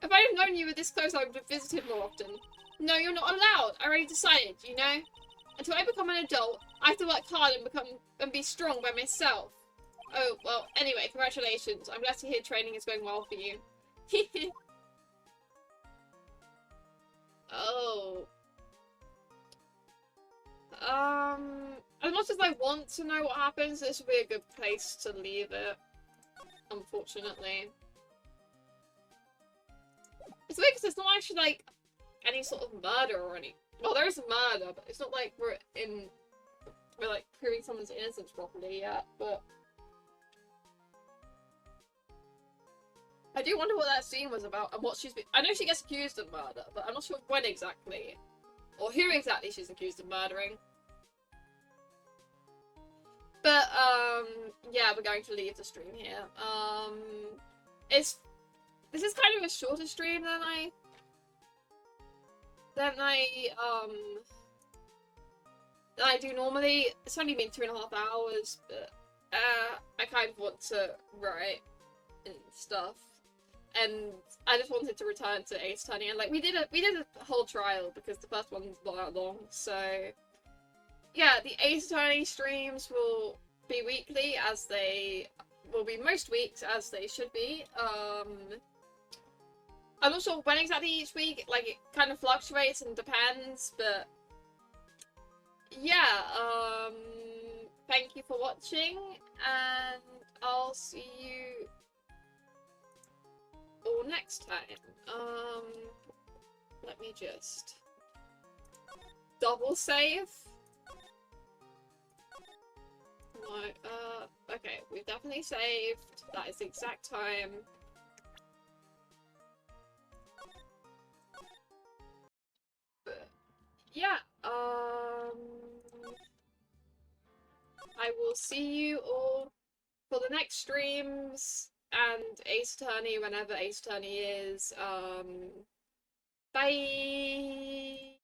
If I'd have known you were this close, I would have visited more often. No, you're not allowed. I already decided, you know? Until I become an adult, I have to work hard and be strong by myself. Oh, well, anyway, congratulations. I'm glad to hear training is going well for you. Oh. As much as I want to know what happens, this would be a good place to leave it. Unfortunately. It's weird because it's not actually, like, any sort of murder or any... Well, there is a murder, but it's not like we're, like, proving someone's innocence properly yet, but... I do wonder what that scene was about and what she's been... I know she gets accused of murder, but I'm not sure when exactly. Or who exactly she's accused of murdering. But, yeah, we're going to leave the stream here. This is kind of a shorter stream than I do normally. It's only been 2.5 hours, but, I kind of want to write and stuff. And I just wanted to return to Ace Attorney, and like we did a whole trial because the first one's not that long. So yeah, the Ace Attorney streams will be weekly, as they will be most weeks, as they should be. I'm not sure when exactly each week, like it kind of fluctuates and depends, but yeah, thank you for watching, and I'll see you all next time. Let me just double save. No, okay, we've definitely saved. That is the exact time. But yeah, I will see you all for the next streams and Ace Attorney whenever Ace Attorney is. Bye!